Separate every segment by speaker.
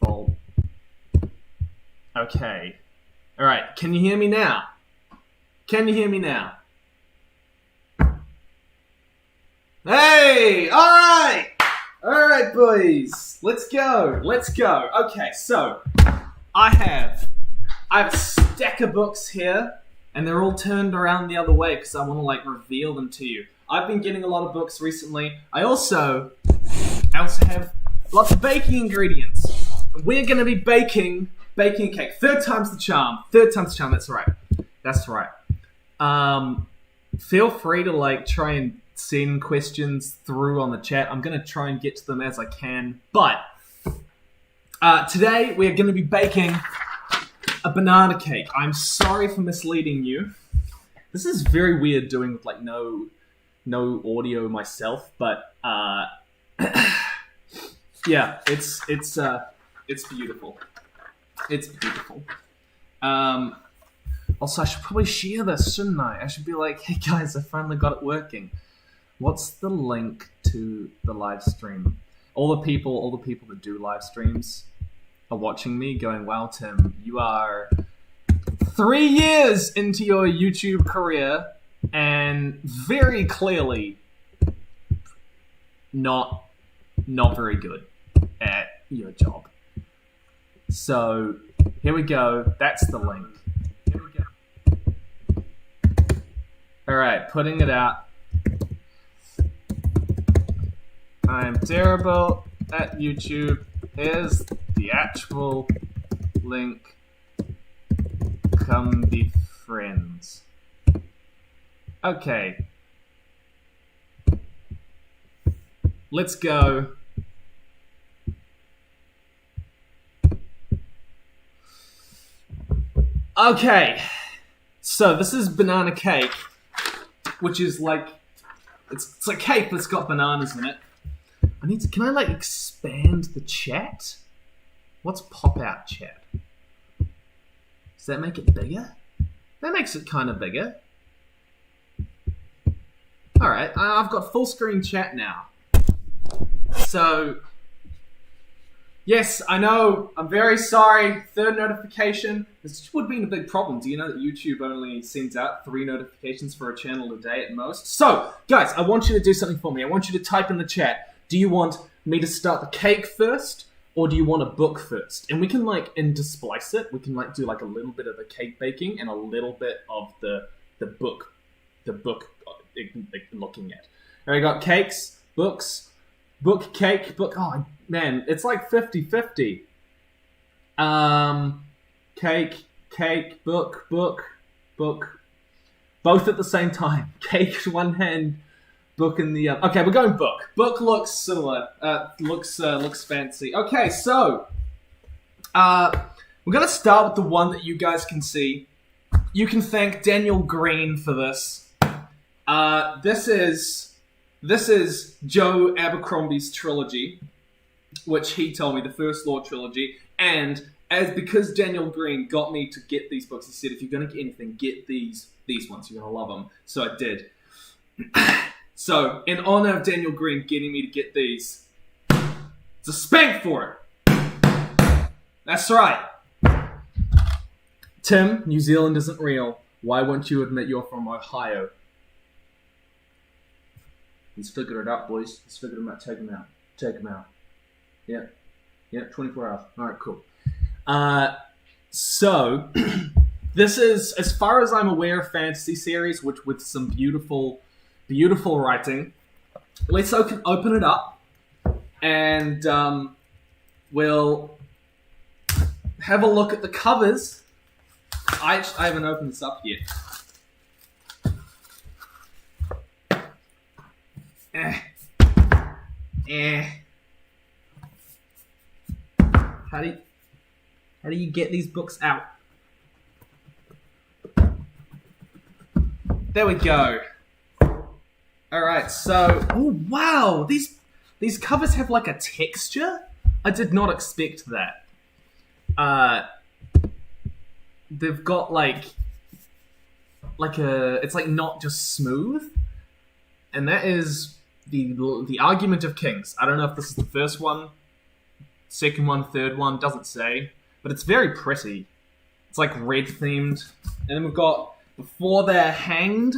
Speaker 1: default. Okay. Alright, can you hear me now? Can you hear me now? Hey! Alright! Alright, boys. Let's go. Let's go. Okay, so I have a stack of books here, and they're all turned around the other way because I want to reveal them to you. I've been getting a lot of books recently. I also have lots of baking ingredients. We're going to be baking a cake. Third time's the charm. That's right. That's right. Feel free to try and send questions through on the chat. I'm going to try and get to them as I can. But today we're going to be baking a banana cake. I'm sorry for misleading you. This is very weird doing with no audio myself, but yeah, it's beautiful. It's beautiful. Also, I should probably share this, shouldn't I? I should be like, hey guys, I finally got it working. What's the link to the live stream? All the people that do live streams are watching me going, wow, Tim, you are 3 years into your YouTube career and very clearly not very good at your job. So here we go. That's the link. Here we go. All right, putting it out. I'm terrible at YouTube. Here's the actual link. Come be friends. Okay. Let's go. Okay. So this is banana cake, which is it's a cake that's got bananas in it. Can I expand the chat? What's pop out chat? Does that make it bigger? That makes it kind of bigger. Alright, I've got full screen chat now. So, yes, I know, I'm very sorry. Third notification. This would have been a big problem. Do you know that YouTube only sends out 3 notifications for a channel a day at most? So, guys, I want you to do something for me. I want you to type in the chat. Do you want me to start the cake first, or do you want a book first? And we can intersplice it. We can do a little bit of the cake baking and a little bit of the book looking at. Alright, got cakes, books, book, cake, book. Oh man, it's 50-50. Cake, book, both at the same time. Cake one hand, book in the other. Okay, we're going book. Book looks similar. Looks fancy. Okay, so we're gonna start with the one that you guys can see. You can thank Daniel Green for this. This is Joe Abercrombie's trilogy, which he told me, the First Law trilogy, and because Daniel Green got me to get these books, he said, if you're gonna get anything, get these ones. You're gonna love them. So I did. So, in honor of Daniel Green getting me to get these, it's a spank for it. That's right. Tim, New Zealand isn't real. Why won't you admit you're from Ohio? Let's figure it out, boys. Let's figure them out. Take them out. Yeah, 24 hours. All right, cool. So, this is, as far as I'm aware, a fantasy series with some beautiful writing. Let's open it up, and we'll have a look at the covers. I haven't opened this up yet. How do you get these books out? There we go. Alright, so... Oh, wow! These covers have a texture? I did not expect that. They've got it's not just smooth. And that is the Argument of Kings. I don't know if this is the first one. second one, third one, doesn't say. But it's very pretty. It's like red themed. And then we've got Before They're Hanged,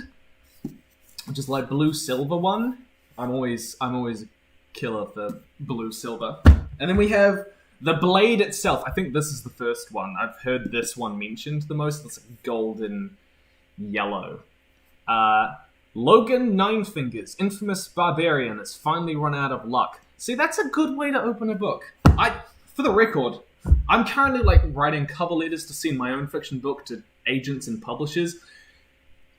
Speaker 1: which is like blue silver one. I'm always a killer for blue silver. And then we have The Blade Itself. I think this is the first one. I've heard this one mentioned the most. It's like golden yellow. Logan Ninefingers, infamous barbarian, has finally run out of luck. See, that's a good way to open a book. For the record, I'm currently like writing cover letters to send my own fiction book to agents and publishers.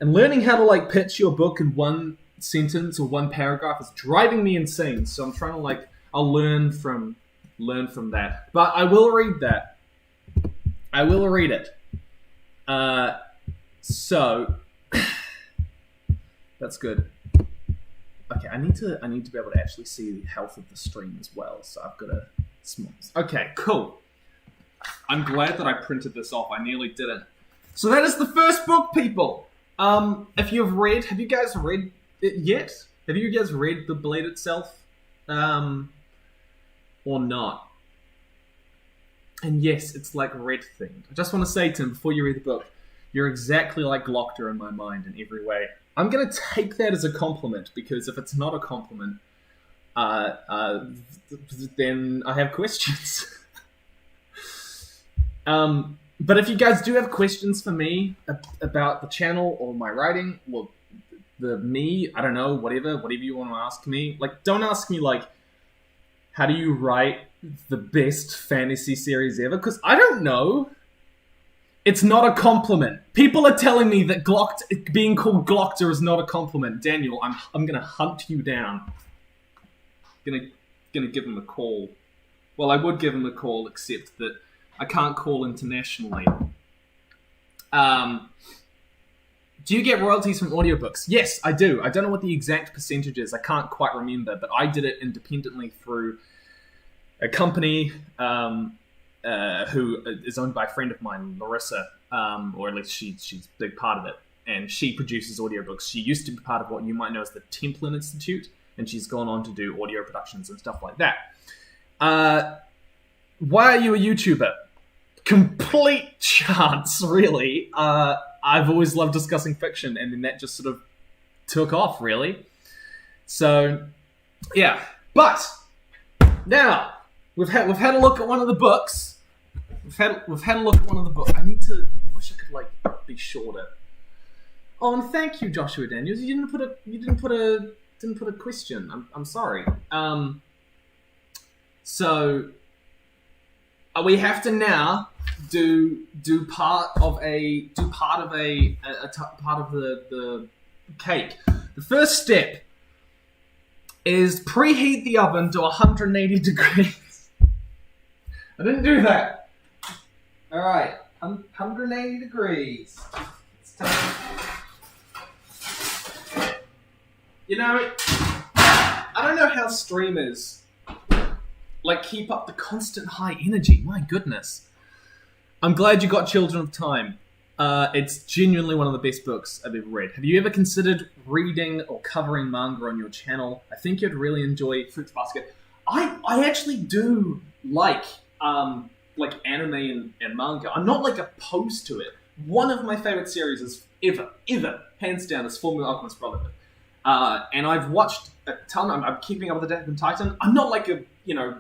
Speaker 1: And learning how to like pitch your book in one sentence or one paragraph is driving me insane. So I'm trying to I'll learn from that. But I will read that. I will read it. So that's good. Okay, I need to be able to actually see the health of the stream as well. So I've got a small. Okay, cool. I'm glad that I printed this off. I nearly didn't. So that is the first book, people. Have you guys read it yet? Have you guys read The Blade Itself? Or not? And yes, it's like red themed. I just want to say, Tim, before you read the book, you're exactly like Glockter in my mind in every way. I'm going to take that as a compliment, because if it's not a compliment, then I have questions. But if you guys do have questions for me about the channel or my writing, or I don't know, whatever you want to ask me, like, don't ask me, like, how do you write the best fantasy series ever? Because I don't know. It's not a compliment. People are telling me that being called Glockter is not a compliment. Daniel, I'm gonna hunt you down. Gonna give him a call. Well, I would give him a call, except that I can't call internationally. Do you get royalties from audiobooks? Yes, I do. I don't know what the exact percentage is. I can't quite remember, but I did it independently through a company who is owned by a friend of mine, Larissa, or at least she's a big part of it, and she produces audiobooks. She used to be part of what you might know as the Templin Institute, and she's gone on to do audio productions and stuff like that. Why are you a YouTuber? Complete chance, really. I've always loved discussing fiction, and then that just sort of took off, really. So, yeah. But now we've had a look at one of the books. We've had a look at one of the books. I wish I could be shorter. Oh, and thank you, Joshua Daniels. You didn't put a question. I'm sorry. So we have to now do part of the cake. The first step is preheat the oven to 180 degrees. I didn't do that. All right, 180 degrees. I don't know how streamers keep up the constant high energy. My goodness. I'm glad you got Children of Time. It's genuinely one of the best books I've ever read. Have you ever considered reading or covering manga on your channel? I think you'd really enjoy Fruits Basket. I actually do like anime and manga. I'm not opposed to it. One of my favorite series is ever, hands down, is Fullmetal Alchemist Brotherhood. And I've watched a ton. I'm keeping up with Attack on Titan. I'm not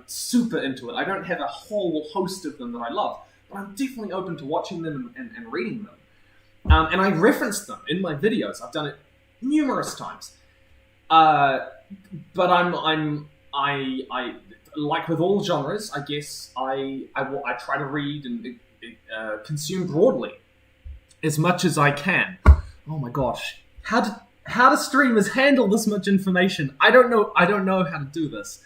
Speaker 1: super into it. I don't have a whole host of them that I love, but I'm definitely open to watching them and reading them. And I reference them in my videos. I've done it numerous times. But I like with all genres, I guess I try to read and consume broadly as much as I can. Oh my gosh, how do streamers handle this much information? I don't know how to do this.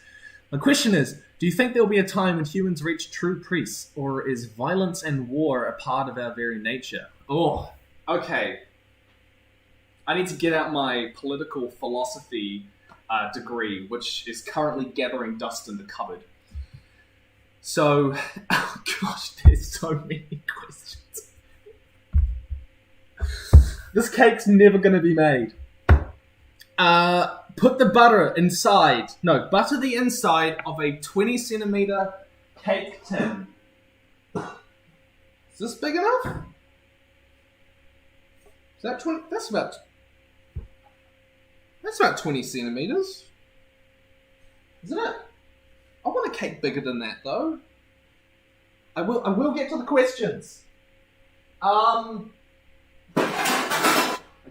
Speaker 1: My question is, do you think there will be a time when humans reach true peace, or is violence and war a part of our very nature? Oh, okay. I need to get out my political philosophy degree, which is currently gathering dust in the cupboard. So, oh gosh, there's so many questions. This cake's never going to be made. Put the butter inside. No, butter the inside of a 20 centimeter cake tin. Is this big enough? Is that 20? That's about 20 centimeters. Isn't it? I want a cake bigger than that, though. I will get to the questions. I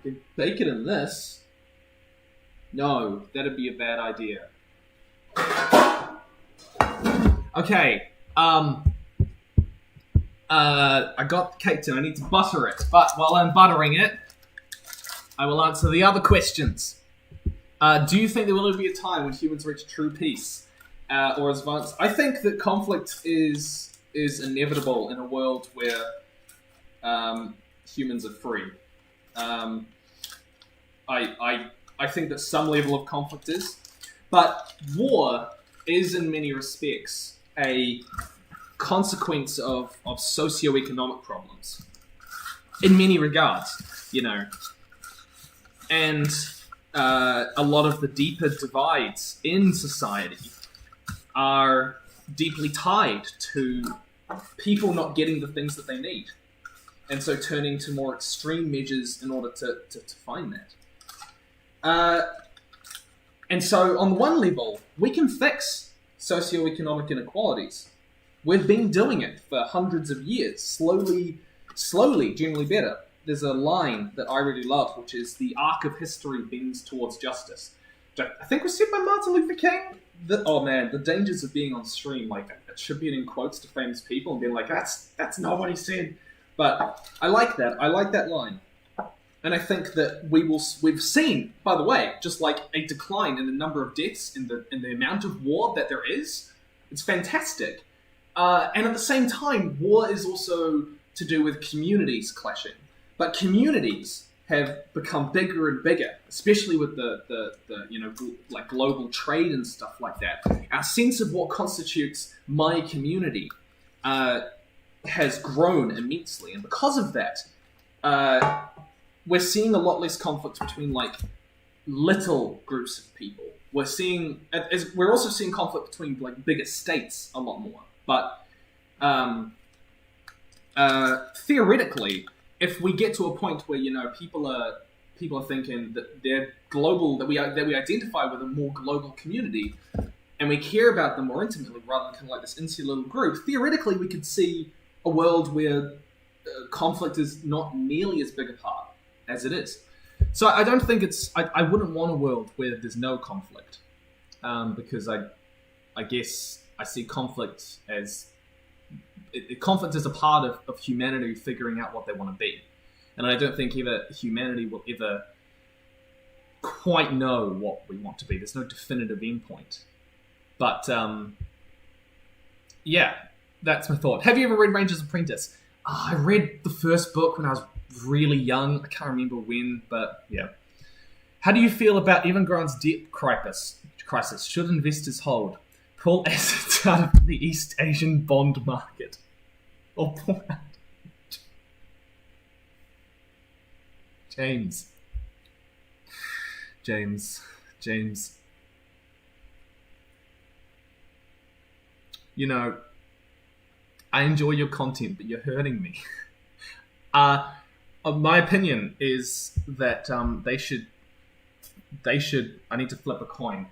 Speaker 1: can bake it in this. No, that'd be a bad idea. Okay. I got the cake tin. I need to butter it. But while I'm buttering it, I will answer the other questions. Do you think there will ever be a time when humans reach true peace? Or advance? I think that conflict is inevitable in a world where humans are free. I think that some level of conflict is, but war is in many respects a consequence of socioeconomic problems. In many regards, and a lot of the deeper divides in society are deeply tied to people not getting the things that they need, and so turning to more extreme measures in order to find that. And so on one level, we can fix socioeconomic inequalities. We've been doing it for hundreds of years, slowly, generally better. There's a line that I really love, which is the arc of history bends towards justice. I think was said by Martin Luther King. The dangers of being on stream, like attributing quotes to famous people and being like, that's not what he said. But I like that. I like that line. And I think that we've seen, by the way, just like a decline in the number of deaths in the amount of war that there is. It's fantastic. And at the same time, war is also to do with communities clashing. But communities have become bigger and bigger, especially with the like global trade and stuff like that. Our sense of what constitutes my community has grown immensely, and because of that, we're seeing a lot less conflict between like little groups of people. We're also seeing conflict between like bigger states a lot more. But theoretically, if we get to a point where people are thinking that they're global, that we identify with a more global community, and we care about them more intimately rather than kind of like this insular little group, theoretically we could see a world where conflict is not nearly as big a part as it is. So I don't think I wouldn't want a world where there's no conflict, because I guess I see conflict as conflict is a part of humanity figuring out what they want to be, and I don't think humanity will ever quite know what we want to be. There's no definitive endpoint, but yeah, that's my thought. Have you ever read Ranger's Apprentice? I read the first book when I was really young. I can't remember when, but yeah. How do you feel about Evan Grant's debt crisis? Should investors hold? Pull assets out of the East Asian bond market. Or pull out. James. I enjoy your content, but you're hurting me. My opinion is that they should. I need to flip a coin.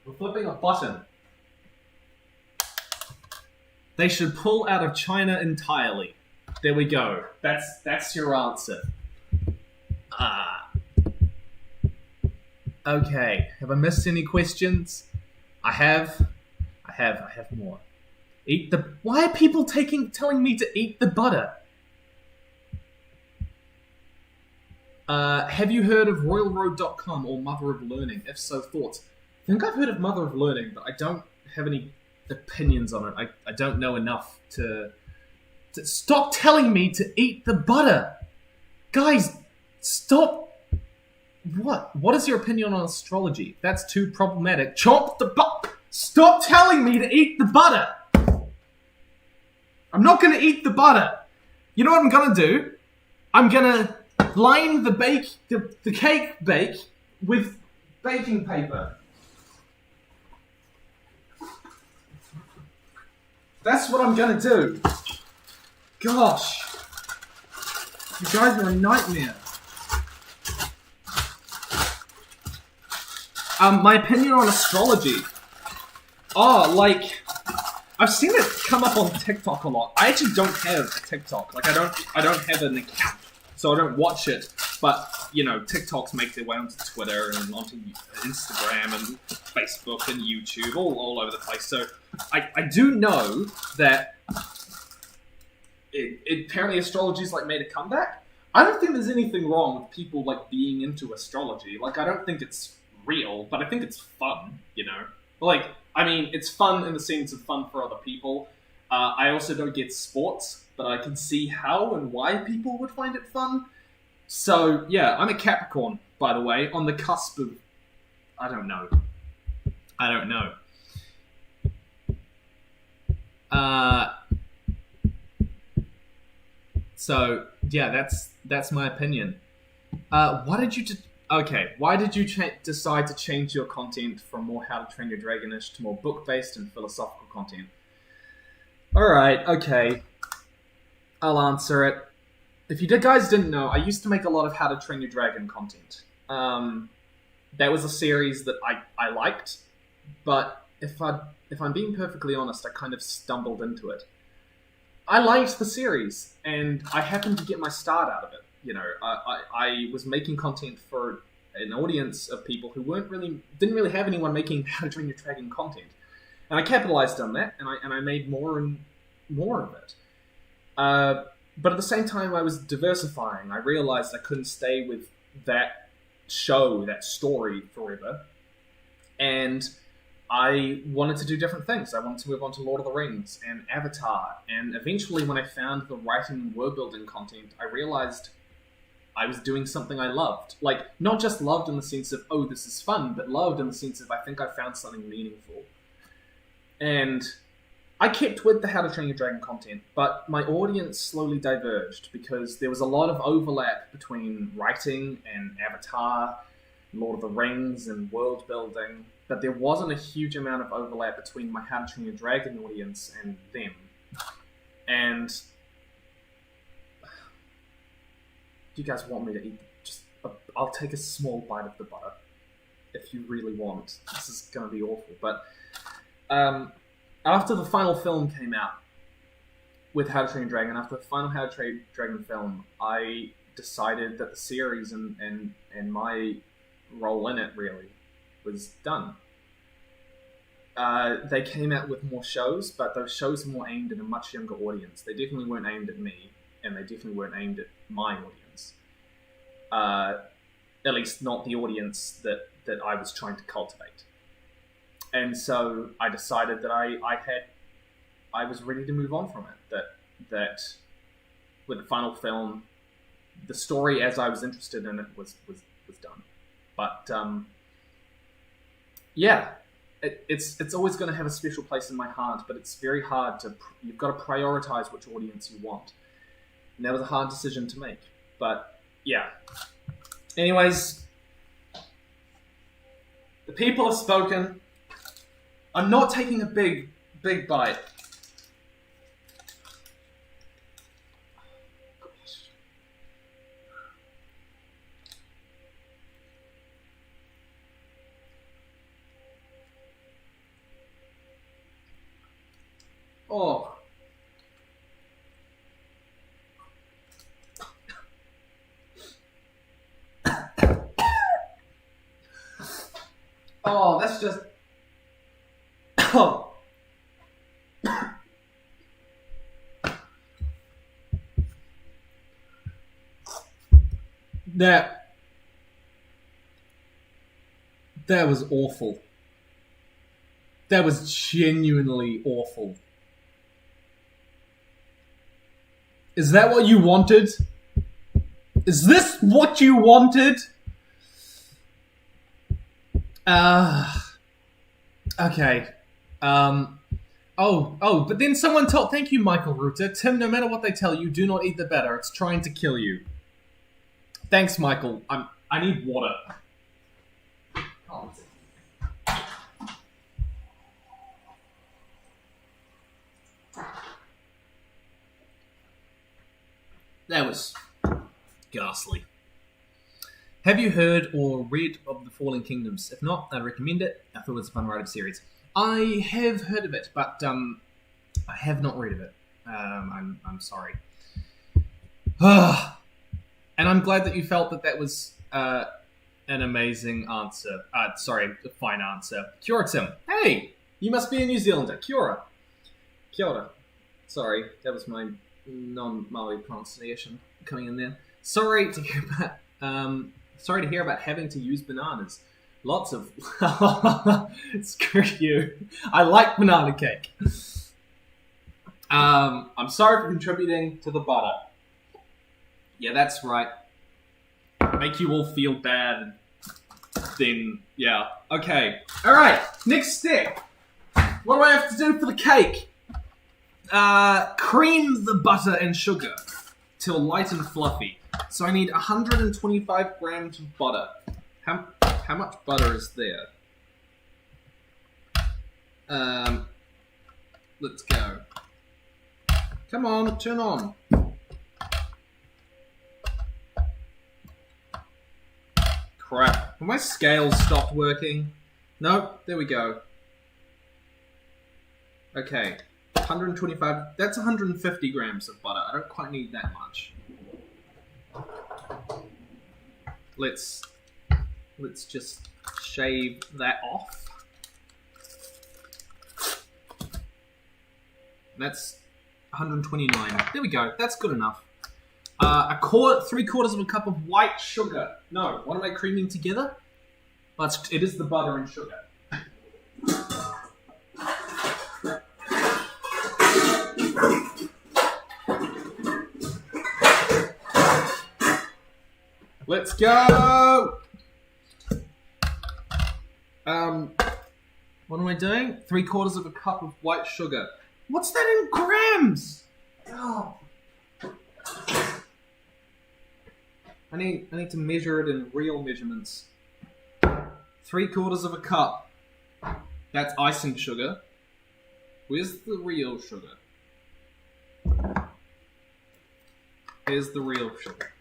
Speaker 1: We're flipping a button. They should pull out of China entirely. There we go. That's your answer. Okay. Have I missed any questions? I have more. Why are people telling me to eat the butter? Have you heard of royalroad.com or Mother of Learning? If so, thoughts? I think I've heard of Mother of Learning, but I don't have any opinions on it. I don't know enough to stop telling me to eat the butter. Guys, stop. What is your opinion on astrology? That's too problematic. Chomp the butt. Stop telling me to eat the butter. I'm not going to eat the butter. You know what I'm going to do? I'm going to line the cake bake with baking paper. That's what I'm gonna do. Gosh. You guys are a nightmare. My opinion on astrology. Oh, like, I've seen it come up on TikTok a lot. I actually don't have a TikTok. Like, I don't have an account, so I don't watch it. But, you know, TikToks make their way onto Twitter and onto Instagram and Facebook and YouTube, all over the place. So I do know that apparently astrology's like made a comeback. I don't think there's anything wrong with people like being into astrology. Like, I don't think it's real, but I think it's fun, you know? Like, I mean, it's fun in the sense of fun for other people. I also don't get sports, but I can see how and why people would find it fun. So, yeah, I'm a Capricorn, by the way, on the cusp of... I don't know. So, yeah, that's my opinion. Why did you decide to change your content from more How to Train Your Dragon-ish to more book-based and philosophical content? Alright, okay. I'll answer it. If you guys didn't know, I used to make a lot of How to Train Your Dragon content. That was a series that I liked, but if I'm being perfectly honest, I kind of stumbled into it. I liked the series, and I happened to get my start out of it. You know, I was making content for an audience of people who didn't really have anyone making How to Train Your Dragon content, and I capitalized on that, and I made more and more of it. But at the same time, I was diversifying. I realized I couldn't stay with that show, that story forever, and I wanted to do different things. I wanted to move on to Lord of the Rings and Avatar, and eventually when I found the writing and world building content, I realized I was doing something I loved. Like, not just loved in the sense of, oh, this is fun, but loved in the sense of, I think I found something meaningful. And I kept with the How to Train Your Dragon content, but my audience slowly diverged because there was a lot of overlap between writing and Avatar, Lord of the Rings, and world building, but there wasn't a huge amount of overlap between my How to Train Your Dragon audience and them. And do you guys want me to eat? I'll take a small bite of the butter if you really want. This is going to be awful, but after the final film came out with How to Train Your Dragon, after the final How to Train Your Dragon film, I decided that the series and my role in it really was done. They came out with more shows, but those shows were more aimed at a much younger audience. They definitely weren't aimed at me, and they definitely weren't aimed at my audience. At least not the audience that I was trying to cultivate. And so I decided that I was ready to move on from it. That with the final film, the story as I was interested in it was done. But yeah, it's always going to have a special place in my heart. But it's very hard you've got to prioritize which audience you want, and that was a hard decision to make. But yeah. Anyways, the people have spoken. I'm not taking a big bite. Oh. Oh, that's just... Oh. That was awful. That was genuinely awful. Is that what you wanted? Is this what you wanted? Okay. But then someone told... Thank you, Michael Rutter. Tim, no matter what they tell you, do not eat the batter. It's trying to kill you. Thanks, Michael. I need water. That was ghastly. Have you heard or read of the Fallen Kingdoms? If not, I'd recommend it. I thought it was a fun write-up series. I have heard of it, but I have not read of it. I'm sorry. And I'm glad that you felt that was an amazing answer. A fine answer. Kia ora, Tim. Hey, you must be a New Zealander. Kia ora. Kia ora. Sorry, that was my non-Maori pronunciation coming in there. Sorry to hear about having to use bananas. Lots of... Screw you. I like banana cake. I'm sorry for contributing to the butter. Yeah, that's right. Make you all feel bad. Then, yeah. Okay. Alright, next step. What do I have to do for the cake? Cream the butter and sugar till light and fluffy. So I need 125 grams of butter. How much butter is there? Let's go. Come on, turn on. Crap. Have my scales stopped working? Nope, there we go. Okay. 125, that's 150 grams of butter. I don't quite need that much. Let's just shave that off. That's 129. There we go. That's good enough. 3/4 of a cup of white sugar. No, what am I creaming together? It is the butter and sugar. Let's go! What am I doing? 3/4 of a cup of white sugar. What's that in grams? Oh. I need to measure it in real measurements. 3/4 of a cup. That's icing sugar. Where's the real sugar? Here's the real sugar.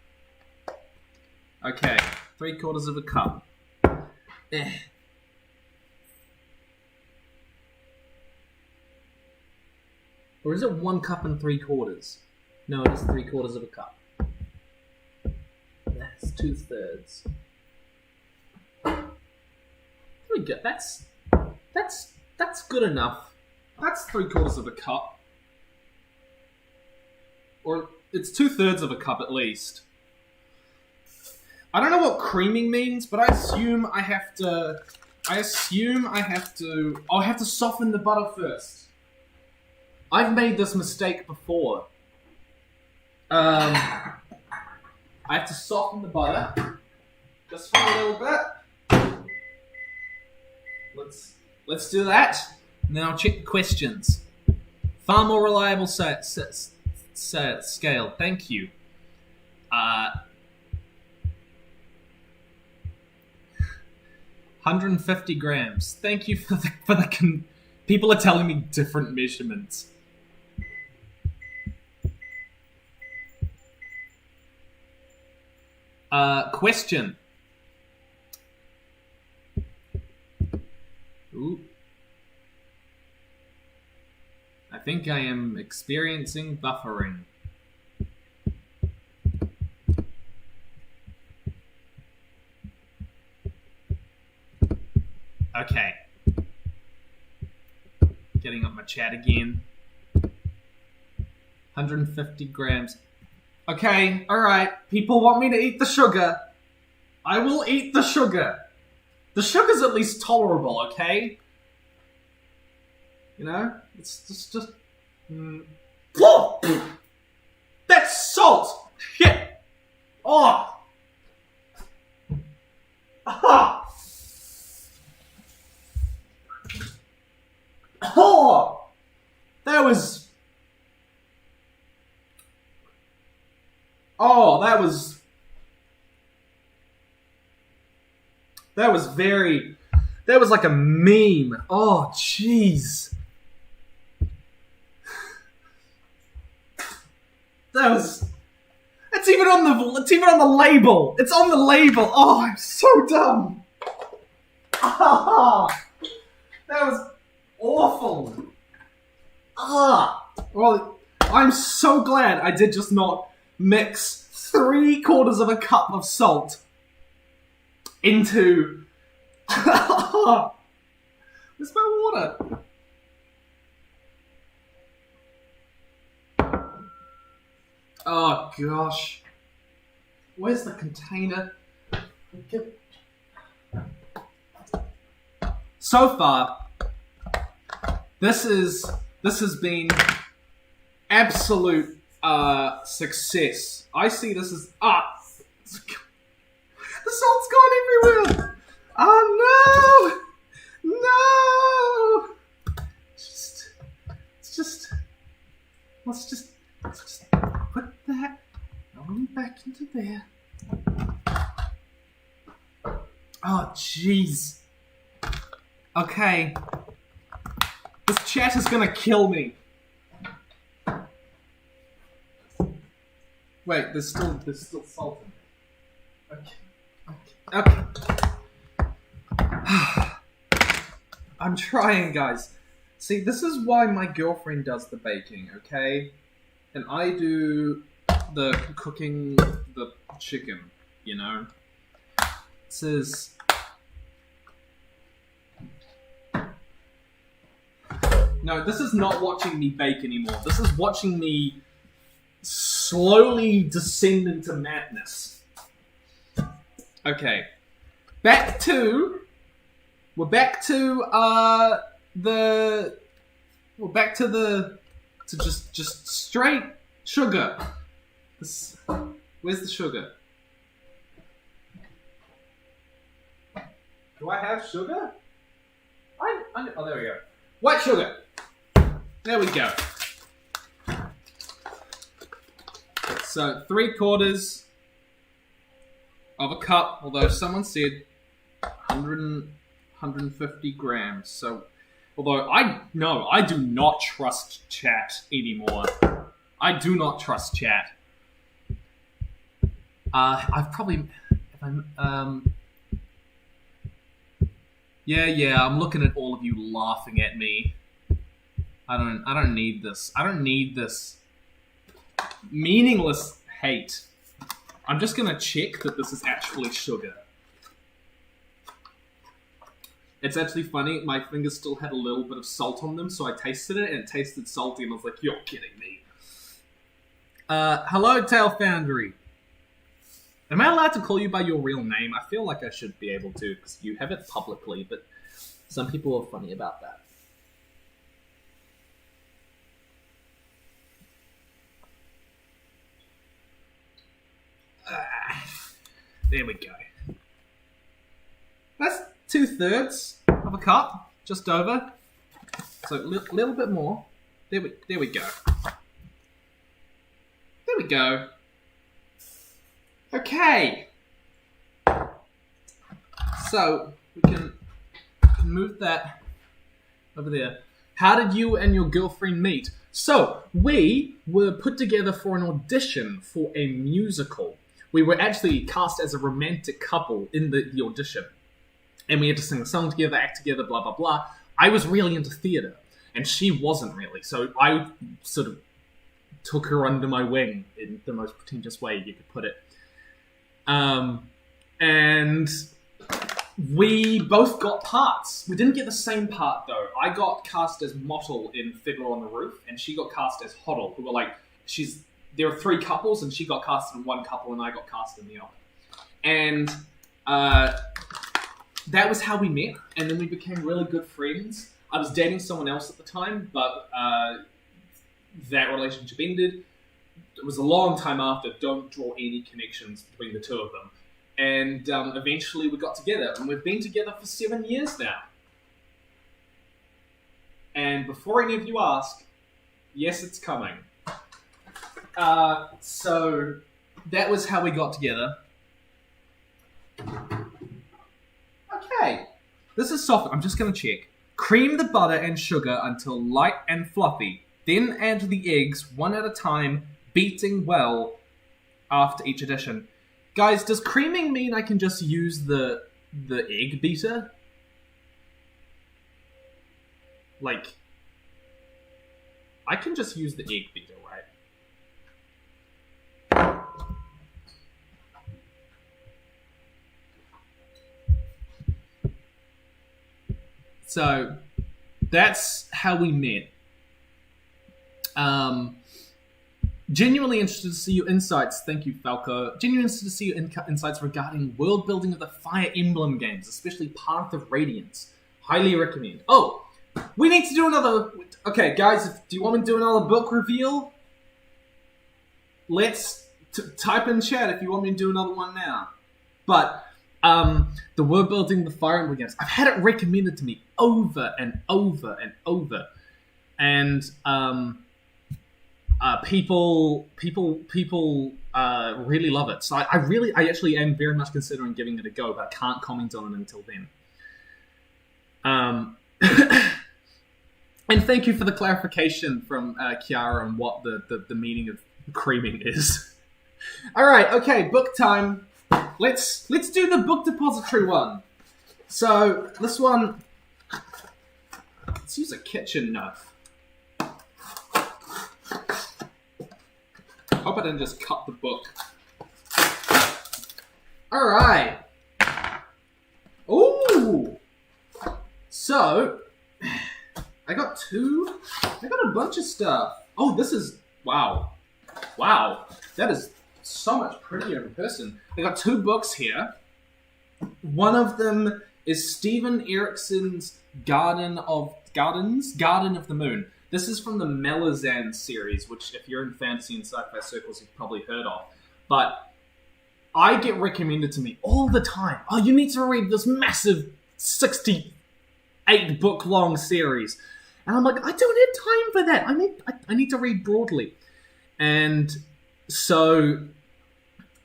Speaker 1: Okay, 3/4 of a cup. Or is it 1 cup and 3/4? No, it is 3/4 of a cup. That's 2/3. There we go. That's good enough. That's 3/4 of a cup. Or it's 2/3 of a cup at least. I don't know what creaming means, but I assume I have to. I'll have to soften the butter first. I've made this mistake before. I have to soften the butter just for a little bit. Let's do that, and then I'll check the questions. Far more reliable scale. Thank you. 150 grams. Thank you for the people are telling me different measurements. Question. Ooh. I think I am experiencing buffering. Okay. Getting up my chat again. 150 grams. Okay, alright. People want me to eat the sugar. I will eat the sugar. The sugar's at least tolerable, okay? You know? It's just... That's salt! Shit! Oh! Ah! Oh! That was... Oh, that was very... That was like a meme. Oh, jeez. That It's even on the label. It's on the label. Oh, I'm so dumb. Ah, that was awful. Well, I'm so glad I did just not mix 3/4 of a cup of salt into... Where's my water? Oh, gosh. Where's the container? So far, this has been absolute success. I see this as... the salt's gone everywhere! Oh, no! No! Let's just put that on back into there. Oh, jeez. Okay. This chat is gonna kill me. Wait, there's still salt in there. Okay. I'm trying, guys. See, this is why my girlfriend does the baking, okay? And I do the cooking the chicken, you know? This is... No, this is not watching me bake anymore. This is watching me slowly descend into madness. Okay. We're back to just straight sugar. Where's the sugar? Do I have sugar? Oh, there we go. White sugar. There we go. So 3/4 of a cup, although someone said 150 grams. So, although I do not trust chat anymore. I do not trust chat. Yeah, I'm looking at all of you laughing at me. I don't need this. I don't need this meaningless hate. I'm just gonna check that this is actually sugar. It's actually funny, my fingers still had a little bit of salt on them, so I tasted it, and it tasted salty, and I was like, you're kidding me. Hello, Tail Foundry. Am I allowed to call you by your real name? I feel like I should be able to, because you have it publicly, but some people are funny about that. There we go. That's 2/3 of a cup, just over. So a little bit more. There we go. There we go. Okay. So we can move that over there. How did you and your girlfriend meet? So we were put together for an audition for a musical. We were actually cast as a romantic couple in the audition. And we had to sing a song together, act together, blah, blah, blah. I was really into theatre, and she wasn't really. So I sort of took her under my wing in the most pretentious way you could put it. And we both got parts. We didn't get the same part, though. I got cast as Mottle in Fiddler on the Roof, and she got cast as Hoddle, who were like, there were 3 couples, and she got cast in one couple, and I got cast in the other. And that was how we met, and then we became really good friends. I was dating someone else at the time, but that relationship ended. It was a long time after. Don't draw any connections between the two of them. And eventually we got together, and we've been together for 7 years now. And before any of you ask, yes, it's coming. So that was how we got together. Okay, this is soft. I'm just going to check. Cream the butter and sugar until light and fluffy. Then add the eggs one at a time, beating well after each edition. Guys, does creaming mean I can just use the egg beater? Like, I can just use the egg beater, right? So, that's how we met. Genuinely interested to see your insights. Thank you, Falco. Genuinely interested to see your insights regarding world building of the Fire Emblem games, especially Path of Radiance. Highly recommend. Oh, we need to do another... Okay, guys, do you want me to do another book reveal? Let's type in chat if you want me to do another one now. But, the world building, the Fire Emblem games, I've had it recommended to me over and over and over. And, people really love it. So I actually am very much considering giving it a go, but I can't comment on it until then. And thank you for the clarification from Kiara on what the meaning of creaming is. All right, okay, book time. Let's do the book depository one. So this one, let's use a kitchen knife. Hope I didn't just cut the book. All right. Ooh. So I got a bunch of stuff. Oh, this is wow. That is so much prettier in person. I got 2 books here. One of them is Steven Erikson's Garden of the Moon. This is from the Malazan series, which if you're in fantasy and sci-fi circles, you've probably heard of. But I get recommended to me all the time. Oh, you need to read this massive 68 book long series. And I'm like, I don't have time for that. I need to read broadly. And so,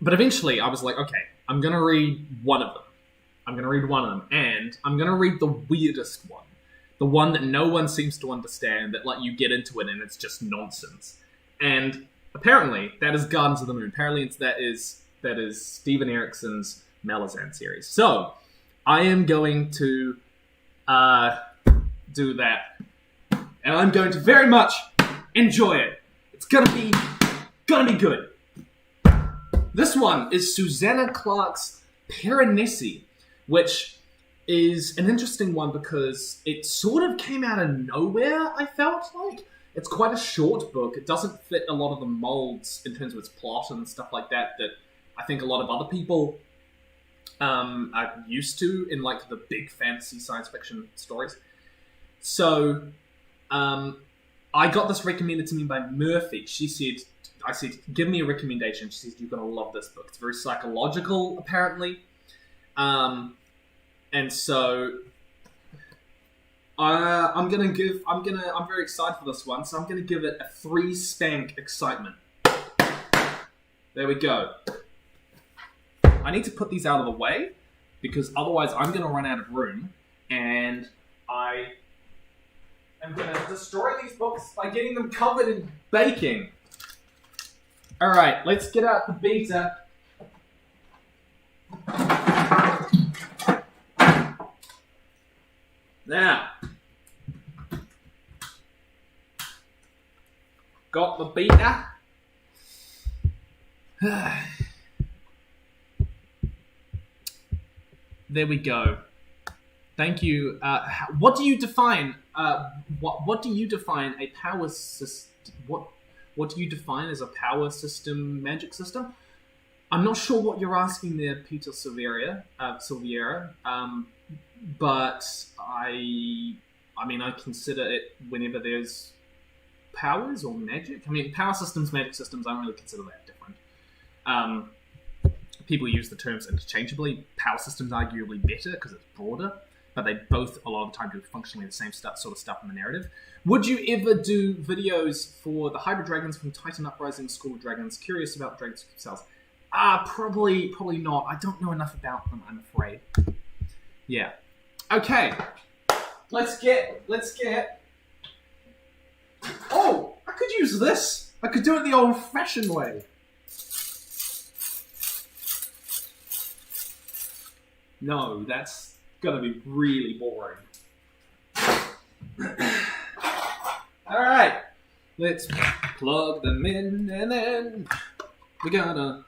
Speaker 1: but eventually I was like, okay, I'm going to read one of them. And I'm going to read the weirdest one. The one that no one seems to understand, that like you get into it and it's just nonsense. And apparently that is Gardens of the Moon. Apparently that is Steven Erikson's Malazan series. So I am going to do that. And I'm going to very much enjoy it. It's gonna be good. This one is Susanna Clarke's Piranesi, which is an interesting one because it sort of came out of nowhere, I felt like. It's quite a short book. It doesn't fit a lot of the molds in terms of its plot and stuff like that I think a lot of other people are used to in like the big fantasy science fiction stories. So I got this recommended to me by Murphy. I said, give me a recommendation. She said, you're going to love this book. It's very psychological, apparently. And so I'm very excited for this one, so I'm going to give it a 3 spank excitement. There we go. I need to put these out of the way, because otherwise I'm going to run out of room, and I am going to destroy these books by getting them covered in baking. Alright, let's get out the beater. Now, got the beater. There we go. Thank you. What do you define? What do you define a power system? What do you define as a power system, magic system? I'm not sure what you're asking there, Peter Silveira. But I consider it whenever there's powers or magic. I mean, power systems, magic systems, I don't really consider that different. People use the terms interchangeably. Power systems arguably better because it's broader, but they both a lot of the time do functionally the same sort of stuff in the narrative. Would you ever do videos for the hybrid dragons from Titan Uprising School of Dragons? Curious about the dragons themselves. Probably not. I don't know enough about them, I'm afraid. Yeah. Okay. Let's get. Oh, I could use this. I could do it the old-fashioned way. No, that's gonna be really boring. Alright, let's plug them in and then we're gonna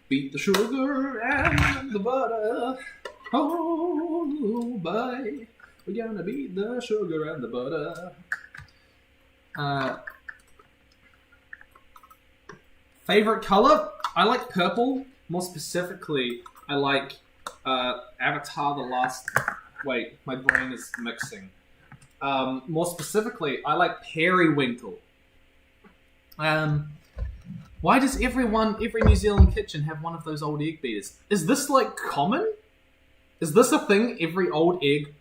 Speaker 1: beat the sugar and the butter. Oh boy, we're gonna beat the sugar and the butter. Favorite color? I like purple. More specifically, I like Avatar: The Last. Wait, my brain is mixing. More specifically, I like periwinkle. Why does every New Zealand kitchen have one of those old egg beaters? Is this like common? Is this a thing every old egg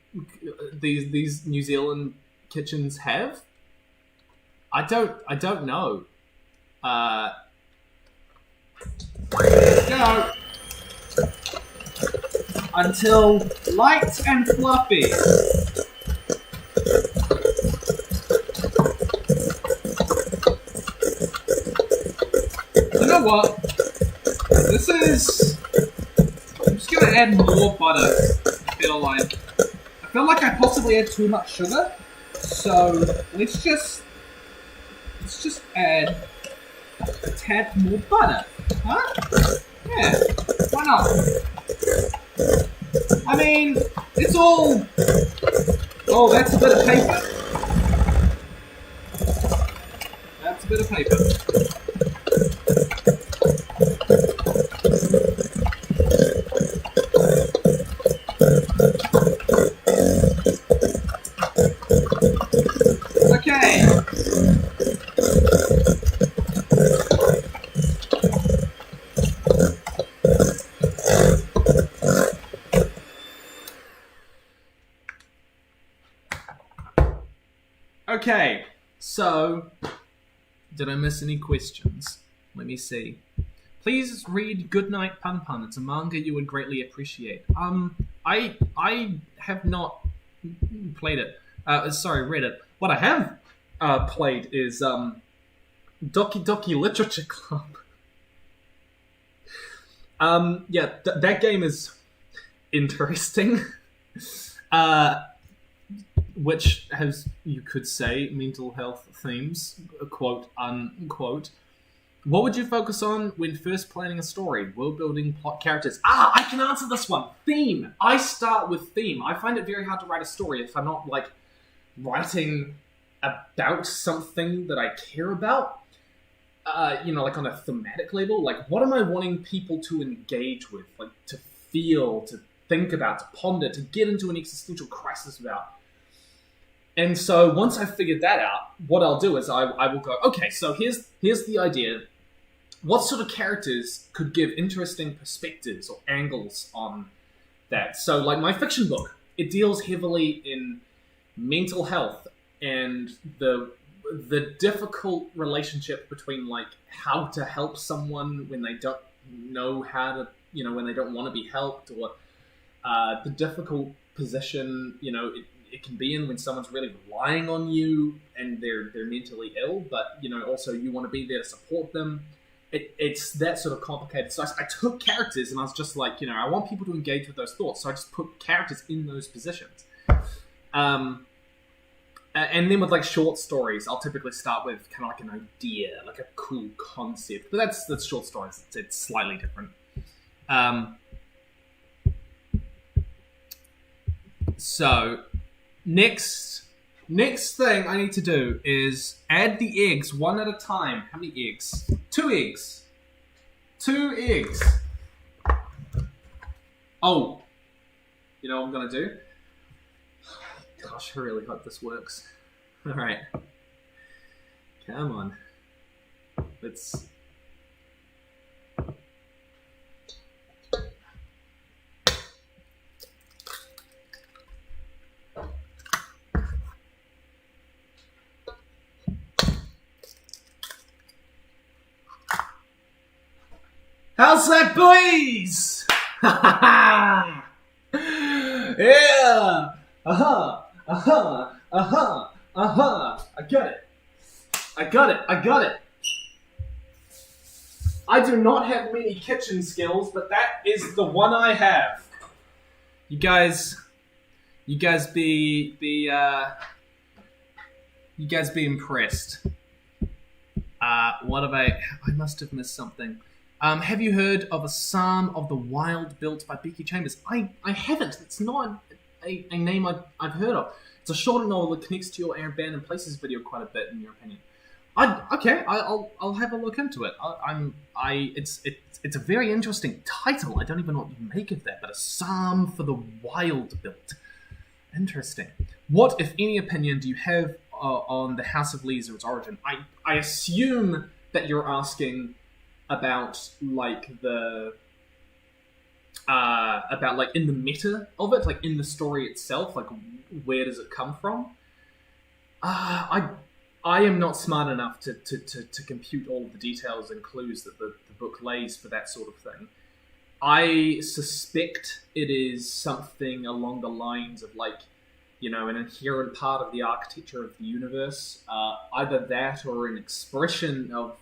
Speaker 1: these New Zealand kitchens have? I don't know. Let's go. Until light and fluffy. You know what? I'm just gonna add more butter. I feel like I possibly had too much sugar. So let's just add a tad more butter. Huh? Yeah. Why not? I mean, it's all... Oh, that's a bit of paper. That's a bit of paper. Okay. Okay, so, did I miss any questions? Let me see. Please read Goodnight Pun Pun. It's a manga you would greatly appreciate. I have not played it. Read it. What I have played is Doki Doki Literature Club. That game is interesting. Which has, you could say, mental health themes, quote unquote. What would you focus on when first planning a story? World building, plot, characters. I can answer this one. Theme. I start with theme. I find it very hard to write a story if I'm not like writing about something that I care about. Like on a thematic level. Like, what am I wanting people to engage with? Like, to feel, to think about, to ponder, to get into an existential crisis about. And so once I've figured that out, what I'll do is I will go, okay, so here's the idea. What sort of characters could give interesting perspectives or angles on that? So like my fiction book, it deals heavily in mental health and the difficult relationship between like how to help someone when they don't know how to, when they don't want to be helped, or the difficult position, it can be in when someone's really relying on you and they're mentally ill, but also you want to be there to support them. It's that sort of complicated. So I took characters and I was just like, I want people to engage with those thoughts. So I just put characters in those positions. And then with like short stories, I'll typically start with kind of like an idea, like a cool concept. But that's short stories. It's slightly different. So next thing I need to do is add the eggs one at a time. How many eggs? 2 eggs. 2 eggs. Oh, you know what I'm gonna do? Gosh, I really hope this works. All right, come on. Let's. How's that, boys? Yeah. I got it. I do not have many kitchen skills, but that is the one I have. You guys be impressed. What have I must have missed something. Have you heard of A Psalm of the Wild built by Becky Chambers? I haven't. It's not a name I've heard of. It's a short novel that connects to your abandoned places video quite a bit, in your opinion. I'll have a look into it. It's a very interesting title. I don't even know what you make of that, but A Psalm for the Wild built. Interesting. What, if any, opinion do you have on the House of Lees or its origin? I assume that you're asking about like the in the meta of it, like in the story itself, like where does it come from? I am not smart enough to compute all of the details and clues that the book lays for that sort of thing. I suspect it is something along the lines of like, you know, an inherent part of the architecture of the universe, either that or an expression of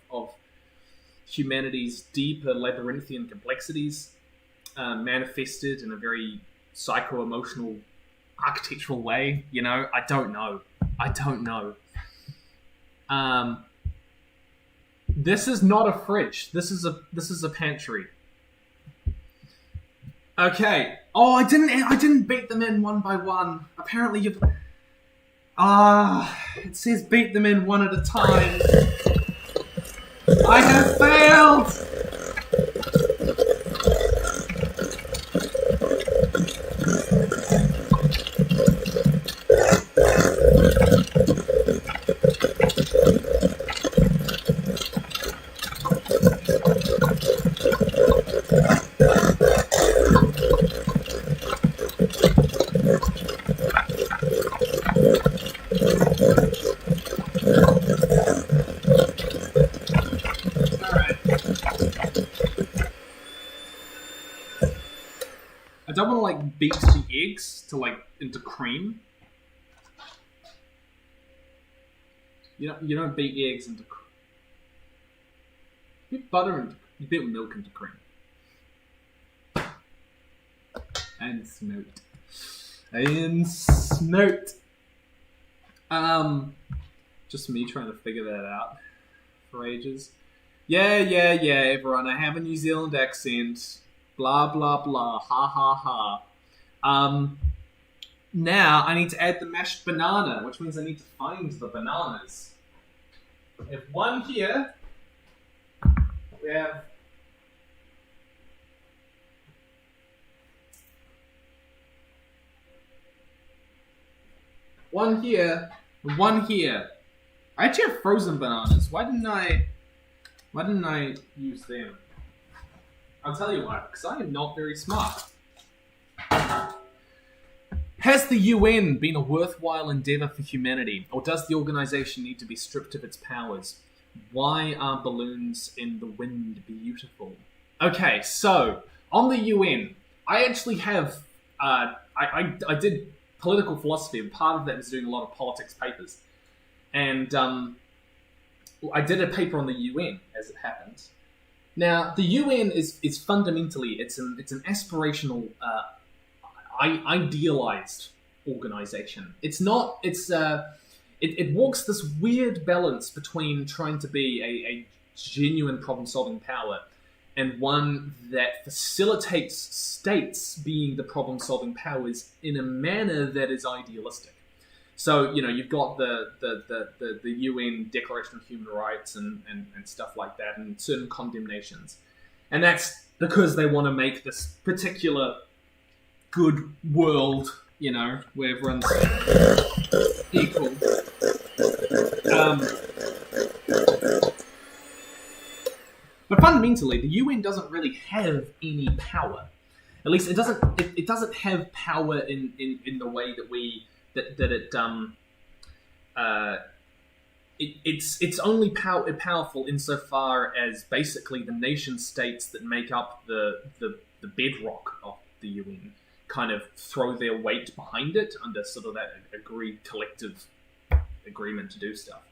Speaker 1: humanity's deeper labyrinthian complexities, manifested in a very psycho-emotional, architectural way. You know, I don't know. This is not a fridge. This is a pantry. Okay. Oh, I didn't beat them in one by one. Apparently you've... it says beat them in one at a time. I have failed! I don't want to like beat the eggs to like into cream. You don't beat eggs into cream. You beat butter into, you beat milk into cream. And smoked. Just me trying to figure that out for ages. Yeah, everyone. I have a New Zealand accent. Blah, blah, blah. Ha, ha, ha. Now, I need to add the mashed banana, which means I need to find the bananas. We have one here. We have... one here, and one here. I actually have frozen bananas. Why didn't I use them? I'll tell you why, because I am not very smart. Has the UN been a worthwhile endeavor for humanity, or does the organization need to be stripped of its powers? Why are balloons in the wind beautiful? Okay, so, on the UN, I actually have, I did political philosophy, and part of that was doing a lot of politics papers. And I did a paper on the UN, as it happens. Now, the UN is fundamentally, it's an aspirational, idealized organization. It's not, it walks this weird balance between trying to be a genuine problem-solving power and one that facilitates states being the problem-solving powers in a manner that is idealistic. So, you know, you've got the UN Declaration of Human Rights and stuff like that, and certain condemnations. And that's because they want to make this particular good world, you know, where everyone's equal. But fundamentally, the UN doesn't really have any power. At least it doesn't have power in the way that it's only powerful insofar as basically the nation states that make up the bedrock of the UN kind of throw their weight behind it under sort of that agreed collective agreement to do stuff.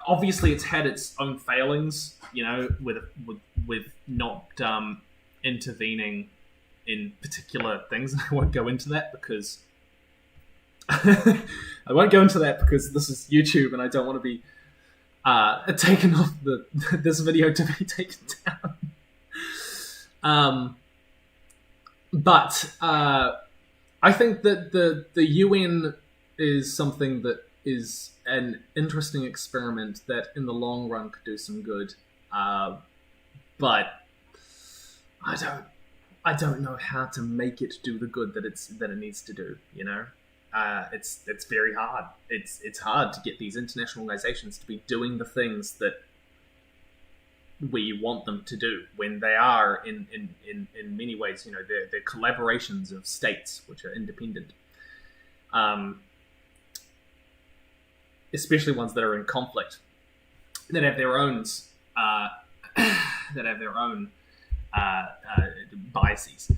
Speaker 1: Obviously, it's had its own failings, you know, with not intervening in particular things. I won't go into that because this is YouTube and I don't want to be taken off this video to be taken down. But I think that the UN is something that is an interesting experiment that in the long run could do some good. But I don't know how to make it do the good that it needs to do, you know? It's very hard. It's hard to get these international organizations to be doing the things that we want them to do when they are in many ways, you know, they're collaborations of states which are independent. Especially ones that are in conflict, that have their own biases.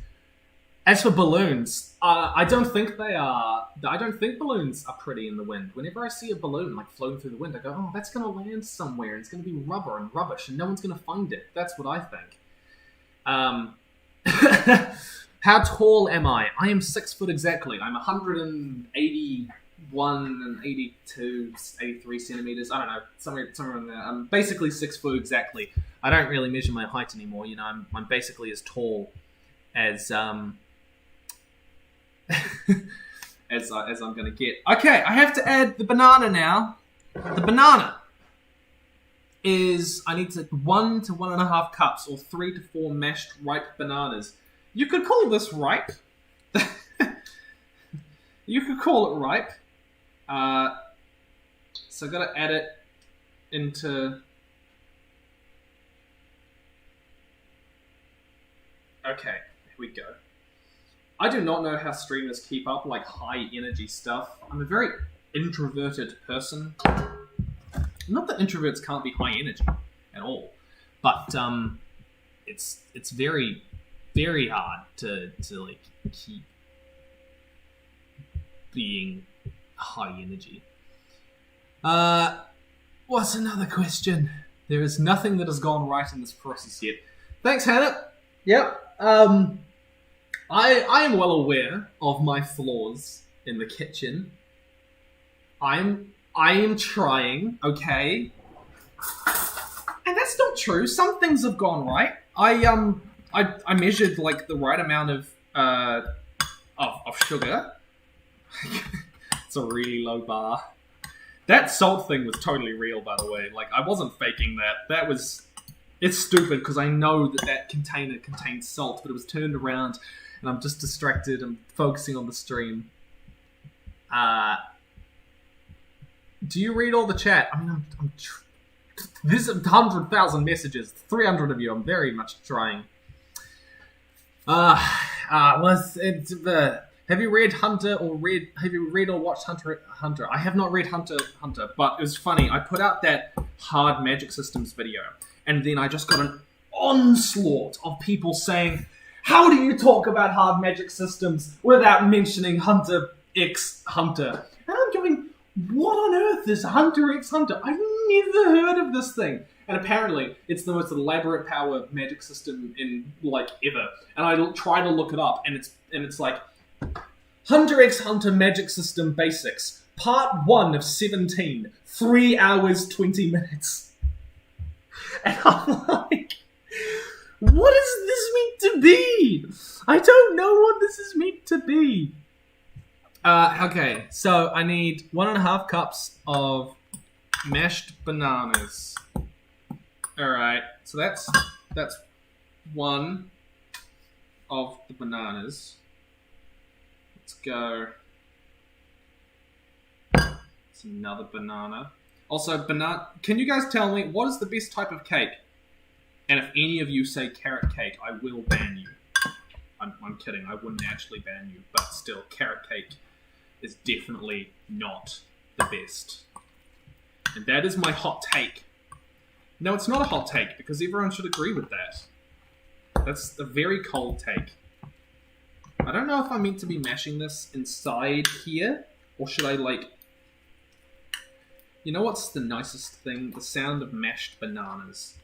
Speaker 1: As for balloons, I don't think balloons are pretty in the wind. Whenever I see a balloon like floating through the wind, I go, "Oh, that's going to land somewhere. And it's going to be rubber and rubbish, and no one's going to find it." That's what I think. How tall am I? I am 6 foot exactly. I'm 181 and 82, 83 centimeters. I don't know, somewhere in there. I'm basically 6 foot exactly. I don't really measure my height anymore. You know, I'm basically as tall as as I'm gonna get. Okay, I have to add the banana now. The banana is, I need 1 to 1.5 cups or 3 to 4 mashed ripe bananas. You could call this ripe. You could call it ripe. So I gotta add it into. Okay, here we go. I do not know how streamers keep up like high energy stuff. I'm a very introverted person. Not that introverts can't be high energy at all, but it's very, very hard to like keep being high energy. What's another question? There is nothing that has gone right in this process yet. Thanks, Hannah. Yep. I am well aware of my flaws in the kitchen. I am trying, okay? And that's not true. Some things have gone right. I measured like the right amount of sugar. It's a really low bar. That salt thing was totally real, by the way. Like, I wasn't faking that. It's stupid because I know that container contains salt, but it was turned around and I'm just distracted. I'm focusing on the stream. Do you read all the chat? I mean, there's 100,000 messages, 300 of you. I'm very much trying. Have you read Hunter or have you read or watched Hunter? I have not read Hunter, but it was funny. I put out that hard magic systems video, and then I just got an onslaught of people saying, "How do you talk about hard magic systems without mentioning Hunter x Hunter?" And I'm going, "What on earth is Hunter x Hunter? I've never heard of this thing." And apparently, it's the most elaborate power magic system in like ever. And I try to look it up, and it's like Hunter x Hunter Magic System Basics, Part 1 of 17, 3 hours, 20 minutes. And I'm like, what is this meant to be? I don't know what this is meant to be. Okay, so I need 1.5 cups of mashed bananas. Alright, so that's one of the bananas. Let's go. It's another banana. Also, can you guys tell me what is the best type of cake? And if any of you say carrot cake, I will ban you. I'm kidding. I wouldn't actually ban you, but still, carrot cake is definitely not the best. And that is my hot take. No, it's not a hot take, because everyone should agree with that. That's a very cold take. I don't know if I'm meant to be mashing this inside here, or should I, like... You know what's the nicest thing? The sound of mashed bananas.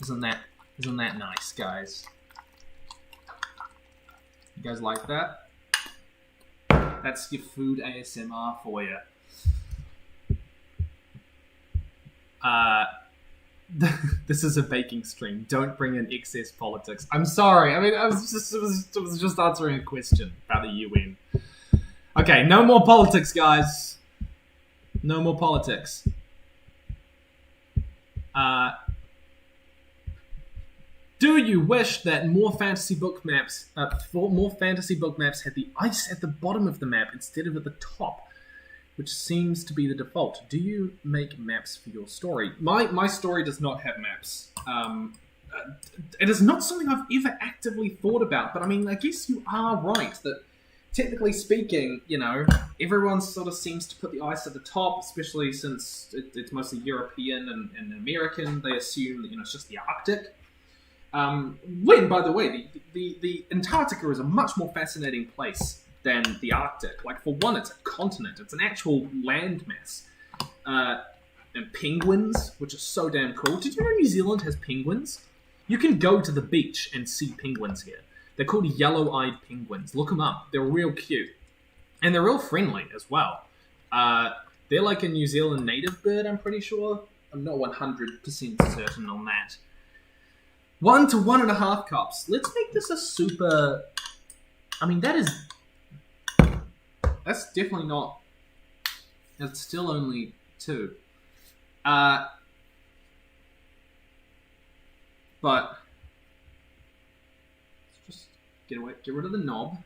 Speaker 1: Isn't that nice, guys? You guys like that? That's your food ASMR for you. This is a baking stream. Don't bring in excess politics. I'm sorry. I mean, I was just answering a question about the UN. Okay, no more politics, guys. No more politics. Do you wish that more fantasy book maps had the ice at the bottom of the map instead of at the top, which seems to be the default? Do you make maps for your story? My story does not have maps. It is not something I've ever actively thought about, but I mean, I guess you are right that technically speaking, you know, everyone sort of seems to put the ice at the top, especially since it's mostly European and American. They assume that, you know, it's just the Arctic. When, by the way, the Antarctica is a much more fascinating place than the Arctic. Like, for one, it's a continent. It's an actual landmass. And penguins, which are so damn cool. Did you know New Zealand has penguins? You can go to the beach and see penguins here. They're called yellow-eyed penguins. Look them up. They're real cute. And they're real friendly as well. They're like a New Zealand native bird, I'm pretty sure. I'm not 100% certain on that. 1 to 1.5 cups. Let's make this a super... I mean, that's definitely not... It's still only 2. But... Let's just get rid of the knob.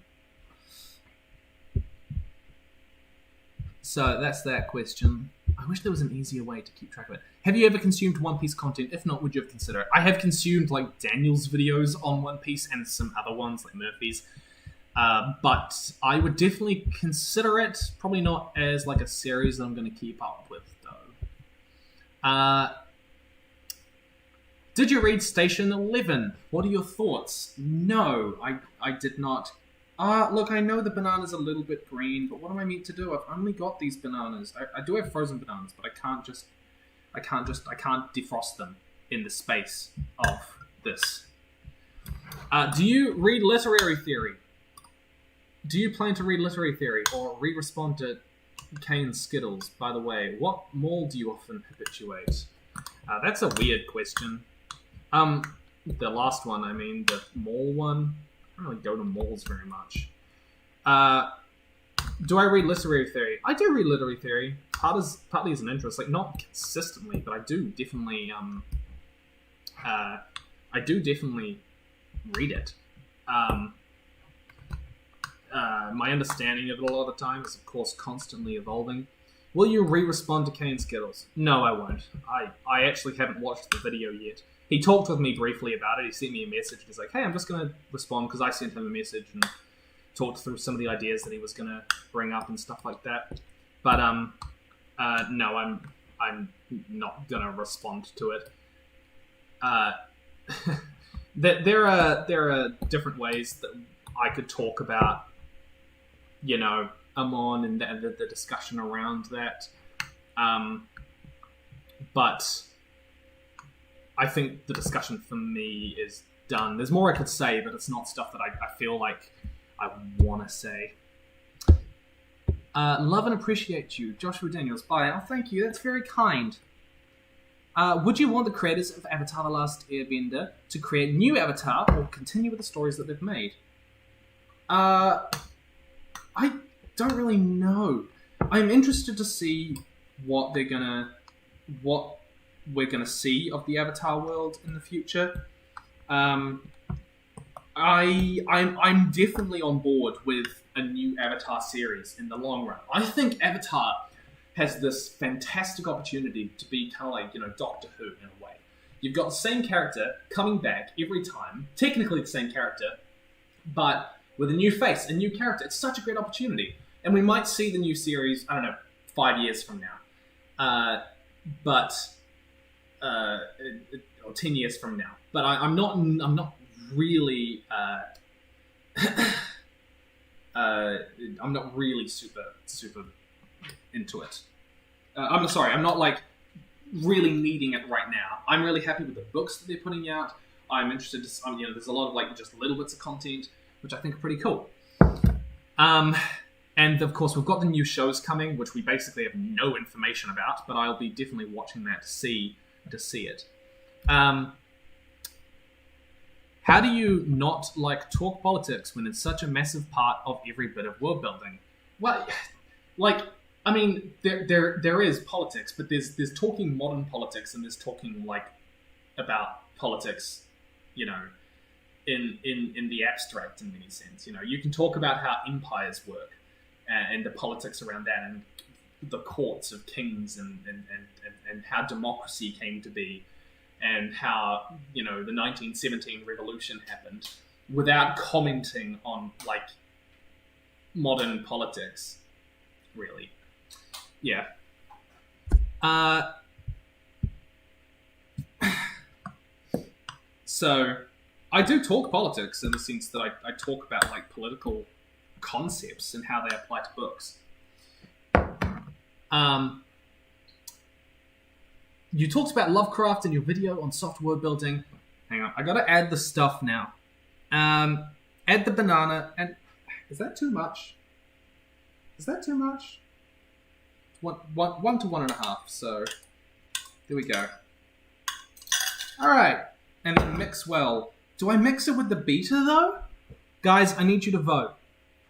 Speaker 1: So, that's that question. I wish there was an easier way to keep track of it. Have you ever consumed One Piece content? If not, would you have considered it? I have consumed, like, Daniel's videos on One Piece and some other ones, like Murphy's. But I would definitely consider it. Probably not as, like, a series that I'm going to keep up with, though. Did you read Station 11? What are your thoughts? No, I did not. Look, I know the banana's a little bit green, but what am I meant to do? I've only got these bananas. I do have frozen bananas, but I can't defrost them in the space of this. Do you read literary theory? Do you plan to read literary theory or re-respond to Kane Skittles? By the way, what mall do you often habituate? That's a weird question. The last one, I mean, the mall one. I don't really go to malls very much. Do I read literary theory? I do read literary theory. Partly as an interest, like not consistently, but I do definitely read it. My understanding of it a lot of the time is, of course, constantly evolving. Will you re-respond to Kane Skittles? No, I won't. I actually haven't watched the video yet. He talked with me briefly about it. He sent me a message. He's like, hey, I'm just going to respond because I sent him a message and talked through some of the ideas that he was going to bring up and stuff like that. But, no, I'm not going to respond to it. There are different ways that I could talk about, you know, Amon and the discussion around that. But I think the discussion for me is done. There's more I could say, but it's not stuff that I feel like I want to say. Love and appreciate you, Joshua Daniels. Bye. Oh, thank you. That's very kind. Would you want the creators of Avatar: The Last Airbender to create new Avatar or continue with the stories that they've made? I don't really know. I'm interested to see what we're gonna see of the Avatar world in the future. I'm definitely on board with a new Avatar series in the long run. I think Avatar has this fantastic opportunity to be kind of like, you know, Doctor Who in a way. You've got the same character coming back every time, technically the same character, but with a new face, a new character. It's such a great opportunity. And we might see the new series, I don't know, 5 years from now. Or 10 years from now. But I'm not really I'm not really super into it. I'm sorry, I'm not like really needing it right now. I'm really happy with the books that they're putting out. I'm interested to, you know, there's a lot of like just little bits of content. which I think are pretty cool. And of course, we've got the new shows coming, which we basically have no information about, but I'll be definitely watching that to see it. How do you not talk politics when it's such a massive part of every bit of world building? Well, I mean, there is politics, but there's talking modern politics, and there's talking about politics, in the abstract in many sense. You can talk about how empires work and the politics around that, and the courts of kings, and how democracy came to be, and how the 1917 revolution happened, without commenting on modern politics, really. Yeah. So I do talk politics in the sense that I talk about political concepts and how they apply to books. You talked about Lovecraft in your video on soft word building. Hang on, I gotta add the stuff now. Add the banana, and is that too much? Is that too much? 1 to 1.5. So there we go. All right, and then mix well. Do I mix it with the beater though? Guys, I need you to vote.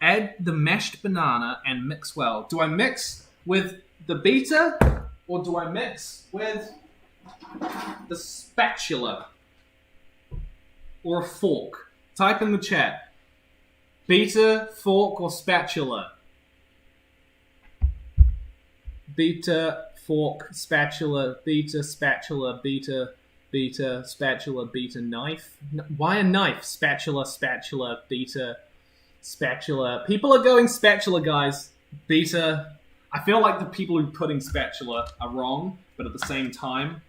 Speaker 1: Add the mashed banana and mix well. Do I mix with the beater, or do I mix with the spatula or a fork? Type in the chat. Beater, fork, or spatula? Beater, fork, spatula, beater, spatula, beater, beater, spatula, beater, knife. Why a knife? Spatula, spatula, beater, spatula. People are going spatula, guys. Beater. I feel like the people who are putting spatula are wrong, but at the same time,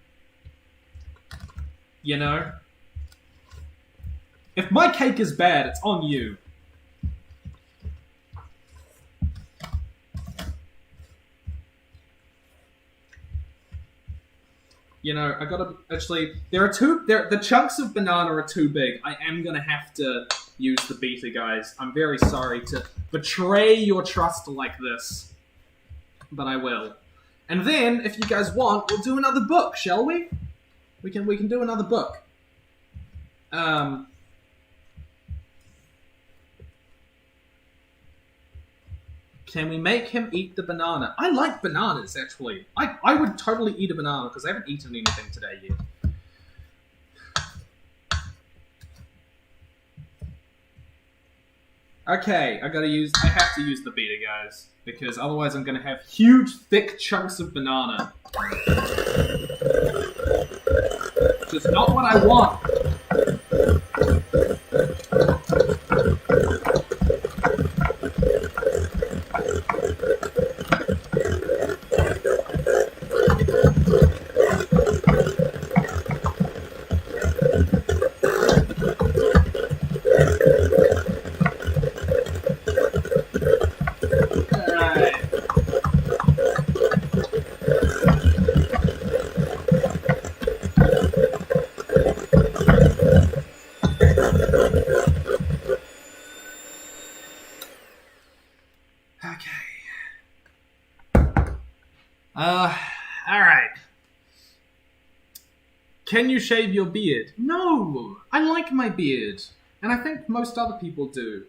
Speaker 1: if my cake is bad, it's on you. I gotta actually. The chunks of banana are too big. I am gonna have to use the beater, guys. I'm very sorry to betray your trust like this, but I will. And then, if you guys want, we'll do another book, shall we? We can do another book. Can we make him eat the banana? I like bananas, actually. I would totally eat a banana, because I haven't eaten anything today yet. Okay, I have to use the beater, guys, because otherwise I'm gonna have huge, thick chunks of banana. Which is not what I want. Alright. Can you shave your beard? No! I like my beard. And I think most other people do.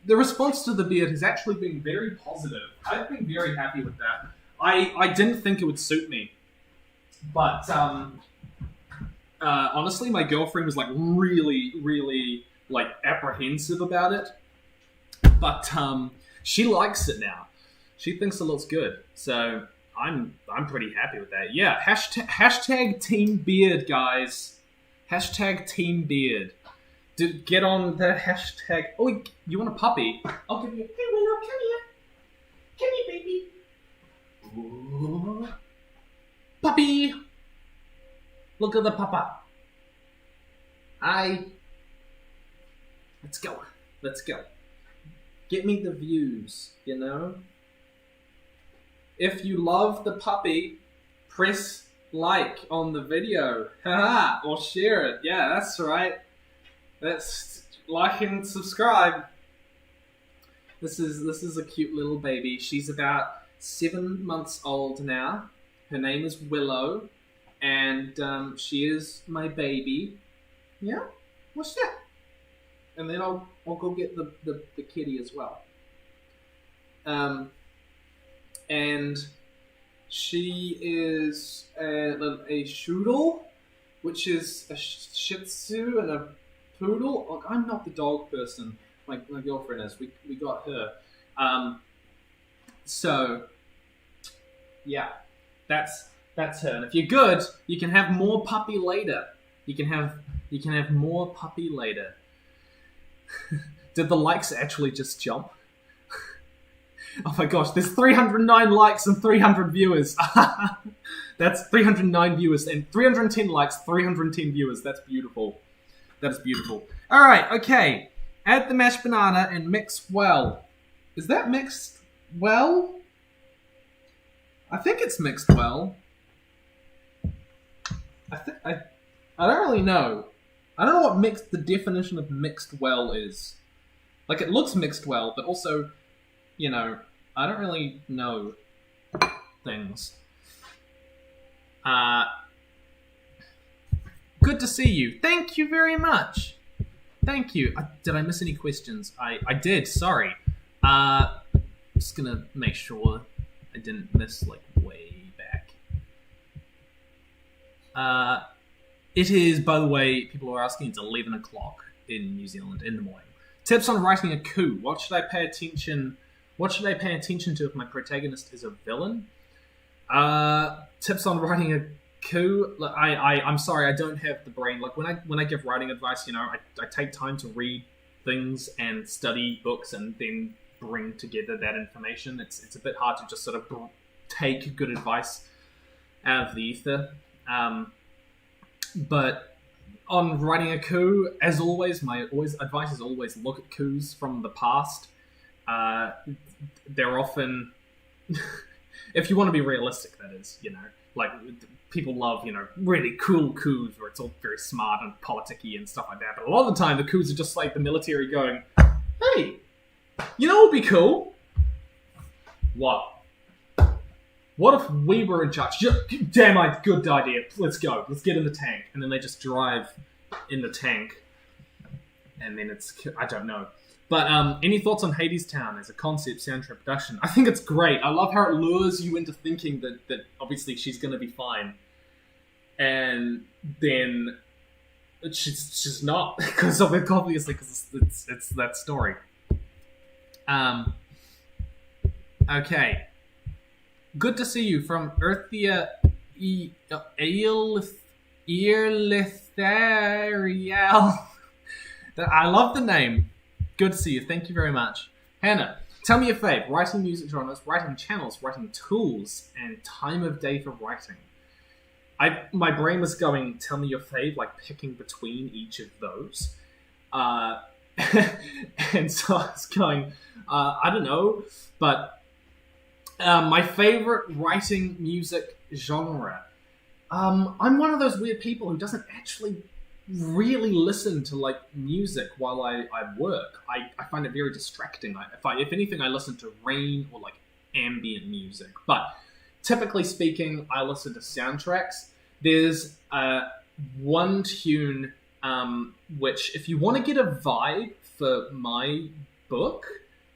Speaker 1: The response to the beard has actually been very positive. I've been very happy with that. I didn't think it would suit me. But, honestly, my girlfriend was, really, apprehensive about it. But, she likes it now. She thinks it looks good. So, I'm pretty happy with that. Yeah, hashtag Team Beard, guys. Hashtag Team Beard. Get on the hashtag. Oh, you want a puppy? I'll give you. Hey, Willow, come here. Come here, baby. Ooh. Puppy. Look at the papa. Hi. Let's go. Let's go. Get me the views, If you love the puppy, press like on the video. Haha, or share it. Yeah, that's right. Like and subscribe. This is a cute little baby. She's about 7 months old now. Her name is Willow, and she is my baby. Yeah, what's that? And then I'll go get the kitty as well. And she is a Shoodle, which is a Shih Tzu and a Poodle. Look, I'm not the dog person. My girlfriend is. We got her. So yeah, that's her. And if you're good, you can have more puppy later. You can have more puppy later. Did the likes actually just jump? Oh my gosh, there's 309 likes and 300 viewers. That's 309 viewers and 310 likes, 310 viewers. That's beautiful. That is beautiful. All right, okay. Add the mashed banana and mix well. Is that mixed well? I think it's mixed well. I don't really know. I don't know what the definition of mixed well is. Like, it looks mixed well, but also, you know, I don't really know things. Good to see you. Thank you very much. Thank you. Did I miss any questions? I did, sorry. Just gonna make sure I didn't miss, like, way back. It is, by the way, people are asking, it's 11 o'clock in New Zealand in the morning. Tips on writing a coup. What should I pay attention to if my protagonist is a villain? Tips on writing a coup. I'm sorry, I don't have the brain. Like, when I give writing advice, you know, I take time to read things and study books and then bring together that information. It's a bit hard to just sort of take good advice out of the ether. But on writing a coup, as always, my advice is always look at coups from the past. They're often, if you want to be realistic, that is, you know, like, people love, you know, really cool coups where it's all very smart and politicky and stuff like that. But a lot of the time, the coups are just like the military going, hey, you know what would be cool? What? What if we were in charge? Damn, good idea. Let's go. Let's get in the tank. And then they just drive in the tank. And then I don't know. But any thoughts on Hadestown as a concept, soundtrack, production? I think it's great. I love how it lures you into thinking that obviously she's going to be fine. And then she's not. Because obviously, because it's that story. Okay. Good to see you from Earthia Earlitharial. I love the name. Good to see you. Thank you very much. Hannah, tell me your fave. Writing music genres, writing channels, writing tools, and time of day for writing. My brain was going, tell me your fave, like picking between each of those. And so I was going, I don't know, but my favorite writing music genre. I'm one of those weird people who doesn't actually really listen to like music while I work. I find it very distracting. If anything, I listen to rain or like ambient music. But typically speaking, I listen to soundtracks. There's one tune which, if you want to get a vibe for my book,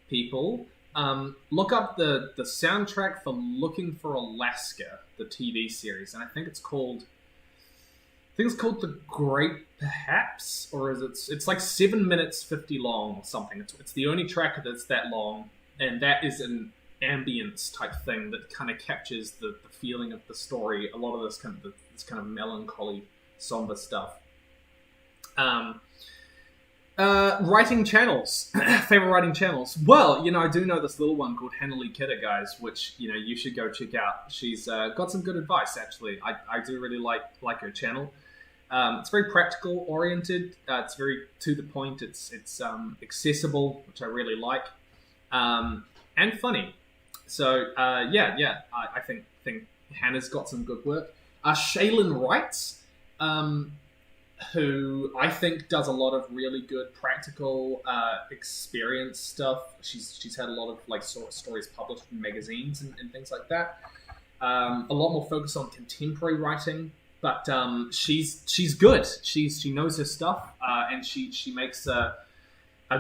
Speaker 1: people, look up the soundtrack for Looking for Alaska, the TV series, and I think it's called The Great Perhaps, or it's like 7 minutes 50 long or something. It's the only track that's that long, and that is an ambience type thing that kind of captures the feeling of the story. A lot of this kind of melancholy, somber stuff. Writing channels. Favorite writing channels. Well, you know, I do know this little one called Hannah Lee Kidder, guys, which, you know, you should go check out. She's got some good advice, actually. I do really like her channel. It's very practical oriented. It's very to the point. It's accessible, which I really like, and funny. So I think Hannah's got some good work. Shaylin writes. who I think does a lot of really good practical experience stuff. She's had a lot of like stories published in magazines and things like that. A lot more focus on contemporary writing, but she's good. She knows her stuff, and she makes a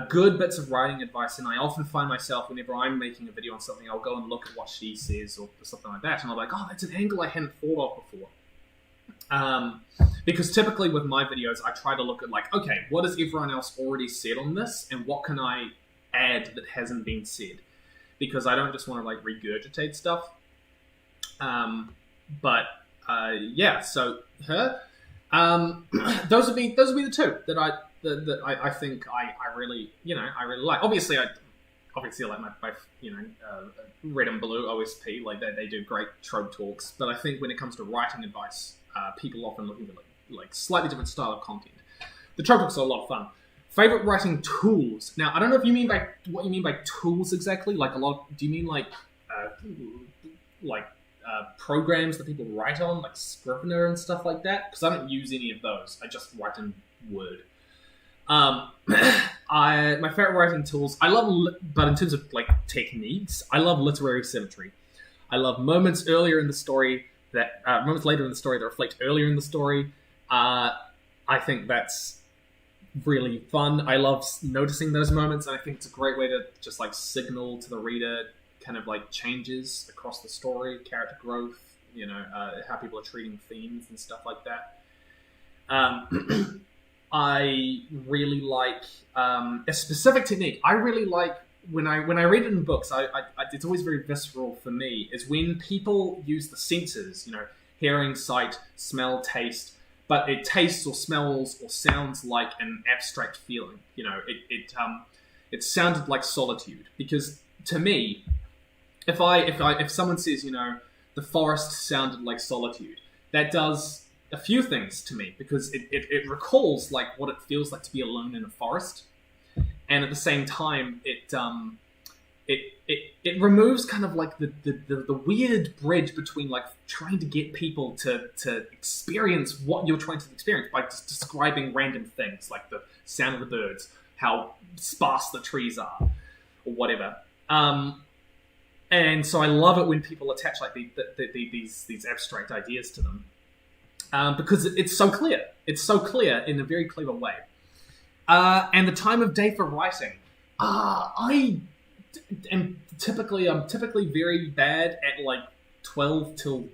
Speaker 1: good bits of writing advice. And I often find myself, whenever I'm making a video on something, I'll go and look at what she says or something like that, and I'm like, oh, that's an angle I hadn't thought of before. Because typically with my videos, I try to look at like, okay, what has everyone else already said on this, and what can I add that hasn't been said? Because I don't just want to like regurgitate stuff. Yeah, so her. Those would be the two that I think I really like. Obviously I like my Red and Blue OSP, like they do great trope talks. But I think when it comes to writing advice, people often looking for like slightly different style of content. The trope talks are a lot of fun. Favorite writing tools. Now I don't know if you mean by what you mean by tools exactly. Like do you mean like programs that people write on, like Scrivener and stuff like that? Because I don't use any of those. I just write in Word. My favorite writing tools, but in terms of like techniques, I love literary symmetry. I love moments later in the story that reflect earlier in the story. I think that's really fun. I love noticing those moments, and I think it's a great way to just like signal to the reader kind of like changes across the story, character growth, how people are treating themes and stuff like that. I really like a specific technique. I really like when I read it in books. It's always very visceral for me. Is when people use the senses, hearing, sight, smell, taste, but it tastes or smells or sounds like an abstract feeling. It sounded like solitude, because to me, if someone says, the forest sounded like solitude, that does a few things to me, because it recalls like what it feels like to be alone in a forest, and at the same time it removes kind of like the weird bridge between like trying to get people to experience what you're trying to experience by just describing random things like the sound of the birds, how sparse the trees are, or whatever. And so I love it when people attach like these abstract ideas to them. Because it's so clear. It's so clear in a very clever way. And the time of day for writing. I'm typically very bad at like 12 till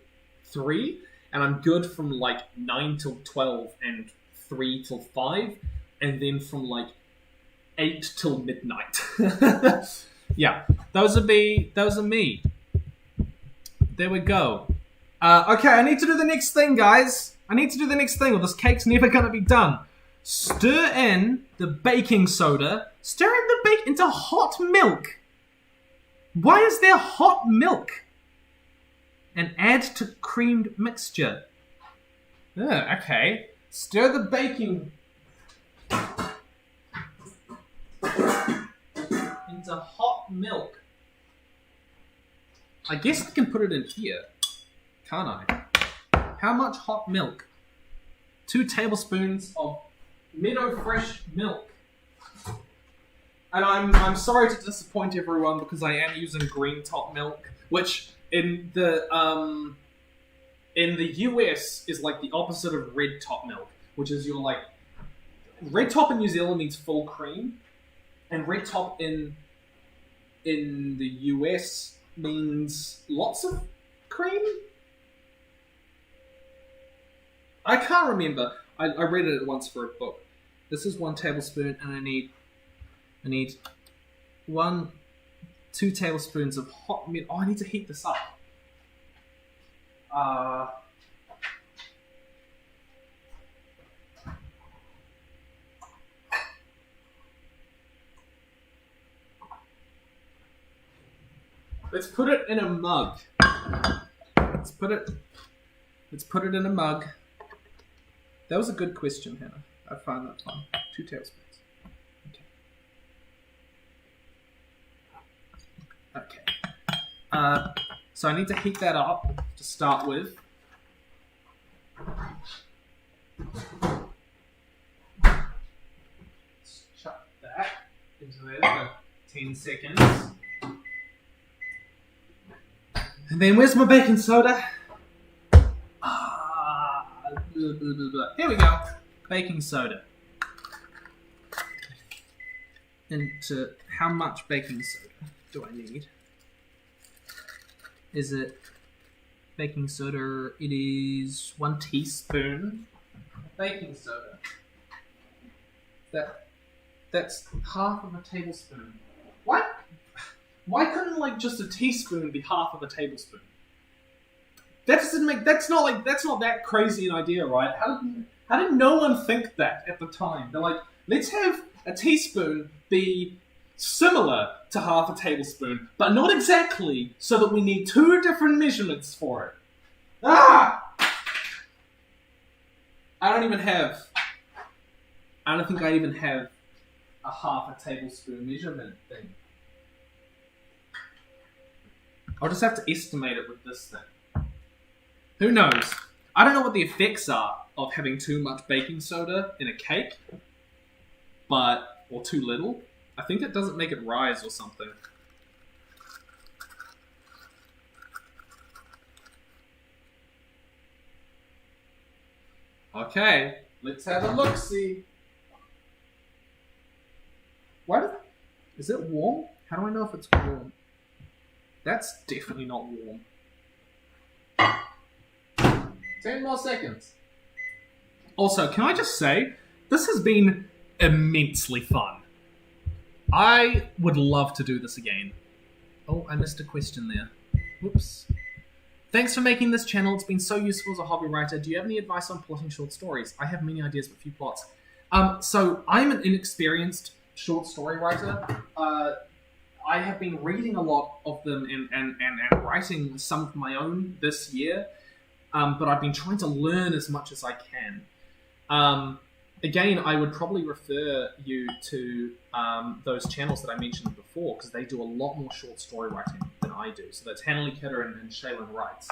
Speaker 1: 3, and I'm good from like 9 till 12 and 3 till 5, and then from like 8 till midnight. Yeah, those are me. There we go. Okay, I need to do the next thing, guys. I need to do the next thing, or this cake's never going to be done. Stir in the baking soda. Stir in the bake into hot milk. Why is there hot milk? And add to creamed mixture. Okay. Stir the baking into hot milk. I guess I can put it in here. Can't I? How much hot milk? 2 tablespoons of Meadow Fresh milk. And I'm sorry to disappoint everyone, because I am using green top milk, which in the US is like the opposite of red top milk, which is your like red top in New Zealand means full cream, and red top in the US means lots of cream. I can't remember. I read it once for a book. This is 1 tablespoon, and I need 2 tablespoons of hot milk. Oh, I need to heat this up. Let's put it in a mug. Let's put it in a mug. That was a good question, Hannah. I found that fun. 2 tablespoons. Okay. So I need to heat that up to start with. into there for 10 seconds. And then where's my baking soda? Here we go. Baking soda. Into how much baking soda do I need? Is it baking soda? It is 1 teaspoon baking soda. That's half of a tablespoon. Why couldn't like just a teaspoon be half of a tablespoon? That doesn't make. That's not that crazy an idea, right? How did no one think that at the time? They're like, let's have a teaspoon be similar to half a tablespoon, but not exactly, so that we need 2 different measurements for it. I don't think I even have a half a tablespoon measurement thing. I'll just have to estimate it with this thing. Who knows? I don't know what the effects are of having too much baking soda in a cake, or too little. I think it doesn't make it rise or something. Okay, let's have a look-see. Is it warm? How do I know if it's warm? That's definitely not warm. 10 more seconds. Also, can I just say, this has been immensely fun. I would love to do this again. Oh, I missed a question there. Whoops. Thanks for making this channel. It's been so useful as a hobby writer. Do you have any advice on plotting short stories? I have many ideas but few plots. So I'm an inexperienced short story writer. I have been reading a lot of them and writing some of my own this year, but I've been trying to learn as much as I can. Again, I would probably refer you to those channels that I mentioned before, because they do a lot more short story writing than I do. So that's Hannah Lee Kidder and Shaylin Wrights.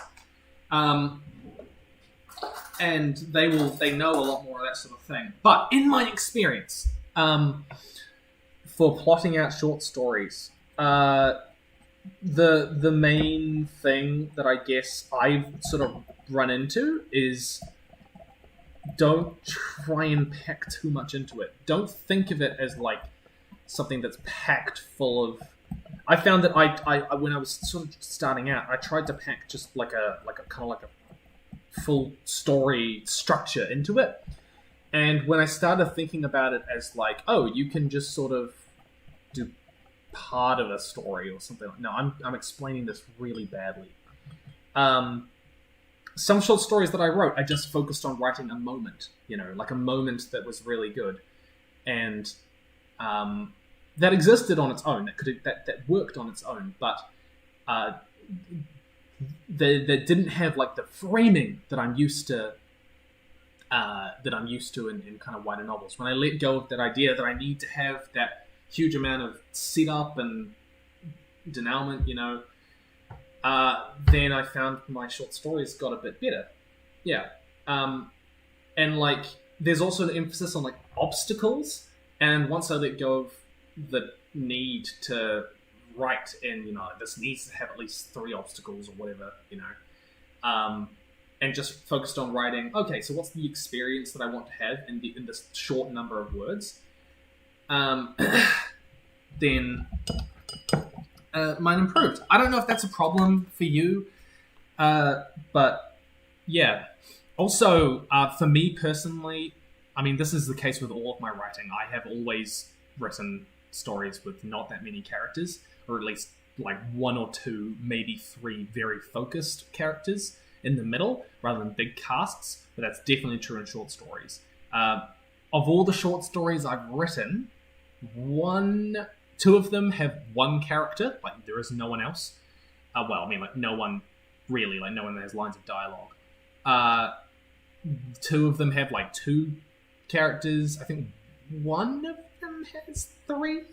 Speaker 1: And they know a lot more of that sort of thing. But in my experience, for plotting out short stories, the main thing that I guess I've sort of run into is don't try and pack too much into it. Don't think of it as like something that's packed full of. I found that I when I was sort of starting out, I tried to pack just like a kind of like a full story structure into it. And when I started thinking about it as like, oh, you can just sort of do part of a story or something. No, I'm explaining this really badly. Some short stories that I wrote, I just focused on writing a moment, like a moment that was really good, and that existed on its own. That worked on its own, but that didn't have like the framing that I'm used to. In kind of wider novels. When I let go of that idea that I need to have that huge amount of setup and denouement, then I found my short stories got a bit better. Yeah. And like, there's also an emphasis on like obstacles. And once I let go of the need to write in, this needs to have at least 3 obstacles or whatever, and just focused on writing, okay, so what's the experience that I want to have in this short number of words? Then mine improved. I don't know if that's a problem for you, but yeah. Also, for me personally, I mean, this is the case with all of my writing. I have always written stories with not that many characters, or at least like 1 or 2, maybe 3 very focused characters in the middle, rather than big casts, but that's definitely true in short stories. Of all the short stories I've written, 2 of them have 1 character, like there is no one else. No one really, like no one that has lines of dialogue. 2 of them have like 2 characters. I think 1 of them has 3,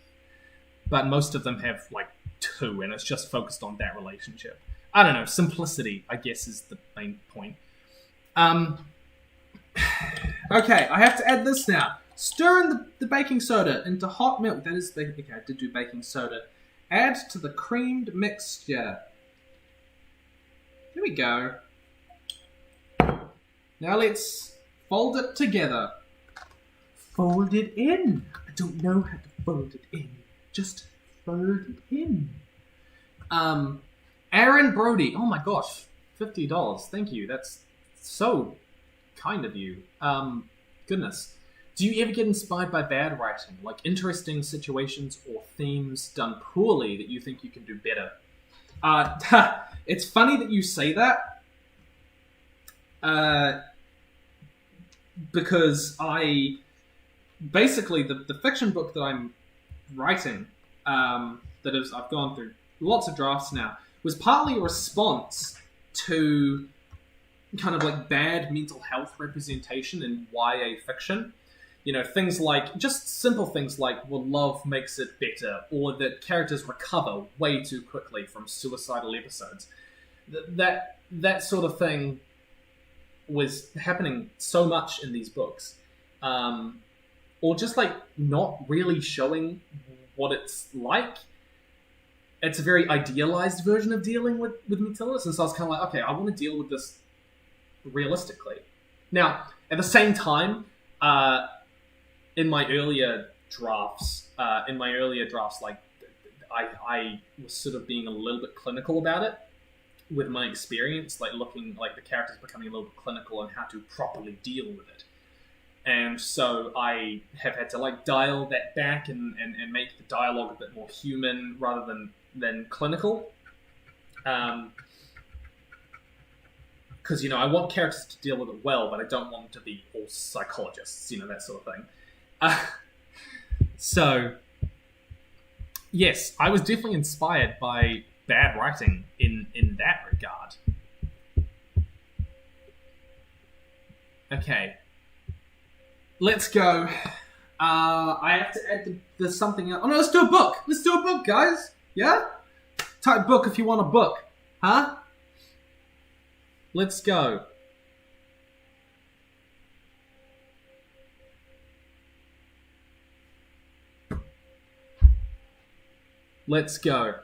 Speaker 1: but most of them have like 2, and it's just focused on that relationship. I don't know, simplicity, I guess, is the main point. Okay, I have to add this now. Stir in the baking soda into hot milk. That is, okay, I did do baking soda. Add to the creamed mixture. There we go. Now let's fold it together. Fold it in. I don't know how to fold it in. Just fold it in. Aaron Brody. Oh my gosh. $50. Thank you. That's so kind of you. Goodness. Do you ever get inspired by bad writing? Like interesting situations or themes done poorly that you think you can do better? It's funny that you say that. Because basically the fiction book that I'm writing, I've gone through lots of drafts now, was partly a response to kind of like bad mental health representation in YA fiction. You know, things like, just simple things like, well, love makes it better, or that characters recover way too quickly from suicidal episodes. That sort of thing was happening so much in these books. Or just like not really showing what it's like. It's a very idealized version of dealing with mental illness, and so I was kind of like, okay, I want to deal with this realistically. Now, at the same time, in my earlier drafts, like I was sort of being a little bit clinical about it with my experience, like looking like the characters becoming a little bit clinical on how to properly deal with it. And so I have had to like dial that back and make the dialogue a bit more human rather than clinical. Because, you know, I want characters to deal with it well, but I don't want them to be all psychologists, you know, that sort of thing. So, yes, I was definitely inspired by bad writing in that regard. Okay. Let's go. I have to add there's something else. Oh no, let's do a book. Let's do a book, guys. Yeah? Type book if you want a book. Huh? Let's go. Let's go.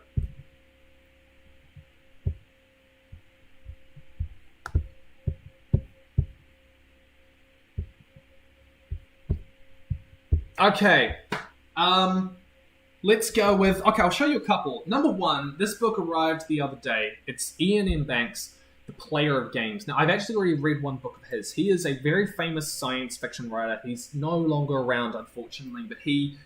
Speaker 1: Okay. Let's go with... Okay, I'll show you a couple. Number one, this book arrived the other day. It's Ian M. Banks, The Player of Games. Now, I've actually already read one book of his. He is a very famous science fiction writer. He's no longer around, unfortunately, but he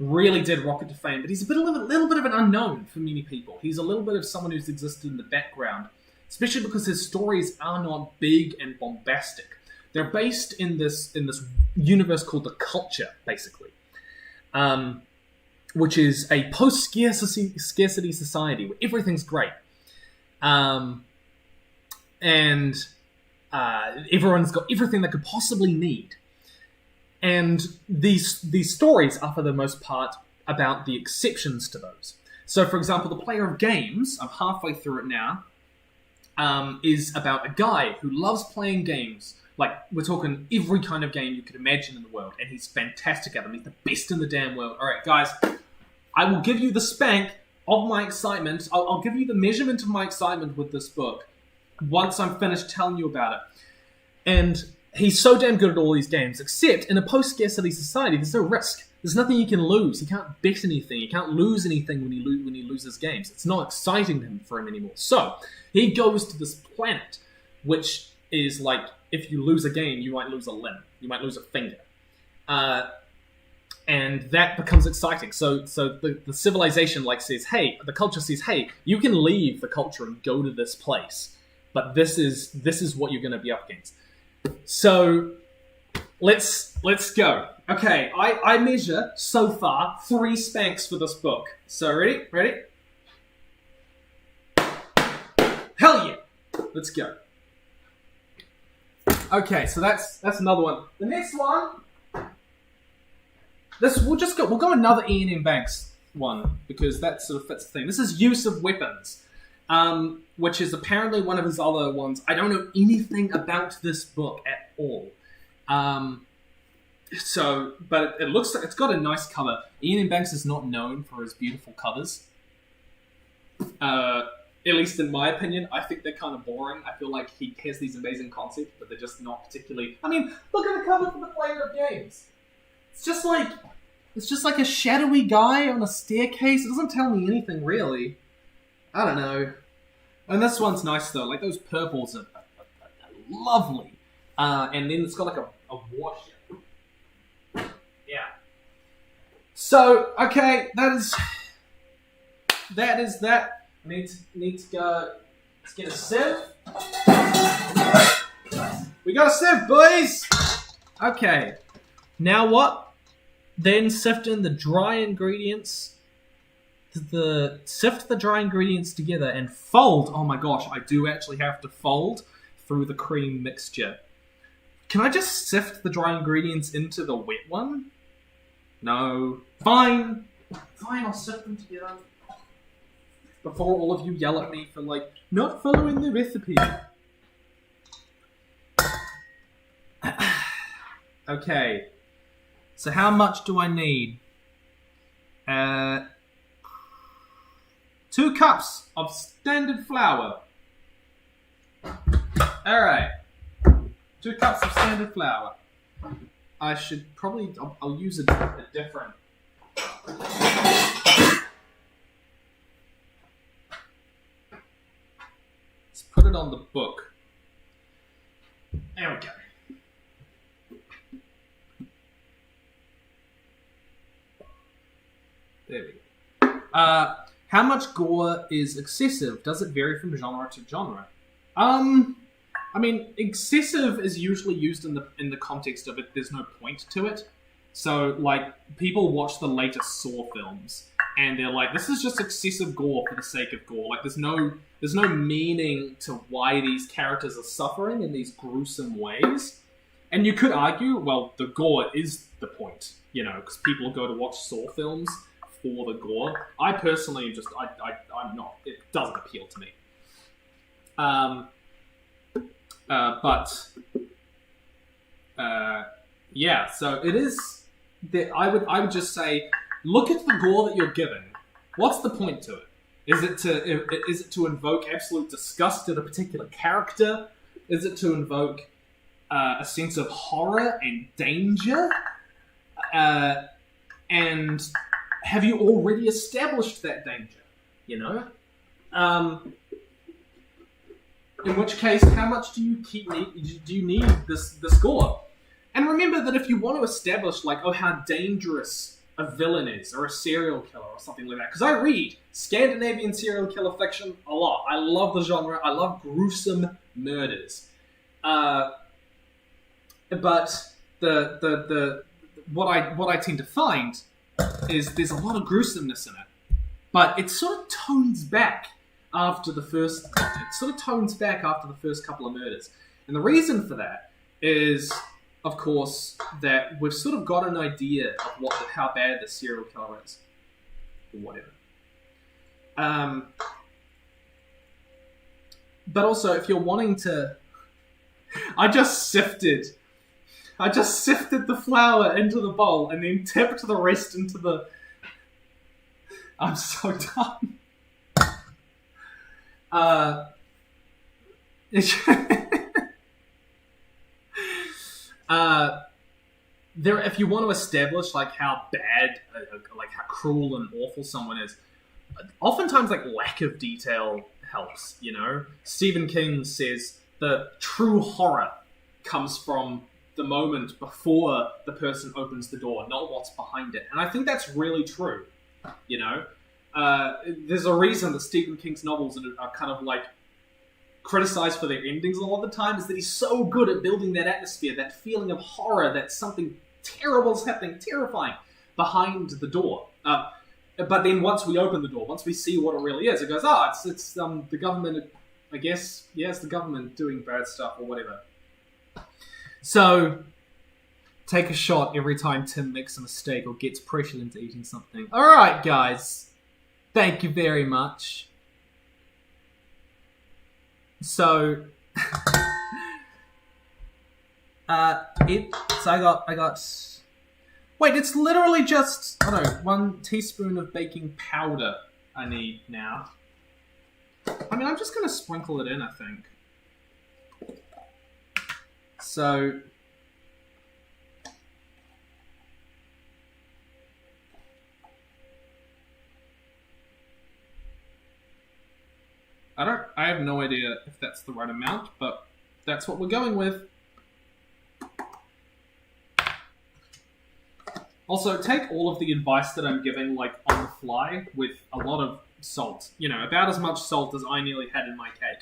Speaker 1: really did rocket to fame. But he's a little bit of an unknown for many people. He's a little bit of someone who's existed in the background, especially because his stories are not big and bombastic. They're based in this universe called the Culture, basically, which is a post-scarcity society where everything's great, and everyone's got everything they could possibly need. And these stories are, for the most part, about the exceptions to those. So, for example, The Player of Games, I'm halfway through it now, is about a guy who loves playing games. Like, we're talking every kind of game you could imagine in the world, and he's fantastic at them. He's the best in the damn world. All right, guys, I will give you the spank of my excitement. I'll give you the measurement of my excitement with this book once I'm finished telling you about it. And he's so damn good at all these games, except in a post-scarcity society, there's no risk. There's nothing you can lose. He can't bet anything. He can't lose anything when he loses games. It's not exciting for him anymore. So he goes to this planet, which is like, if you lose a game, you might lose a limb. You might lose a finger. And that becomes exciting. So the civilization says, hey, the culture says, hey, you can leave the culture and go to this place. But this is what you're going to be up against. So let's go. Okay, I measure so far 3 spanks for this book. So ready? Hell yeah! Let's go. Okay, so that's another one. The next one, we'll go another Ian M. Banks one because that sort of fits the thing. This is Use of Weapons, which is apparently one of his other ones. I don't know anything about this book at all. So, but it looks like it's got a nice cover. Ian M. Banks is not known for his beautiful covers. At least in my opinion, I think they're kind of boring. I feel like he has these amazing concepts, but they're just not particularly... I mean, look at the cover for the Player of Games. It's just like a shadowy guy on a staircase. It doesn't tell me anything, really. I don't know. And this one's nice, though. Like, those purples are lovely. And then it's got like a warship. Yeah. So, okay, that is that. Need to go. Let's get a sieve. We got a sieve, boys. Okay. Now what? Then sift in the dry ingredients. Sift the dry ingredients together and fold. Oh my gosh, I do actually have to fold through the cream mixture. Can I just sift the dry ingredients into the wet one? No. Fine, I'll sift them together. Before all of you yell at me for, like, not following the recipe. Okay. So how much do I need? 2 cups of standard flour. Alright. 2 cups of standard flour. I should probably... I'll use a different... Let's put it on the book. There we go. There we go. How much gore is excessive? Does it vary from genre to genre? I mean, excessive is usually used in the context of it. There's no point to it. So, like, people watch the latest Saw films, and they're like, "This is just excessive gore for the sake of gore." Like, there's no meaning to why these characters are suffering in these gruesome ways. And you could argue, well, the gore is the point, you know, because people go to watch Saw films for the gore. I personally just, I'm not. It doesn't appeal to me. Yeah, so it is. I would just say, look at the gore that you're given. What's the point to it? Is it to invoke absolute disgust at a particular character? Is it to invoke a sense of horror and danger? And have you already established that danger? You know? In which case, how much do you need this gore? And remember that if you want to establish, like, oh, how dangerous a villain is, or a serial killer, or something like that, because I read Scandinavian serial killer fiction a lot. I love the genre. I love gruesome murders. But what I tend to find is there's a lot of gruesomeness in it, but it sort of tones back after the first. It sort of tones back after the first couple of murders, and the reason for that is, of course, that we've sort of got an idea of how bad the serial killer is, or whatever. But also, if you're wanting to, I just sifted the flour into the bowl and then tipped the rest into the. I'm so dumb. If you want to establish, like, how bad, like, how cruel and awful someone is, oftentimes, like, lack of detail helps, you know? Stephen King says the true horror comes from the moment before the person opens the door, not what's behind it. And I think that's really true, you know? There's a reason that Stephen King's novels are kind of, like, criticized for their endings a lot of the time, is that he's so good at building that atmosphere, that feeling of horror, that something terrible is happening, terrifying, behind the door. But then once we open the door, once we see what it really is, it goes, it's the government, I guess, yeah, it's the government doing bad stuff or whatever. So, take a shot every time Tim makes a mistake or gets pressured into eating something. Alright, guys. Thank you very much. So, I got Wait, it's literally just, I don't know, 1 teaspoon of baking powder I need now. I mean, I'm just going to sprinkle it in, I think. So... I have no idea if that's the right amount, but that's what we're going with. Also, take all of the advice that I'm giving, like, on the fly with a lot of salt. You know, about as much salt as I nearly had in my cake.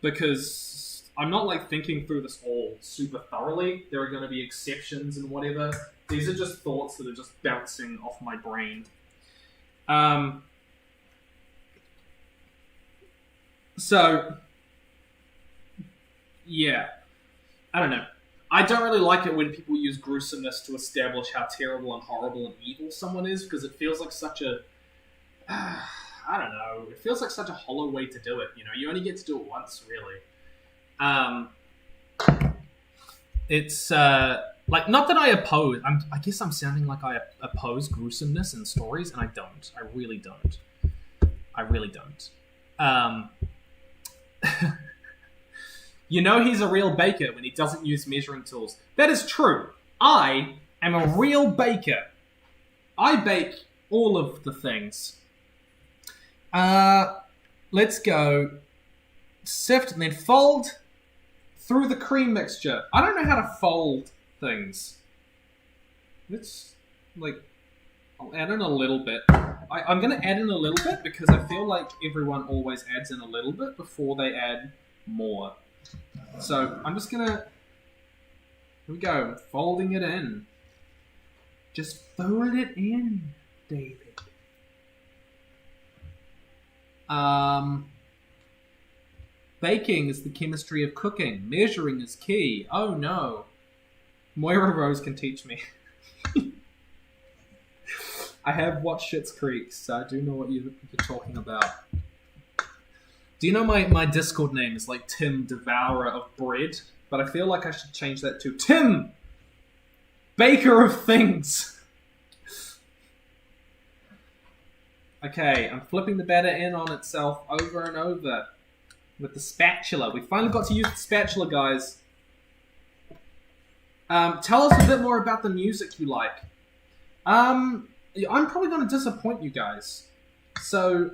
Speaker 1: Because I'm not, like, thinking through this all super thoroughly. There are going to be exceptions and whatever. These are just thoughts that are just bouncing off my brain. So, yeah. I don't know. I don't really like it when people use gruesomeness to establish how terrible and horrible and evil someone is, because it feels like such a... I don't know. It feels like such a hollow way to do it, you know? You only get to do it once, really. It's, like, not that I oppose... I guess I'm sounding like I oppose gruesomeness in stories, and I don't. I really don't. I really don't. You know he's a real baker when he doesn't use measuring tools. That is true. I am a real baker. I bake all of the things. Let's go sift and then fold through the cream mixture. I don't know how to fold things. Let's, like, I'll add in a little bit. I'm going to add in a little bit because I feel like everyone always adds in a little bit before they add more. So I'm just going to... Here we go. Folding it in. Just fold it in, David. Baking is the chemistry of cooking. Measuring is key. Oh no. Moira Rose can teach me. I have watched Schitt's Creek, so I do know what you're talking about. Do you know my Discord name is like Tim Devourer of Bread? But I feel like I should change that to Tim Baker of Things. Okay, I'm flipping the batter in on itself over and over with the spatula. We finally got to use the spatula, guys. Tell us a bit more about the music you like. I'm probably going to disappoint you guys. So,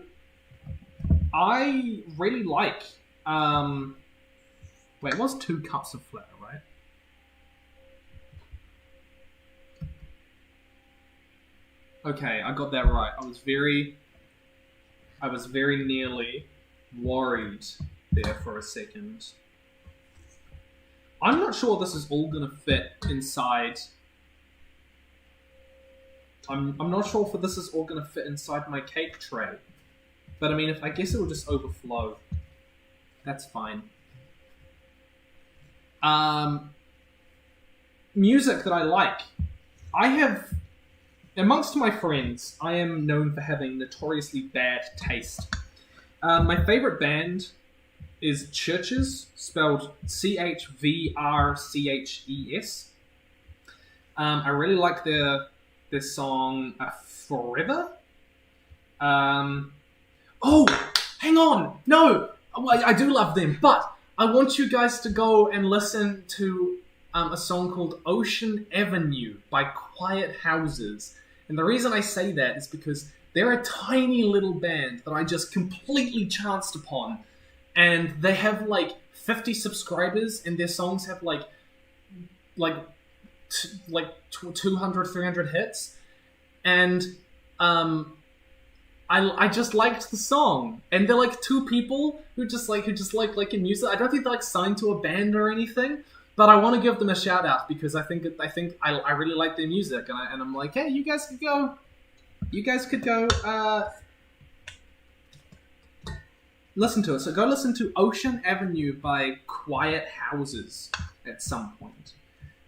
Speaker 1: I really like... wait, it was 2 cups of flour, right? Okay, I got that right. I was very nearly worried there for a second. I'm not sure this is all going to fit inside... I'm not sure if this is all going to fit inside my cake tray. But I mean, I guess it will just overflow. That's fine. Music that I like. I have... Amongst my friends, I am known for having notoriously bad taste. My favorite band is Churches, spelled Chvrches. I really like their song Forever. Oh, hang on! No! I do love them, but I want you guys to go and listen to a song called Ocean Avenue by Quiet Houses. And the reason I say that is because they're a tiny little band that I just completely chanced upon. And they have like 50 subscribers, and their songs have like 200, 300 hits. And I just liked the song. And they're like 2 people who just like in music. I don't think they're like signed to a band or anything. But I want to give them a shout out because I think I really like their music, and I'm like, hey, you guys could go listen to it. So go listen to Ocean Avenue by Quiet Houses at some point.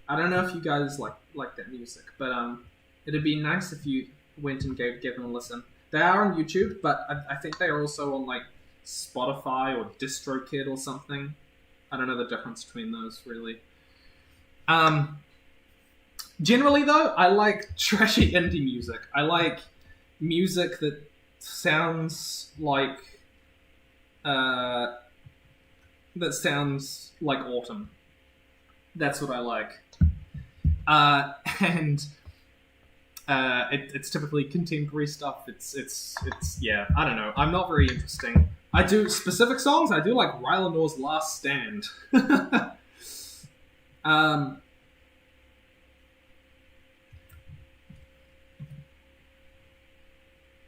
Speaker 1: I don't know if you guys like that music, but it'd be nice if you went and gave them a listen. They are on YouTube, but I think they are also on like Spotify or DistroKid or something. I don't know the difference between those, really. Generally, though, I like trashy indie music. I like music that sounds like autumn. That's what I like. And it's typically contemporary stuff. It's yeah. I don't know. I'm not very interesting. I do specific songs. I do like Rylander's Last Stand.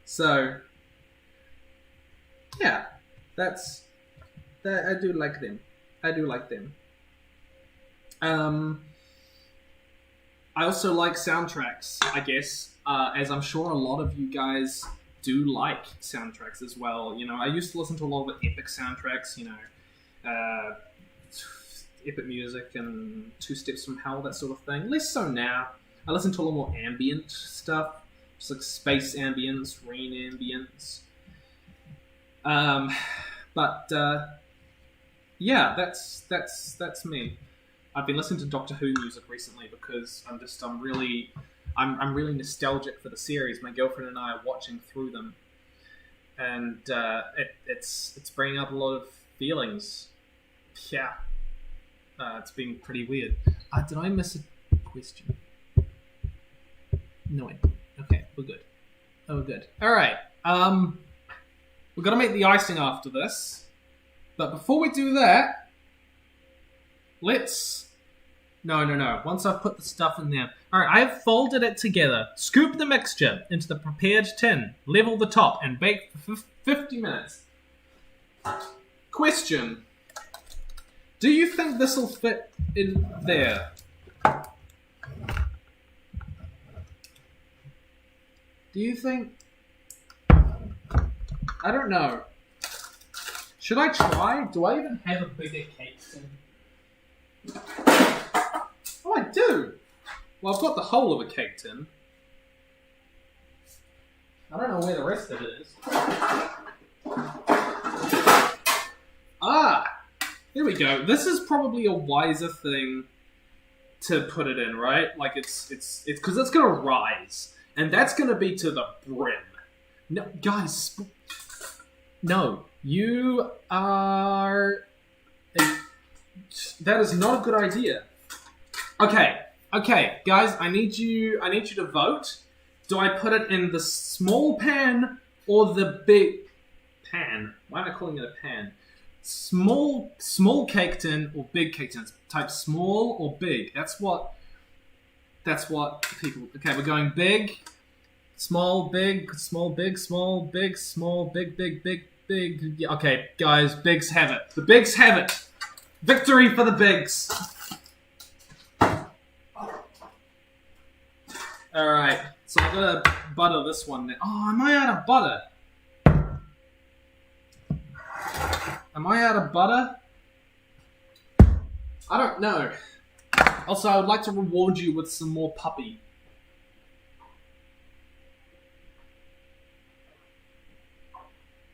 Speaker 1: So yeah, that's that. I do like them. I also like soundtracks, I guess, as I'm sure a lot of you guys do like soundtracks as well. You know, I used to listen to a lot of epic soundtracks, epic music and Two Steps from Hell, that sort of thing. Less so now. I listen to a lot more ambient stuff, just like space ambience, rain ambience. Yeah, that's me. I've been listening to Doctor Who music recently because I'm really nostalgic for the series. My girlfriend and I are watching through them, and it's bringing up a lot of feelings. Yeah, it's been pretty weird. Did I miss a question? No, okay, we're good. Oh, we're good. All right. We're gonna make the icing after this, but before we do that, let's. No. Once I've put the stuff in there. Alright, I have folded it together. Scoop the mixture into the prepared tin. Level the top and bake for 50 minutes. Question. Do you think this will fit in there? Do you think... I don't know. Should I try? Do I even have a bigger cake tin? Oh, I do! Well, I've got the whole of a cake tin. I don't know where the rest of it is. There we go. This is probably a wiser thing to put it in, right? Like, it's because it's gonna rise. And that's gonna be to the brim. No, guys. No. You are... That is not a good idea. Okay, guys, I need you to vote. Do I put it in the small pan or the big pan? Why am I calling it a pan? Small cake tin or big cake tin? Type small or big. That's what people. Okay, we're going big, small, big, small, big, small, big, small, big, big, big, big. Yeah, okay, guys, bigs have it. The bigs have it. Victory for the bigs. Alright, so I'm gonna butter this one now. Oh, am I out of butter? Am I out of butter? I don't know. Also, I would like to reward you with some more puppy.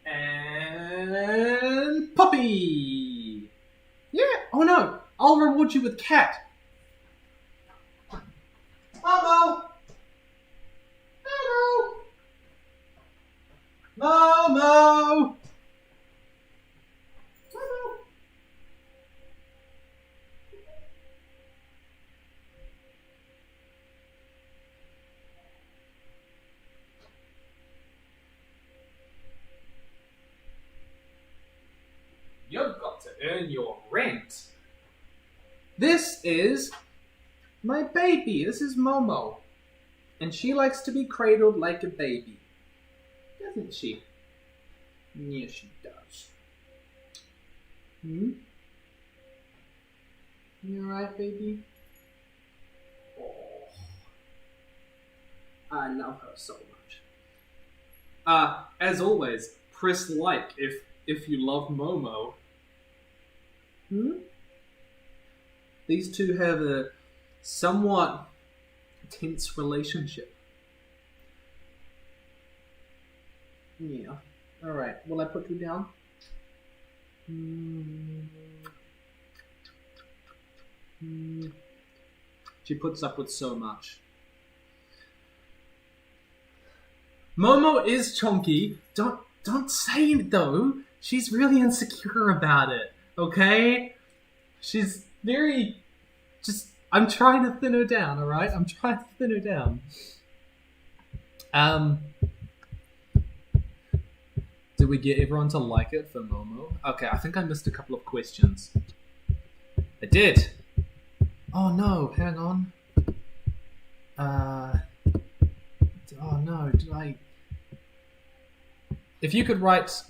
Speaker 1: And... puppy! Yeah, oh no, I'll reward you with cat. Momo! Momo! You've got to earn your rent. This is my baby. This is Momo. And she likes to be cradled like a baby. Doesn't she? Yes, she does. You alright, baby? Oh, I love her so much. As always, press like if you love Momo. These two have a somewhat tense relationship. Yeah. Alright, will I put you down? She puts up with so much. Momo is chunky. Don't say it though. She's really insecure about it. Okay? She's very... I'm trying to thin her down, alright? I'm trying to thin her down. Did we get everyone to like it for Momo? Okay, I think I missed a couple of questions. I did. Oh no, hang on. Oh no, did I... If you could write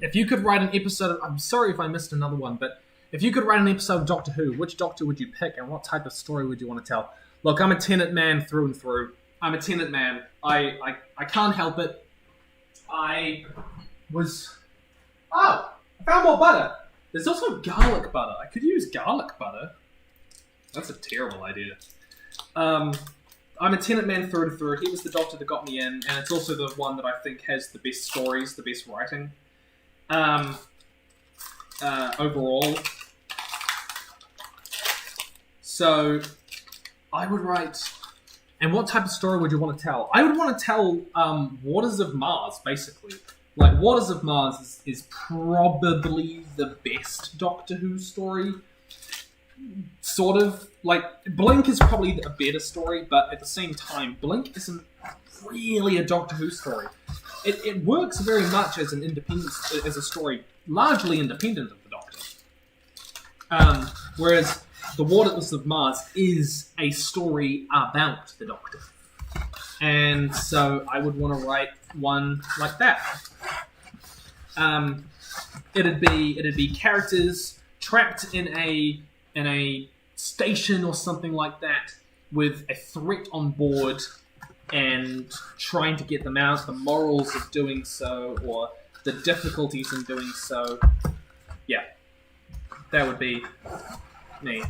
Speaker 1: an episode of... I'm sorry if I missed another one, but if you could write an episode of Doctor Who, which Doctor would you pick and what type of story would you want to tell? Look, I'm a Tennant man through and through. I'm a Tennant man. I can't help it. I found more butter. There's also garlic butter. I could use garlic butter. That's a terrible idea. I'm a Tennant man through and through. He was the Doctor that got me in, and it's also the one that I think has the best stories, the best writing. Overall. So, I would write... And what type of story would you want to tell? I would want to tell Waters of Mars, basically. Like, Waters of Mars is probably the best Doctor Who story. Sort of. Like, Blink is probably a better story, but at the same time, Blink isn't really a Doctor Who story. It works very much as as a story largely independent of the Doctor. Whereas The Waters of Mars is a story about the Doctor. And so I would want to write one like that. It'd be characters trapped in a station or something like that with a threat on board and trying to get them out, the morals of doing so or the difficulties in doing so. Yeah. That would be me.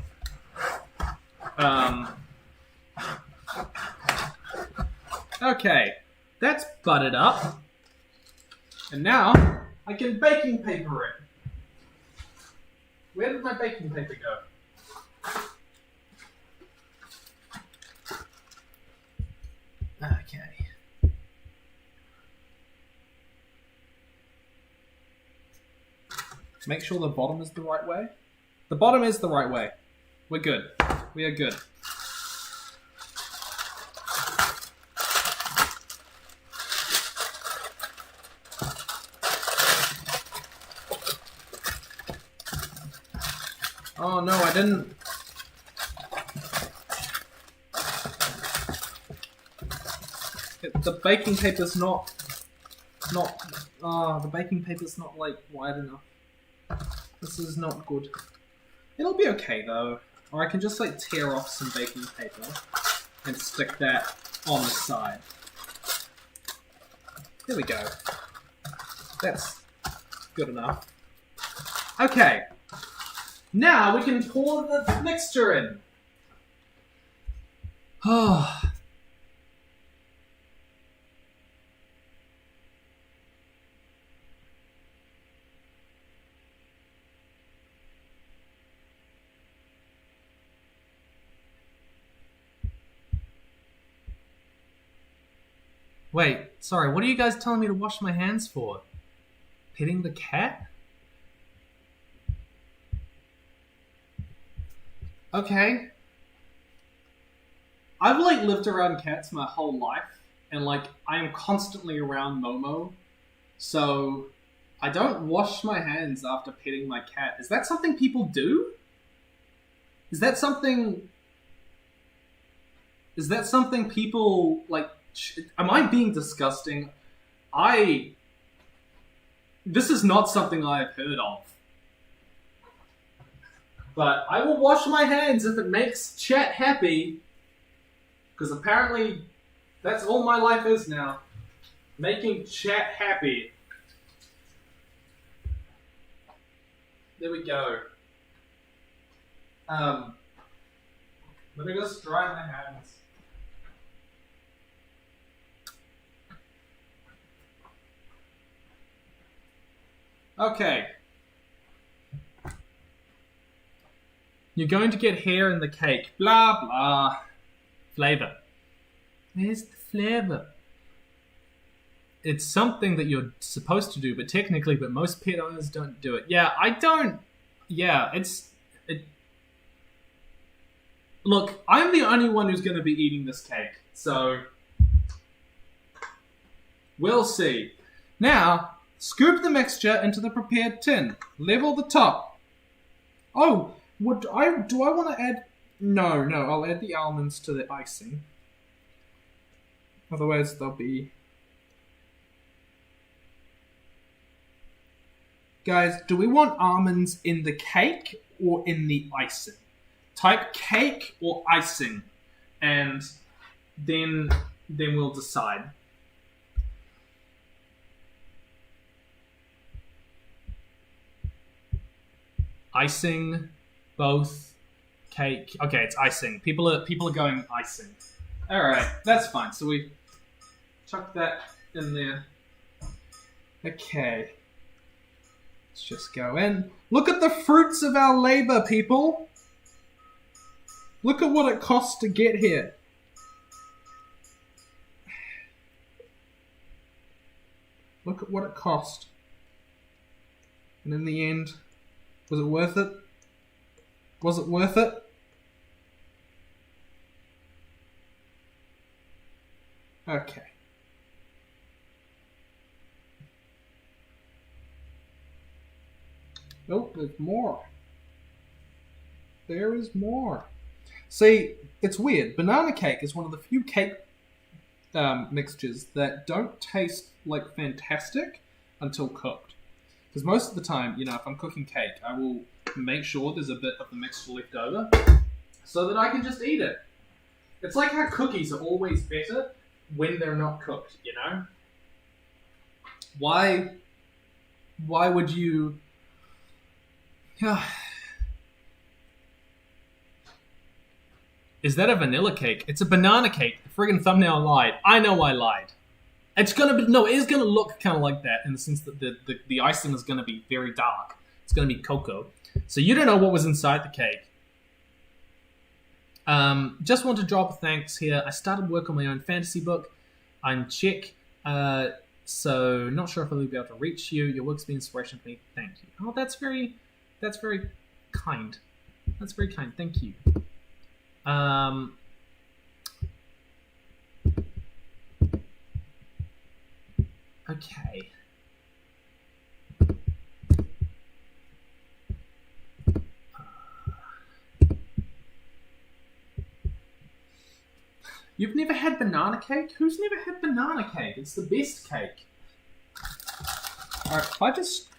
Speaker 1: Okay. That's buttered up. And now I can baking paper it. Where did my baking paper go? Okay. Make sure the bottom is the right way. The bottom is the right way. We're good. We are good. Oh no, I didn't. The baking paper's not. The baking paper's not like wide enough. This is not good. It'll be okay though. Or I can just like tear off some baking paper and stick that on the side. There we go. That's good enough. Okay. Now we can pour the mixture in. Oh. Wait, sorry, what are you guys telling me to wash my hands for? Petting the cat? Okay. I've like lived around cats my whole life, and like I am constantly around Momo, so I don't wash my hands after petting my cat. Is that something people do? Is that something people like? Am I being disgusting? This is not something I've heard of. But I will wash my hands if it makes chat happy. Because apparently that's all my life is now. Making chat happy. There we go. Let me just dry my hands. Okay. You're going to get hair in the cake. Blah, blah. Flavor. Where's the flavor? It's something that you're supposed to do, but most pet owners don't do it. Yeah, I don't. Yeah, Look, I'm the only one who's going to be eating this cake, so we'll see. Now, scoop the mixture into the prepared tin. Level the top. Oh, do I want to add? No, I'll add the almonds to the icing. Otherwise, they'll be... Guys, do we want almonds in the cake or in the icing? Type cake or icing, and then we'll decide. Icing, both, cake. Okay, it's icing. People are going icing. All right, that's fine. So we chuck that in there. Okay, let's just go in. Look at the fruits of our labor, people. Look at what it costs to get here. Look at what it cost. And in the end, was it worth it? Was it worth it? Okay. Oh, there's more. There is more. See, it's weird. Banana cake is one of the few cake mixtures that don't taste like fantastic until cooked. Because most of the time, if I'm cooking cake, I will make sure there's a bit of the mixture left over so that I can just eat it. It's like how cookies are always better when they're not cooked, Why would you... Is that a vanilla cake? It's a banana cake. The friggin' thumbnail lied. I know I lied. It's gonna be... No, it is gonna look kind of like that in the sense that the icing is gonna be very dark. It's gonna be cocoa. So you don't know what was inside the cake. Just want to drop a thanks here. I started work on my own fantasy book. I'm Czech, so not sure if I'll be able to reach you. Your work's been inspiration for me. Thank you. Oh, that's very kind. That's very kind. Thank you. Okay. You've never had banana cake? Who's never had banana cake? It's the best cake. Alright,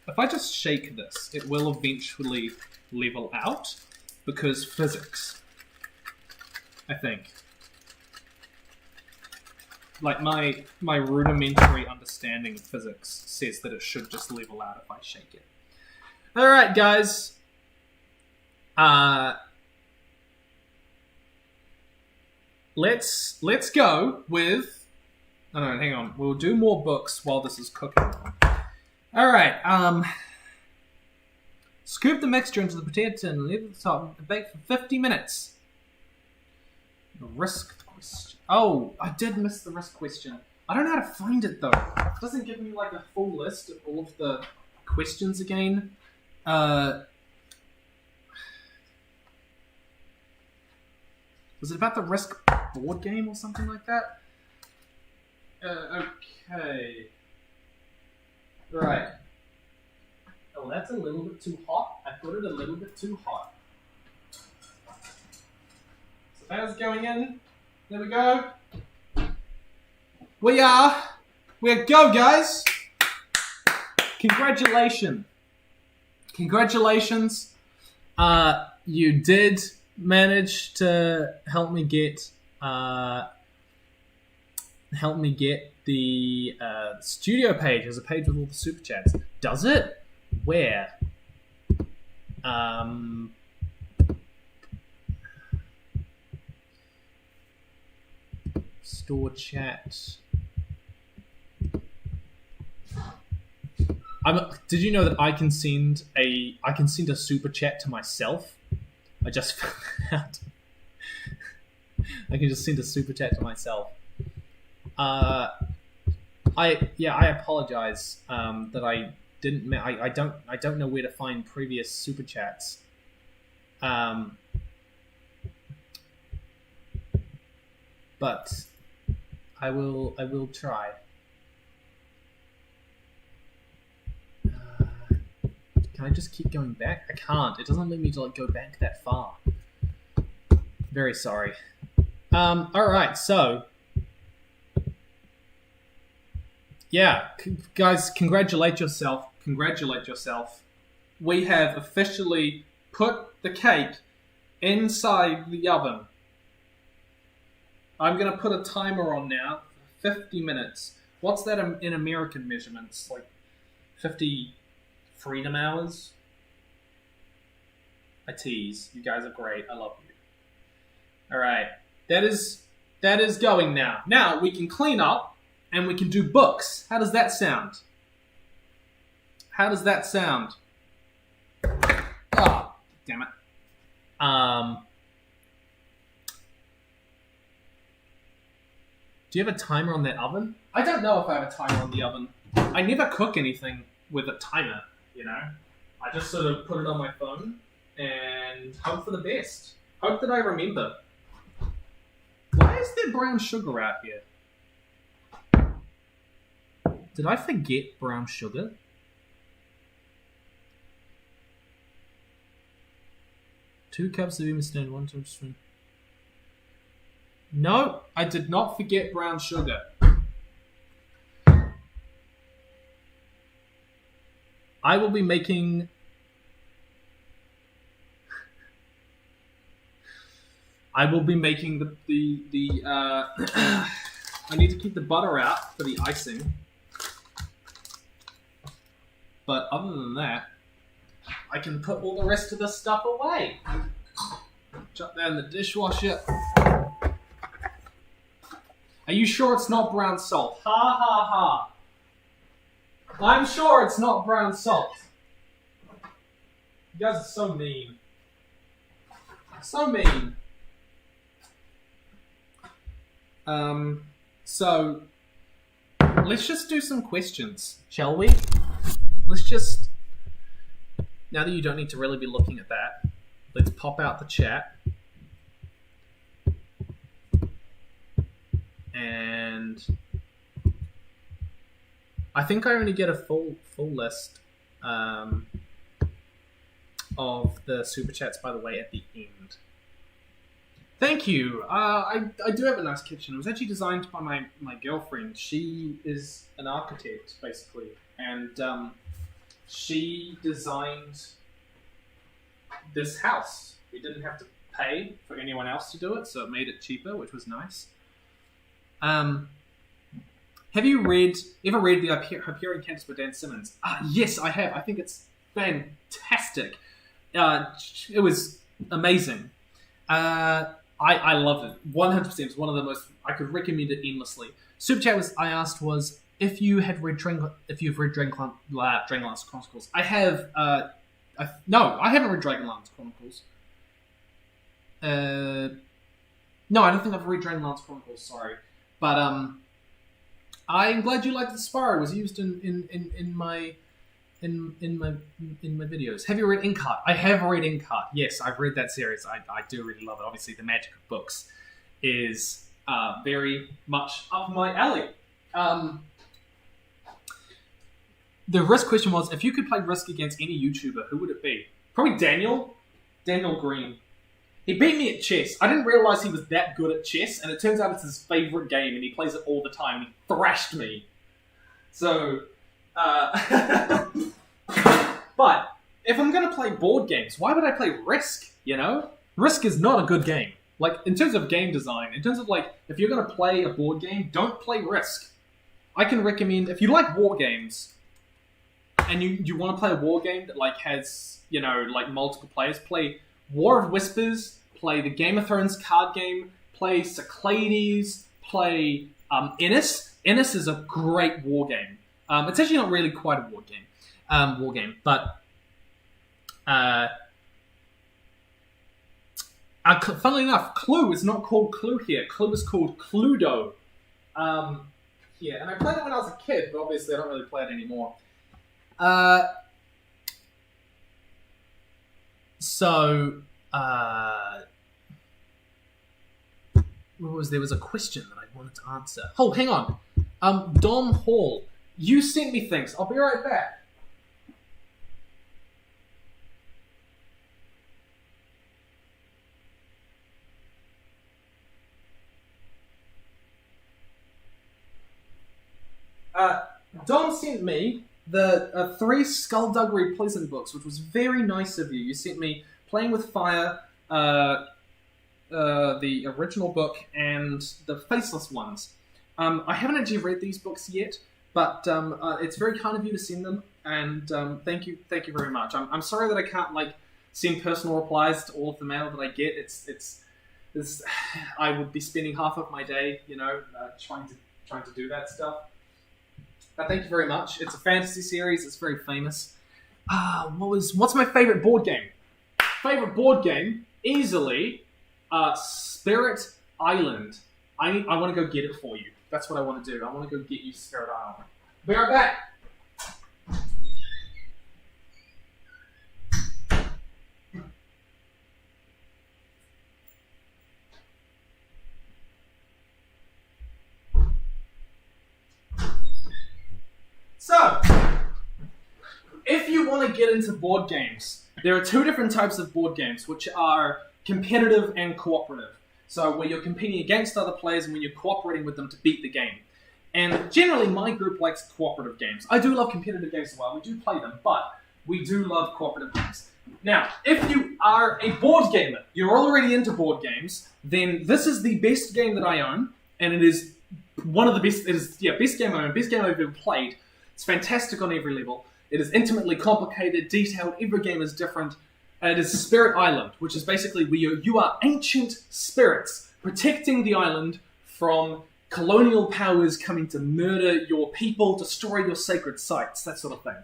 Speaker 1: if I just shake this, it will eventually level out because physics. I think. Like my rudimentary understanding of physics says that it should just level out if I shake it. Alright, guys. Let's go with... Oh no, hang on. We'll do more books while this is cooking. Alright, scoop the mixture into the potato tin and leave it at the top and bake for 50 minutes. The risk question. Oh, I did miss the risk question. I don't know how to find it though. It doesn't give me like a full list of all of the questions again. Was it about the risk board game or something like that? Okay. Right. Oh, that's a little bit too hot. I put it a little bit too hot. So that's going in. There we go. We're go, guys. Congratulations. Congratulations. You did manage to help me get the studio page as a page with all the super chats. Does it? Where? Store chat. Did you know that I can send a super chat to myself? I just found out. I can just send a super chat to myself. I apologize that I didn't. I don't know where to find previous super chats. But I will try. Can I just keep going back? I can't. It doesn't let me to go back that far. Very sorry. All right, so yeah, guys, congratulate yourself. Congratulate yourself. We have officially put the cake inside the oven. I'm going to put a timer on now, 50 minutes. What's that in American measurements? Like 50 freedom hours? I tease. You guys are great. I love you. All right. That is going now. Now we can clean up and we can do books. How does that sound? How does that sound? Oh, damn it. Do you have a timer on that oven? I don't know if I have a timer on the oven. I never cook anything with a timer, you know? I just sort of put it on my phone and hope for the best. Hope that I remember. Why is there brown sugar out here? Did I forget brown sugar? Two cups of Emerson, 1 tablespoon. No, I did not forget brown sugar. I will be making... I need to keep the butter out for the icing. But other than that, I can put all the rest of the stuff away. Chuck that in the dishwasher. Are you sure it's not brown salt? Ha ha ha. I'm sure it's not brown salt. You guys are so mean. So mean. So, let's just do some questions, shall we? Let's just, now that you don't need to really be looking at that, let's pop out the chat. And I think I only get a full list of the super chats, by the way, at the end. Thank you. I do have a nice kitchen. It was actually designed by my girlfriend. She is an architect, basically. And she designed this house. We didn't have to pay for anyone else to do it, so it made it cheaper, which was nice. Have you ever read the Hyperion Cantus by Dan Simmons? Yes, I have. I think it's fantastic. It was amazing. I loved it. 100%. It's one of the most. I could recommend it endlessly. Super chat was if you have read Dragonlance Chronicles. I have. No, I haven't read Dragonlance Chronicles. No, I don't think I've read Dragonlance Chronicles. Sorry, but I'm glad you liked the Spyro. It was used in my videos. Have you read Inkheart? I have read Inkheart. Yes, I've read that series. I do really love it. Obviously, the magic of books is very much up my alley. The Risk question was, if you could play Risk against any YouTuber, who would it be? Probably Daniel Green. He beat me at chess. I didn't realize he was that good at chess, and it turns out it's his favorite game, and he plays it all the time. He thrashed me. So, but if I'm going to play board games, why would I play Risk, you know? Risk is not a good game. Like, in terms of game design, in terms of, like, if you're going to play a board game, don't play Risk. I can recommend, if you like war games, and you want to play a war game that, like, has, you know, like, multiple players, play War of Whispers, play the Game of Thrones card game, play Cyclades, play Ennis. Ennis is a great war game. It's actually not really quite a war game, but Funnily enough, Clue is not called Clue here. Clue is called Cluedo. Yeah, and I played it when I was a kid, but obviously I don't really play it anymore. There was a question that I wanted to answer. Oh, hang on. Dom Hall, you sent me things. I'll be right back. Dom sent me the 3 Skullduggery Pleasant books, which was very nice of you. You sent me Playing with Fire, the original book, and the Faceless ones. I haven't actually read these books yet, but it's very kind of you to send them, and thank you very much. I'm sorry that I can't send personal replies to all of the mail that I get. It's I would be spending half of my day, trying to do that stuff. But thank you very much. It's a fantasy series. It's very famous. What's my favorite board game? Favorite board game, easily, Spirit Island. I want to go get it for you. That's what I want to do. I want to go get you Spirit Island. Be right back. So, if you want to get into board games, there are 2 different types of board games, which are competitive and cooperative. So where you're competing against other players and when you're cooperating with them to beat the game. And generally, my group likes cooperative games. I do love competitive games as well. We do play them, but we do love cooperative games. Now, if you are a board gamer, you're already into board games, then this is the best game that I own, and it is one of the best. It is best game I own, best game I've ever played. It's fantastic on every level. It is intimately complicated, detailed. Every game is different. It is Spirit Island, which is basically where you are ancient spirits protecting the island from colonial powers coming to murder your people, destroy your sacred sites, that sort of thing.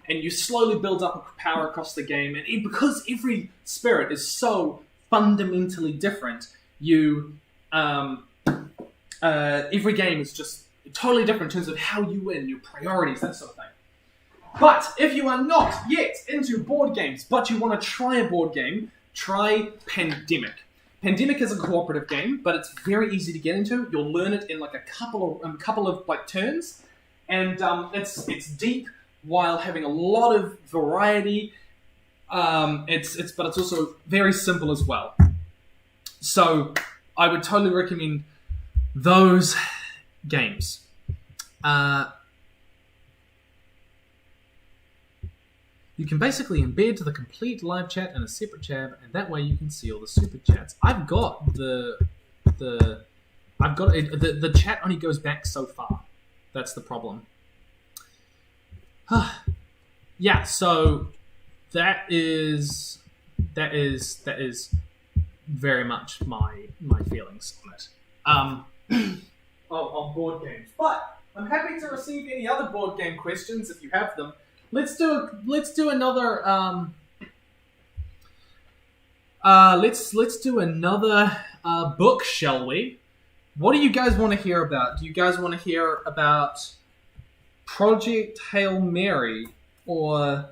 Speaker 1: And you slowly build up power across the game. And because every spirit is so fundamentally different, every game is just totally different in terms of how you win, your priorities, that sort of thing. But if you are not yet into board games, but you want to try a board game, try Pandemic. Pandemic is a cooperative game, but it's very easy to get into. You'll learn it in a couple of turns, and it's deep while having a lot of variety. But it's also very simple as well. So I would totally recommend those games. You can basically embed the complete live chat in a separate tab, and that way you can see all the super chats. I've got the chat only goes back so far. That's the problem. Yeah, so that is very much my feelings on it. On board games. But I'm happy to receive any other board game questions if you have them. Let's do another let's do another book, shall we? What do you guys want to hear about? Do you guys want to hear about Project Hail Mary or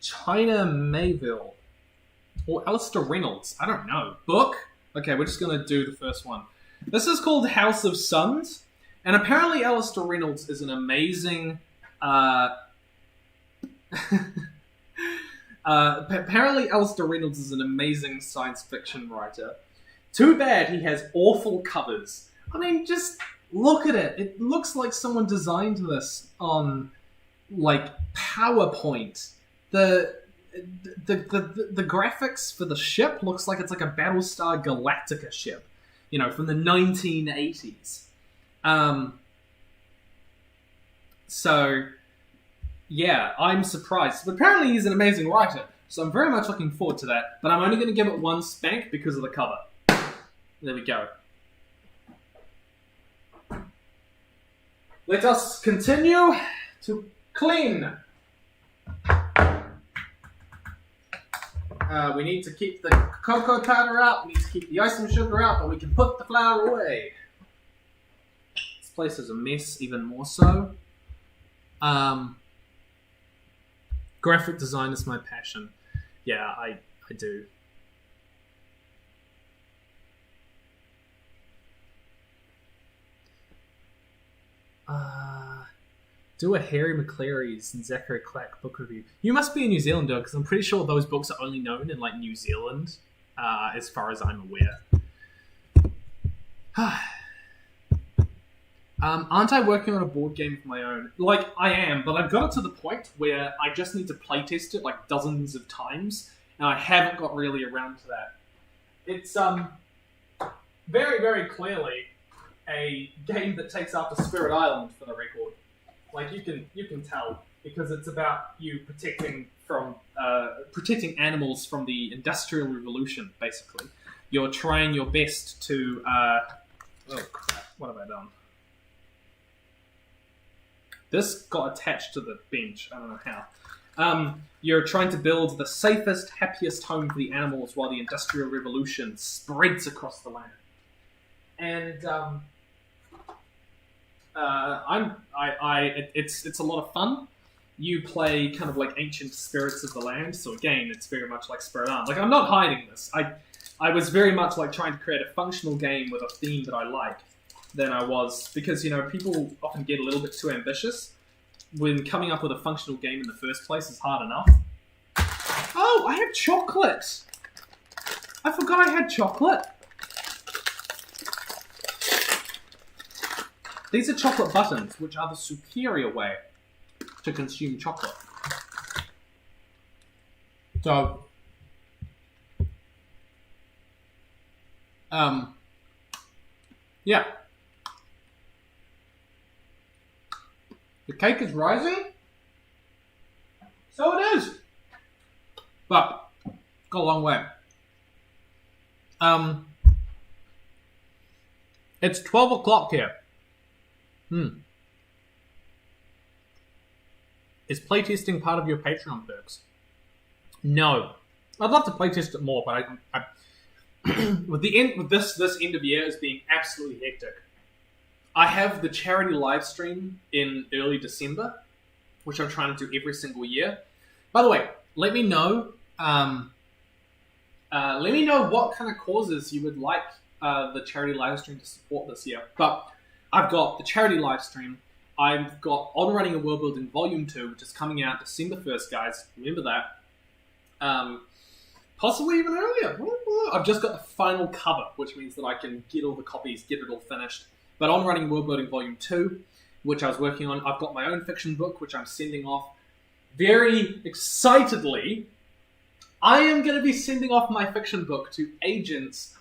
Speaker 1: China Mayville or Alistair Reynolds? I don't know. Book? Okay, we're just gonna do the first one. This is called House of Suns, and apparently Alistair Reynolds is an amazing apparently Alistair Reynolds is an amazing science fiction writer. Too bad he has awful covers. I mean, just look at it. It looks like someone designed this on PowerPoint. The graphics for the ship looks like it's like a Battlestar Galactica ship, from the 1980s. So yeah, I'm surprised. But apparently he's an amazing writer, so I'm very much looking forward to that. But I'm only going to give it one spank because of the cover. There we go. Let us continue to clean. We need to keep the cocoa powder out. We need to keep the icing sugar out, but we can put the flour away. This place is a mess, even more so. Graphic design is my passion. Yeah, I do. Do a Harry McCleary's and Zachary Clack book review. You must be a New Zealander, because I'm pretty sure those books are only known in like New Zealand, as far as I'm aware. Aren't I working on a board game of my own? Like, I am, but I've got it to the point where I just need to playtest it like dozens of times, and I haven't got really around to that. It's very, very clearly a game that takes after Spirit Island, for the record. Like, you can tell, because it's about you protecting animals from the Industrial Revolution, basically. You're trying your best to... oh, crap. What have I done? This got attached to the bench. I don't know how. You're trying to build the safest, happiest home for the animals while the Industrial Revolution spreads across the land. And it's a lot of fun. You play kind of like ancient spirits of the land, so again, it's very much like Spirit Island. Like, I'm not hiding this. I was very much like trying to create a functional game with a theme that I like than I was, because, you know, people often get a little bit too ambitious when coming up with a functional game in the first place is hard enough. Oh, I have chocolate! I forgot I had chocolate. These are chocolate buttons, which are the superior way to consume chocolate. So, yeah. The cake is rising, so it is. But, got a long way. It's 12 o'clock here. Is playtesting part of your Patreon perks? No. I'd love to playtest it more, but I with this end of year as being absolutely hectic. I have the charity live stream in early December, which I'm trying to do every single year. By the way, let me know what kind of causes you would like the charity live stream to support this year. But I've got the charity live stream. I've got On Running a World Building Volume 2, which is coming out December 1st, guys. Remember that. Possibly even earlier. I've just got the final cover, which means that I can get all the copies, get it all finished. But On Running World Building Volume 2, which I was working on, I've got my own fiction book, which I'm sending off very excitedly. I am going to be sending off my fiction book to agents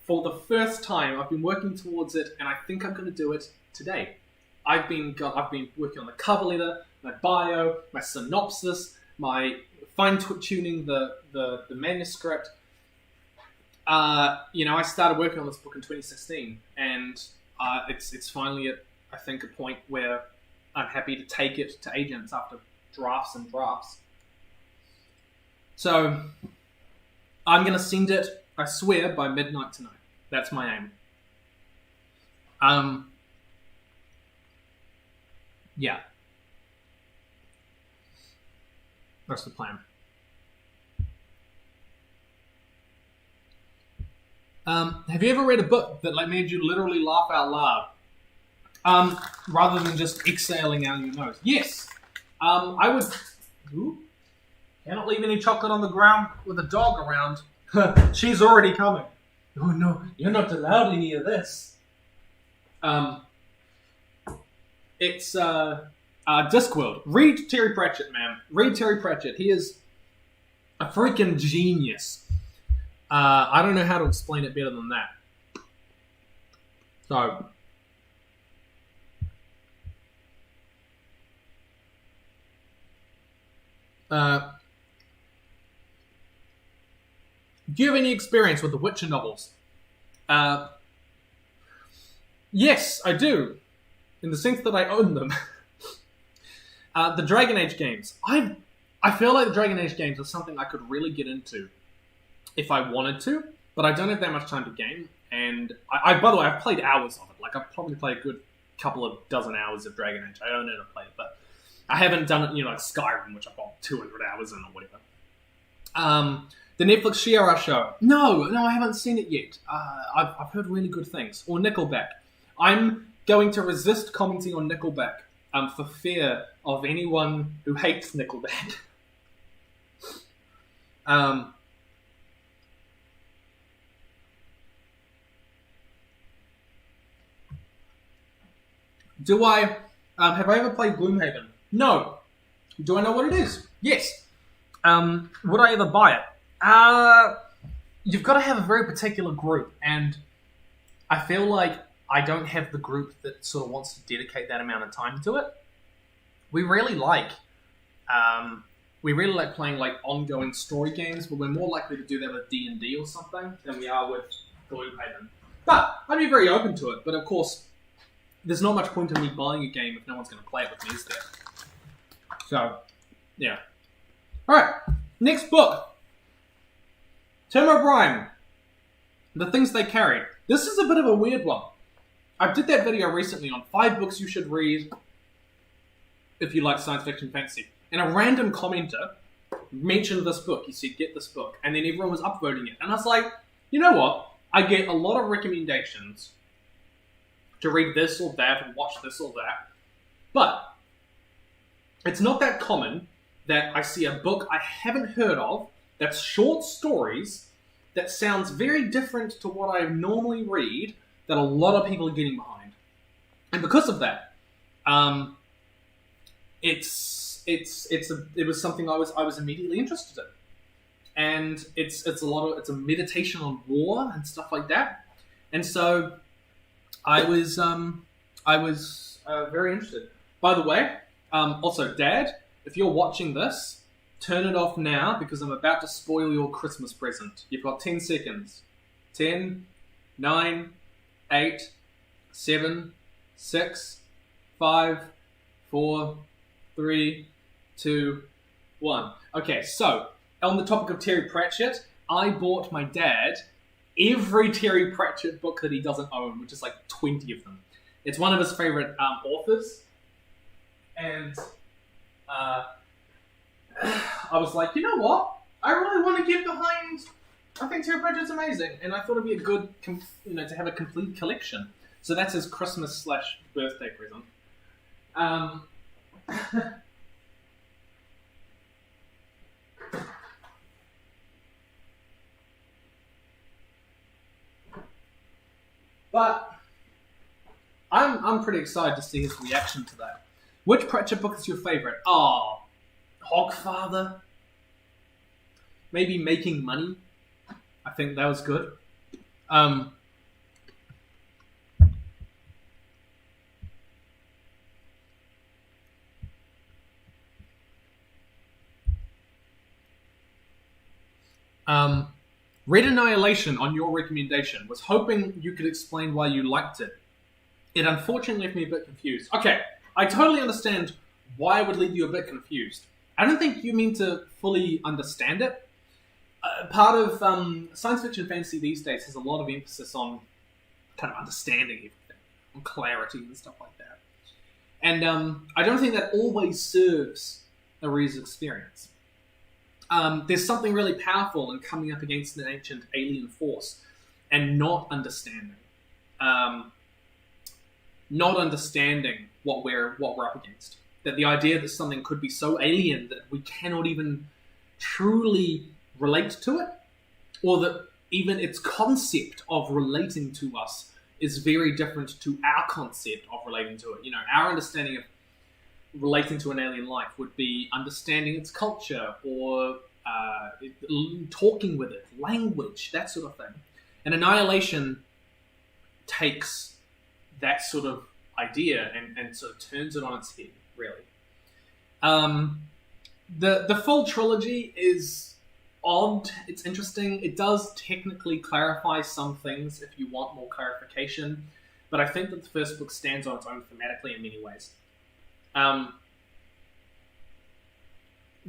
Speaker 1: for the first time. I've been working towards it, and I think I'm going to do it today. I've been working on the cover letter, my bio, my synopsis, my fine-tuning the manuscript. I started working on this book in 2016, and it's finally at, I think, a point where I'm happy to take it to agents after drafts and drafts. So I'm going to send it, I swear, by midnight tonight. That's my aim. Yeah. That's the plan. Have you ever read a book that made you literally laugh out loud? Rather than just exhaling out your nose? Yes. I would... Ooh. Cannot leave any chocolate on the ground with a dog around. She's already coming. Oh no, you're not allowed any of this. It's Discworld. Read Terry Pratchett, man. Read Terry Pratchett. He is a freaking genius. I don't know how to explain it better than that. So, do you have any experience with the Witcher novels? Yes, I do. In the sense that I own them. The Dragon Age games. I feel like the Dragon Age games are something I could really get into if I wanted to, but I don't have that much time to game. And by the way, I've played hours of it. Like, I've probably played a good couple of dozen hours of Dragon Age. I don't know how to play it, but I haven't done it, like Skyrim, which I've got 200 hours in or whatever. The Netflix Shira show. No, I haven't seen it yet. I've heard really good things. Or Nickelback. I'm going to resist commenting on Nickelback for fear of anyone who hates Nickelback. Have I ever played Gloomhaven? No. Do I know what it is? Yes. Would I ever buy it? You've got to have a very particular group, and I feel like I don't have the group that sort of wants to dedicate that amount of time to it. We really like playing like ongoing story games, but we're more likely to do that with D&D or something than we are with Gloomhaven. But I'd be very open to it. But of course, there's not much point in me buying a game if no one's going to play it with me, is there? So, yeah. Alright, next book. Tim O'Brien. The Things They Carried. This is a bit of a weird one. I did that video recently on 5 books you should read if you like science fiction fantasy. And a random commenter mentioned this book. He said, get this book. And then everyone was upvoting it. And I was like, you know what? I get a lot of recommendations to read this or that and watch this or that. But it's not that common that I see a book I haven't heard of that's short stories that sounds very different to what I normally read that a lot of people are getting behind. And because of that, it was something I was immediately interested in. And it's a meditation on war and stuff like that. And so I was very interested. By the way, also, Dad, if you're watching this, turn it off now because I'm about to spoil your Christmas present. You've got 10 seconds. 10, 9, 8, 7, 6, 5, 4, 3, 2, 1. Okay, so, on the topic of Terry Pratchett, I bought my dad every Terry Pratchett book that he doesn't own, which is like 20 of them. It's one of his favorite authors. And I was like, you know what? I really want to get behind. I think Terry Pratchett's amazing, and I thought it'd be a good, to have a complete collection. So that's his Christmas/birthday present. But I'm pretty excited to see his reaction to that. Which Pratchett book is your favorite? Oh, Hogfather. Maybe Making Money. I think that was good. Read Annihilation on your recommendation. Was hoping you could explain why you liked it. It unfortunately left me a bit confused. Okay, I totally understand why it would leave you a bit confused. I don't think you mean to fully understand it. Part of science fiction fantasy these days has a lot of emphasis on kind of understanding everything, on clarity and stuff like that. And I don't think that always serves a reader's experience. There's something really powerful in coming up against an ancient alien force and not understanding what we're up against. That the idea that something could be so alien that we cannot even truly relate to it, or that even its concept of relating to us is very different to our concept of relating to it. Our understanding of relating to an alien life would be understanding its culture or talking with it, language, that sort of thing. And Annihilation takes that sort of idea and sort of turns it on its head, really. The full trilogy is odd. It's interesting. It does technically clarify some things if you want more clarification, but I think that the first book stands on its own thematically in many ways.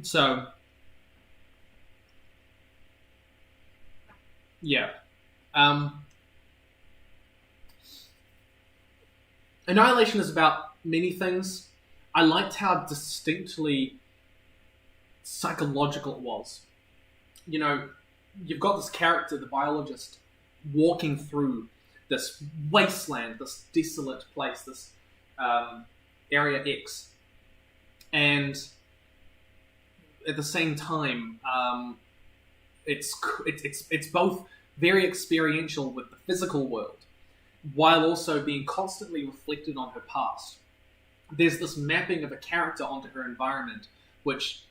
Speaker 1: So Yeah. Annihilation is about many things. I liked how distinctly psychological it was. You know, you've got this character, the biologist, walking through this wasteland, this desolate place, this Area X, and at the same time, it's both very experiential with the physical world, while also being constantly reflected on her past. There's this mapping of a character onto her environment, which,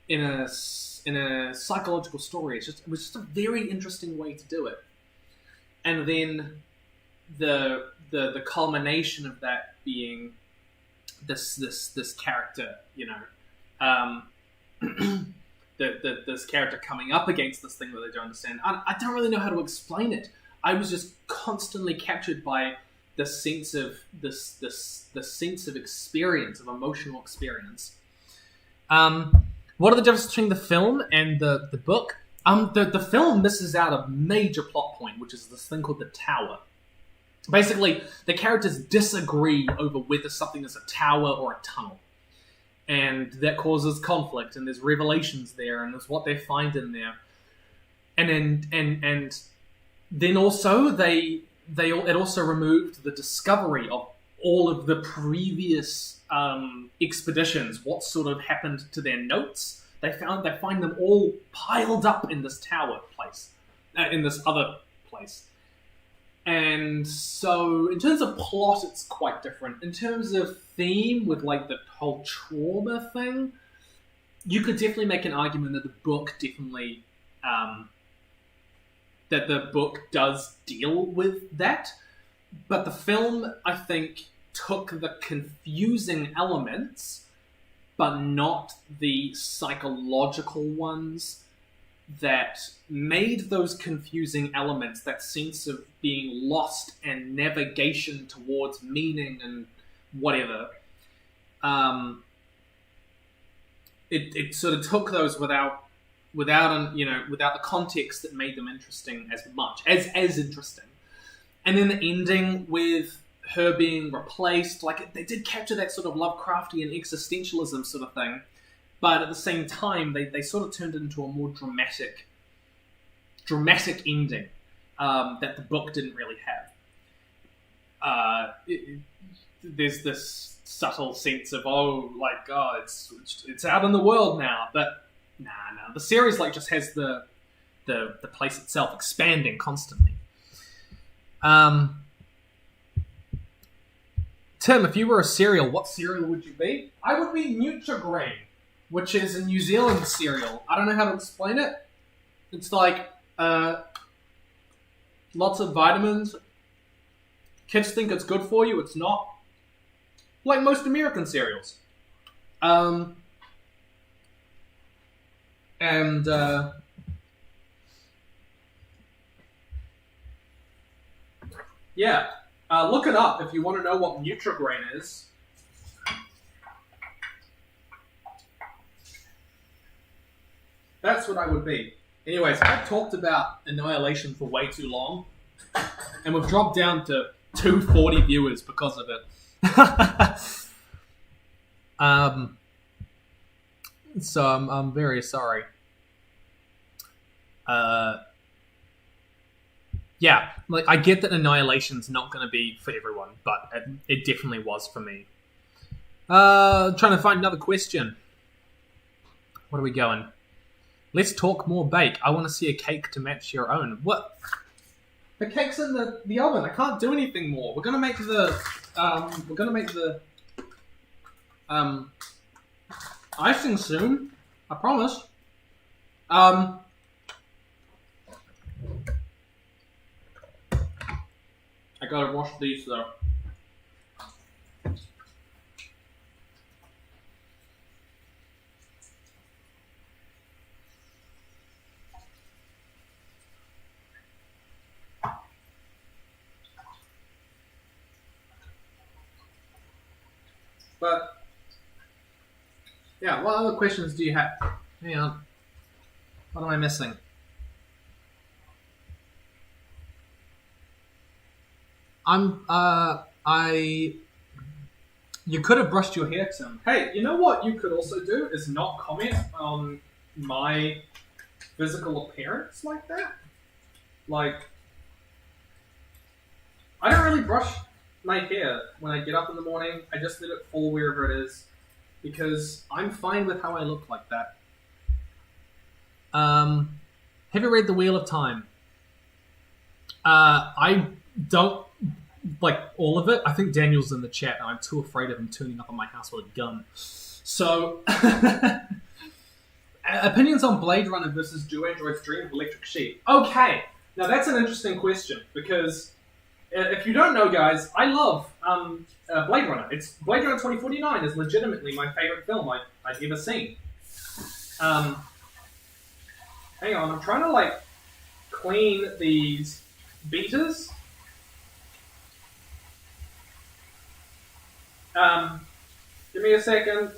Speaker 1: in a psychological story, it was just a very interesting way to do it. And then the culmination of that being this character, this character coming up against this thing that they don't understand. I don't really know how to explain it. I was just constantly captured by the sense of the sense of experience, of emotional experience. What are the differences between the film and the book? The film misses out a major plot point, which is this thing called the tower. Basically, the characters disagree over whether something is a tower or a tunnel. And that causes conflict, and there's revelations there, and there's what they find in there. And then also it also removed the discovery of all of the previous expeditions, what sort of happened to their notes. They find them all piled up in this tower place, in this other place. And so, in terms of plot, it's quite different. In terms of theme, with like the whole trauma thing, you could definitely make an argument that the book definitely, that the book does deal with that. But the film, I think, took the confusing elements, but not the psychological ones, that made those confusing elements, that sense of being lost and navigation towards meaning and whatever. It sort of took those without the context that made them interesting as interesting. And then the ending with her being replaced, like they did capture that sort of Lovecraftian existentialism sort of thing. But at the same time, they sort of turned it into a more dramatic ending that the book didn't really have. There's this subtle sense of it's out in the world now, but no. The series just has the place itself expanding constantly. Tim, if you were a cereal, what cereal would you be? I would be Nutri-Grain, which is a New Zealand cereal. I don't know how to explain it. It's like lots of vitamins. Kids think it's good for you. It's not. Like most American cereals. Look it up if you want to know what Nutri-Grain is. That's what I would be. Anyways, I've talked about Annihilation for way too long, and we've dropped down to 240 viewers because of it. So I'm very sorry. I get that Annihilation's not going to be for everyone, but it definitely was for me. Trying to find another question. What are we going? Let's talk more bake. I want to see a cake to match your own. What? The cake's in the oven. I can't do anything more. We're gonna make the icing soon. I promise. I gotta wash these though. But yeah, what other questions do you have? Hang on. What am I missing? You could have brushed your hair, Tim. Hey, you know what you could also do is not comment on my physical appearance like that. Like, I don't really brush my hair when I get up in the morning. I just let it fall wherever it is because I'm fine with how I look like that. Have you read The Wheel of Time? I don't like all of it. I think Daniel's in the chat, and I'm too afraid of him turning up on my house with a gun. So, opinions on Blade Runner versus Do Androids Dream of Electric Sheep? Okay, now that's an interesting question because if you don't know, guys, I love Blade Runner. It's Blade Runner 2049 is legitimately my favorite film I've ever seen. Hang on, I'm trying to clean these beaters. Give me a second.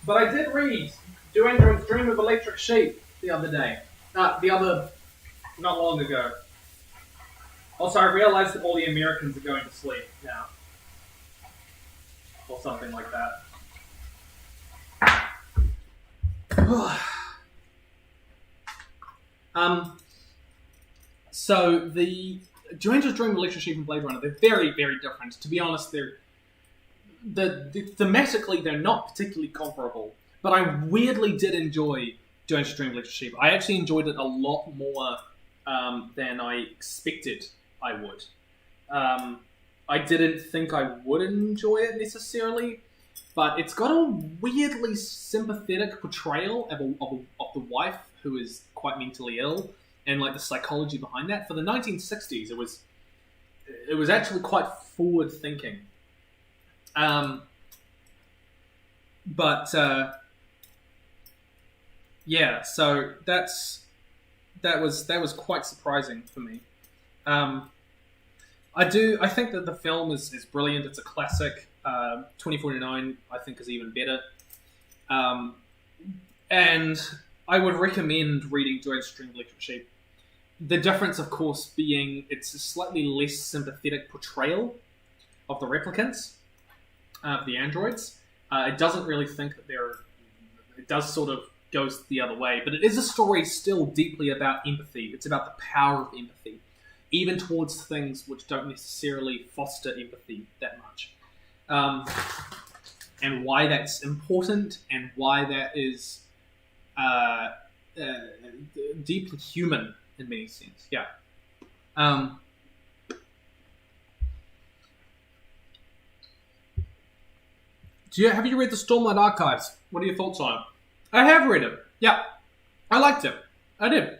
Speaker 1: But I did read Do Androids Dream of Electric Sheep the other day. Not long ago. Also, I realized that all the Americans are going to sleep now. Or something like that. So the Do Androids Dream of Electric Sheep and Blade Runner, they're very, very different. To be honest, thematically they're not particularly comparable. But I weirdly did enjoy Do Androids Dream of Electric Sheep. I actually enjoyed it a lot more than I expected I would. I didn't think I would enjoy it necessarily, but it's got a weirdly sympathetic portrayal of the wife who is quite mentally ill, and the psychology behind that. For the 1960s, it was actually quite forward thinking. Yeah, so that was quite surprising for me. I think that the film is brilliant. It's a classic. 2049, I think, is even better. And I would recommend reading Do Androids Dream of Electric Sheep. The difference, of course, being it's a slightly less sympathetic portrayal of the replicants, the androids. It doesn't really think that it does sort of goes the other way, but it is a story still deeply about empathy. It's about the power of empathy, even towards things which don't necessarily foster empathy that much. And why that's important, and why that is deeply human in many sense. Yeah. Have you read the Stormlight Archives? What are your thoughts on it? I have read it. Yeah. I liked it. I did.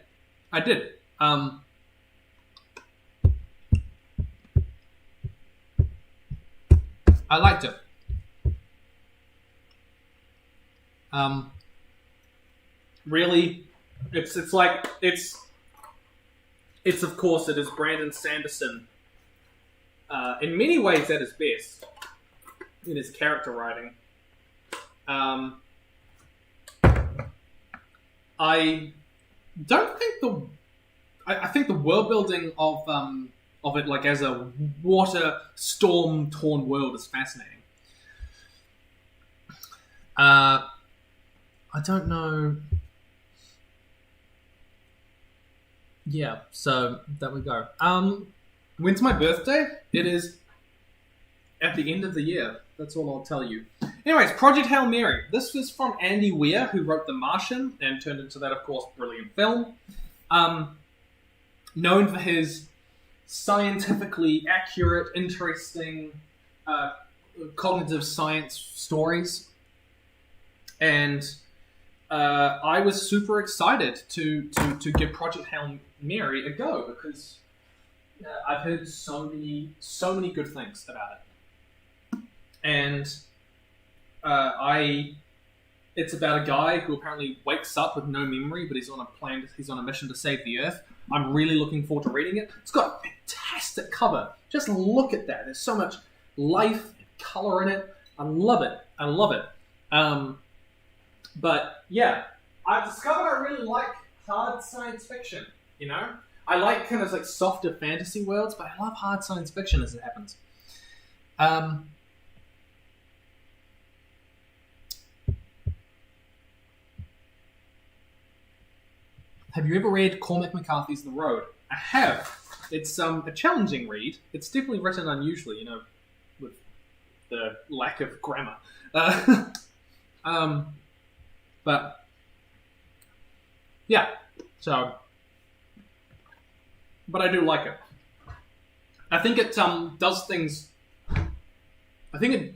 Speaker 1: I liked it. Really, it's of course it is Brandon Sanderson. In many ways, at his best in his character writing. I don't think I think the world building of it, as a water storm torn world, is fascinating. I don't know. Yeah, so there we go. When's my birthday? It is at the end of the year. That's all I'll tell you. Anyways, Project Hail Mary. This was from Andy Weir, who wrote The Martian, and turned into that, of course, brilliant film. Known for his scientifically accurate, interesting, cognitive science stories. And I was super excited to give Project Hail Mary a go, because I've heard so many good things about it. And it's about a guy who apparently wakes up with no memory, but he's on a mission to save the Earth. I'm really looking forward to reading it. It's got a fantastic cover. Just look at that. There's so much life and color in it. I love it. But yeah, I've discovered I really like hard science fiction, you know? I like kind of like softer fantasy worlds, but I love hard science fiction as it happens. Have you ever read Cormac McCarthy's The Road? I have. It's a challenging read. It's definitely written unusually, you know, with the lack of grammar. But yeah, so, but I do like it. I think it does things. I think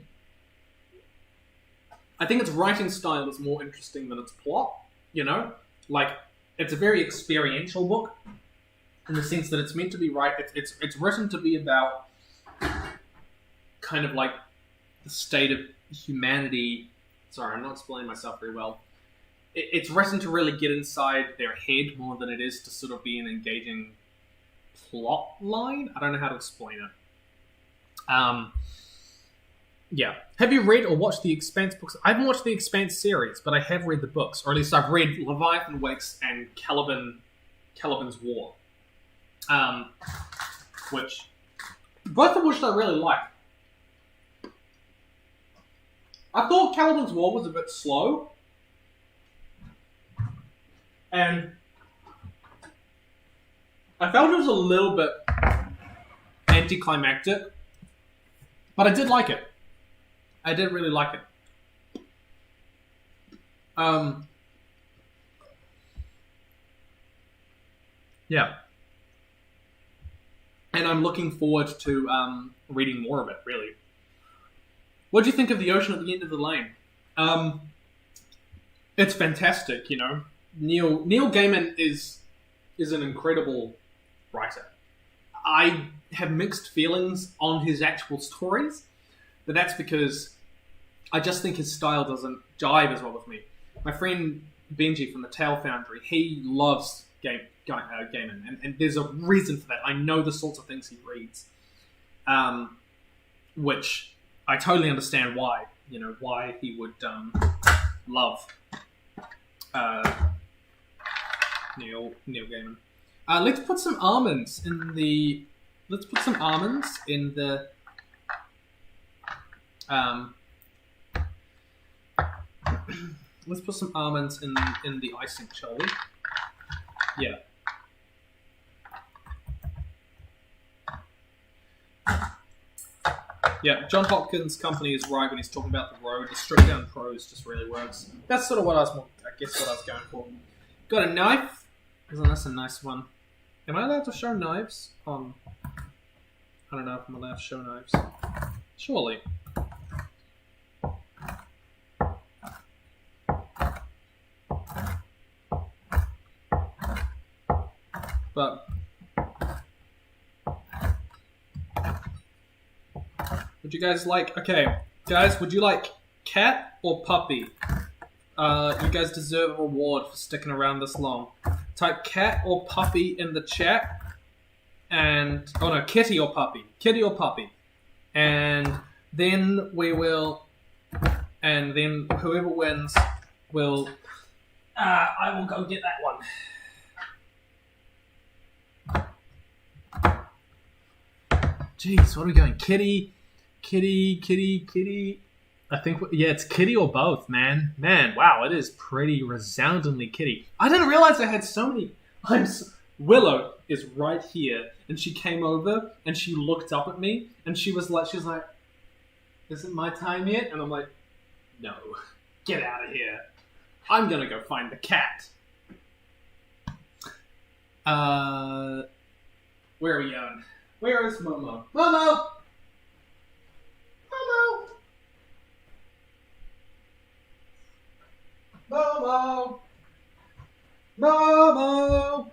Speaker 1: its writing style is more interesting than its plot. You know, like it's a very experiential book in the sense that it's meant to be It's written to be about kind of like the state of humanity. Sorry, I'm not explaining myself very well. It's written to really get inside their head more than it is to sort of be an engaging plot line. I don't know how to explain it. Yeah. Have you read or watched the Expanse books? I haven't watched the Expanse series, but I have read the books, or at least I've read Leviathan Wakes and Caliban's War, which both of which I really like. I thought Caliban's War was a bit slow, and I felt it was a little bit anticlimactic, but I did like it. I did really like it. Yeah. And I'm looking forward to reading more of it, really. What do you think of The Ocean at the End of the Lane? It's fantastic, you know. Neil Gaiman is an incredible writer. I have mixed feelings on his actual stories, but that's because I just think his style doesn't jive as well with me. My friend Benji from the Tale Foundry, he loves Gaiman, and there's a reason for that. I know the sorts of things he reads, which I totally understand why. You know, why he would love Neil Gaiman. Let's put some almonds in the. Let's put some almonds in the. Let's put some almonds in the icing, shall we? Yeah. Yeah, John Hopkins' company is right when he's talking about The Road. The stripped down prose just really works. That's sort of what I was going for. Got a knife. Isn't this a nice one? Am I allowed to show knives on? I don't know if I'm allowed to show knives. Surely. But would you guys like? Okay, guys, would you like cat or puppy? You guys deserve a reward for sticking around this long. Type cat or puppy in the chat, and kitty or puppy, and then we will, and then whoever wins will. I will go get that one. Jeez, what are we going? Kitty. I think, it's kitty or both, man. Man, wow, it is pretty resoundingly kitty. I didn't realize I had so many. Willow is right here, and she came over, and she looked up at me, and she was like, isn't my time yet? And I'm like, no, get out of here. I'm gonna go find the cat. Where are we going? Where is Momo? Momo! Momo! Momo! Momo!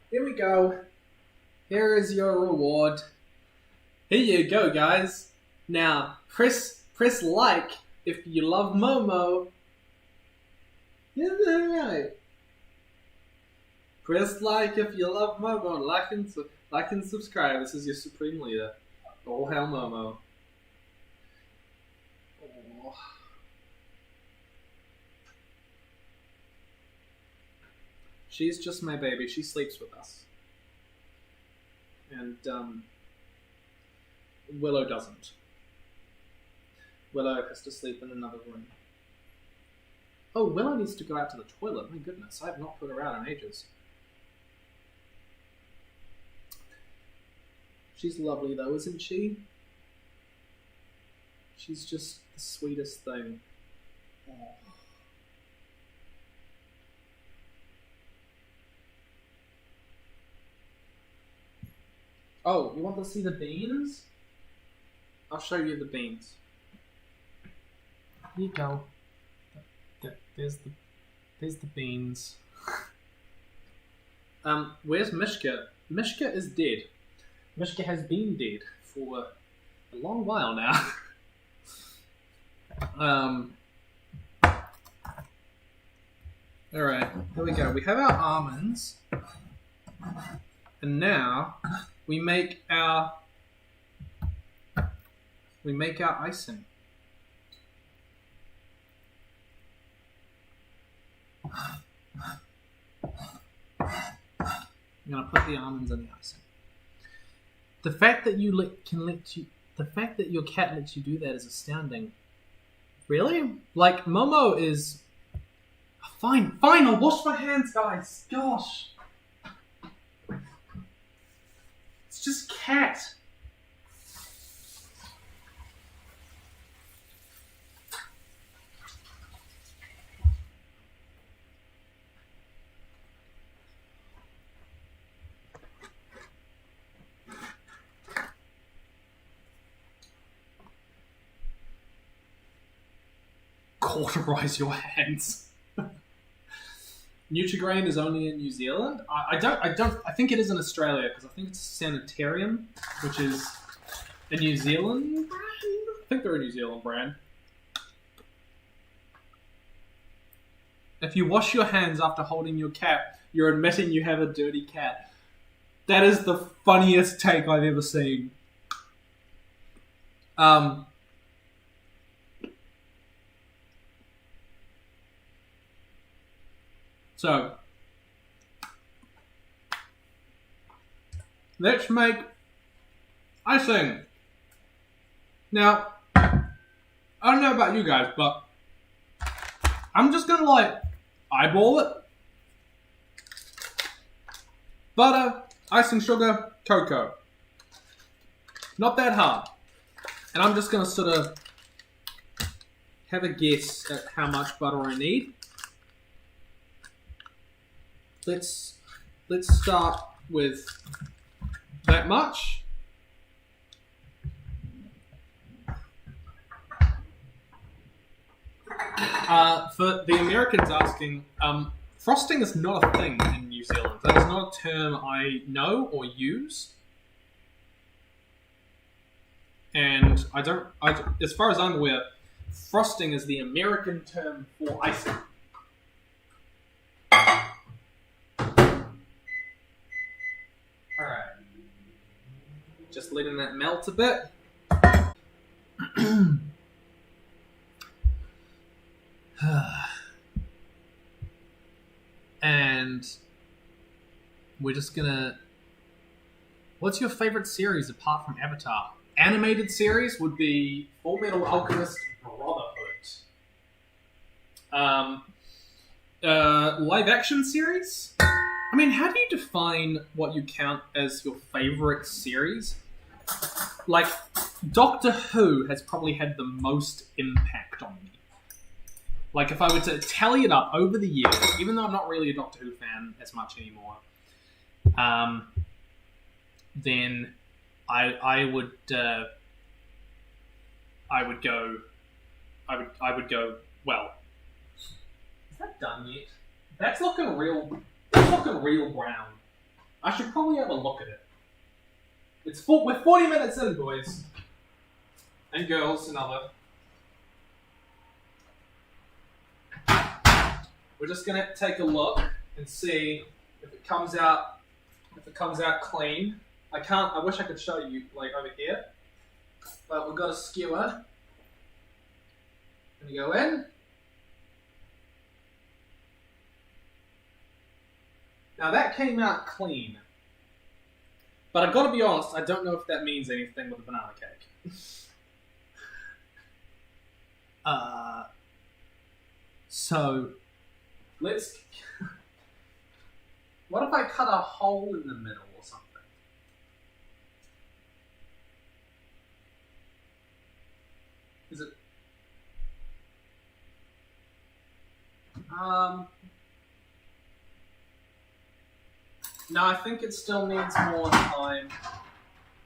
Speaker 1: Here we go. Here is your reward. Here you go, guys. Now, press like if you love Momo. Isn't that right? Press like if you love Momo. Like and subscribe. This is your supreme leader. All hail Momo. Oh. She's just my baby. She sleeps with us. And Willow doesn't. Willow has to sleep in another room. Oh, Willow needs to go out to the toilet. My goodness, I have not put her out in ages. She's lovely though, isn't she? She's just the sweetest thing. Oh. Oh, you want to see the beans? I'll show you the beans. Here you go. There's the beans. Where's Mishka? Mishka is dead. Mishka has been dead for a long while now. Alright, here we go. We have our almonds. And now we make our icing. I'm gonna put the almonds in the icing. The fact that the fact that your cat lets you do that is astounding. Really? Like Momo is fine. I'll wash my hands, guys. Gosh, it's just cat. Cauterize your hands. Nutri-Grain is only in New Zealand. I think it is in Australia because I think it's a Sanitarium, which is a New Zealand brand. I think they're a New Zealand brand. If you wash your hands after holding your cat, you're admitting you have a dirty cat. That is the funniest take I've ever seen. So, let's make icing. Now, I don't know about you guys, but I'm just gonna like eyeball it. Butter, icing sugar, cocoa. Not that hard. And I'm just gonna sort of have a guess at how much butter I need. Let's start with that much. For the Americans asking, frosting is not a thing in New Zealand. That is not a term I know or use. And as far as I'm aware, frosting is the American term for icing. Alright. Just letting that melt a bit. And we're just gonna... What's your favorite series apart from Avatar? Animated series would be Full Metal Alchemist Brotherhood. Live action series? I mean, how do you define what you count as your favorite series? Like, Doctor Who has probably had the most impact on me. Like, if I were to tally it up over the years, even though I'm not really a Doctor Who fan as much anymore, then I would go, well, is that done yet? That's looking real brown. I should probably have a look at it. We're 40 minutes in, boys. And girls and other. we're just gonna take a look and see if it comes out clean. I wish I could show you like over here, but we've got a skewer. Gonna go in. Now that came out clean, but I've got to be honest, I don't know if that means anything with a banana cake. So let's. What if I cut a hole in the middle or something? Is it? No, I think it still needs more time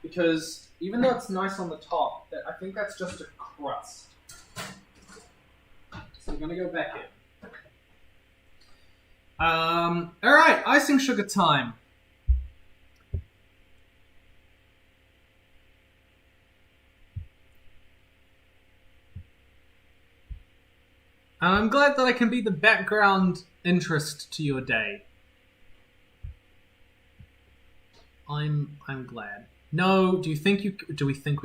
Speaker 1: because even though it's nice on the top, I think that's just a crust. So we're gonna go back in. Alright, icing sugar time. I'm glad that I can be the background interest to your day. I'm glad. No, do we think we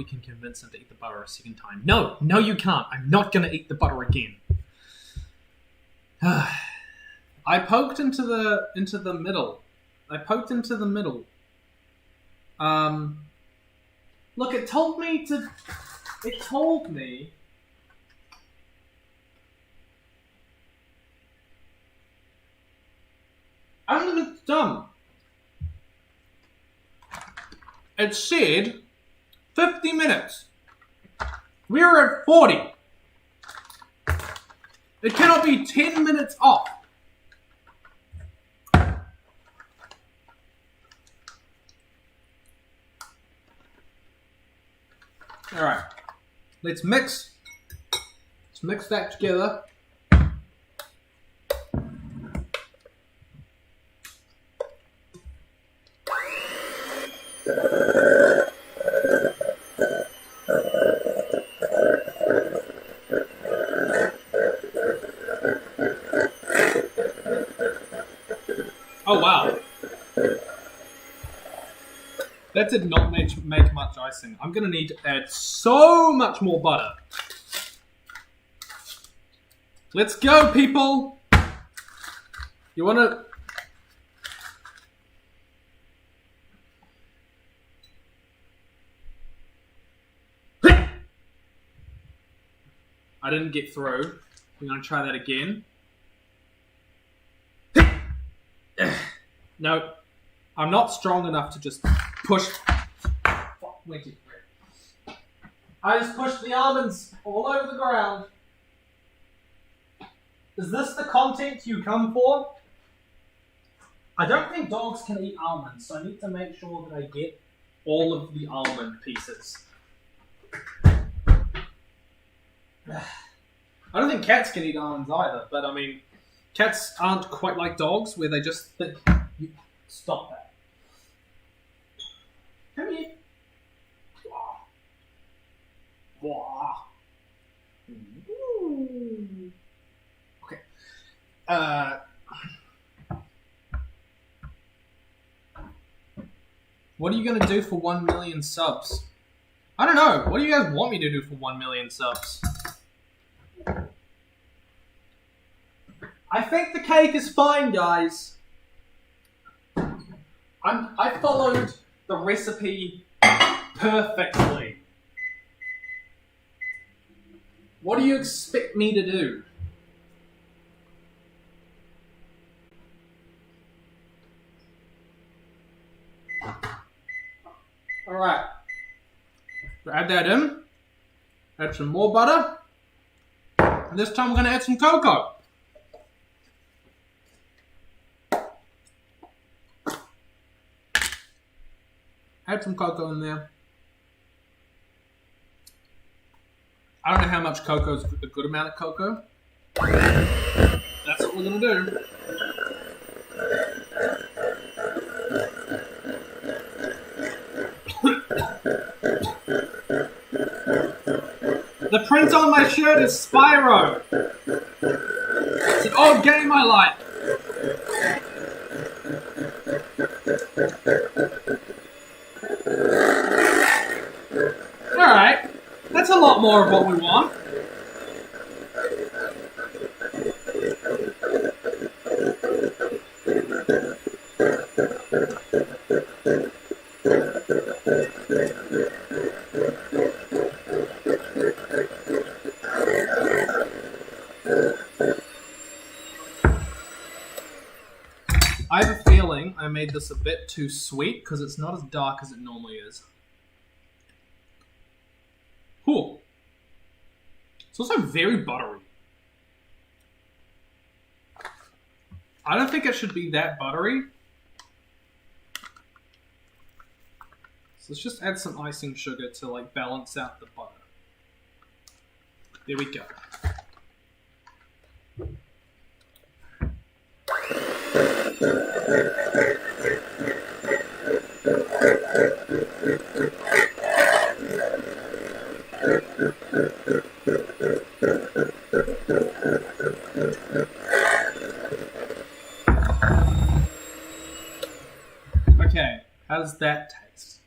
Speaker 1: can convince him to eat the butter a second time? No, you can't. I'm not gonna eat the butter again. I poked into the middle. Look, it told me. I don't think it's done. It said 50 minutes. We're at 40. It cannot be 10 minutes off. Alright. Let's mix that together. Oh wow. That did not make much icing. I'm gonna need to add so much more butter. Let's go, people! You wanna... I didn't get through. We're gonna try that again. No, I'm not strong enough to just push. I just pushed the almonds all over the ground. Is this the content you come for? I don't think dogs can eat almonds, so I need to make sure that I get all of the almond pieces. I don't think cats can eat almonds either, but I mean, cats aren't quite like dogs where they just think, stop that. Come here. Wow. Ooh. Okay. What are you going to do for 1 million subs? I don't know. What do you guys want me to do for 1 million subs? I think the cake is fine, guys. I followed the recipe perfectly. What do you expect me to do? Alright. Add that in. Add some more butter. And this time we're going to add some cocoa. Add some cocoa in there. I don't know how much cocoa is a good amount of cocoa. That's what we're going to do. The print on my shirt is Spyro. It's an odd game I like. Alright, that's a lot more of what we want. I have a feeling I made this a bit too sweet because it's not as dark as it normally is. Cool. It's also very buttery. I don't think it should be that buttery. So let's just add some icing sugar to like balance out the butter. There we go. Okay, how does that taste?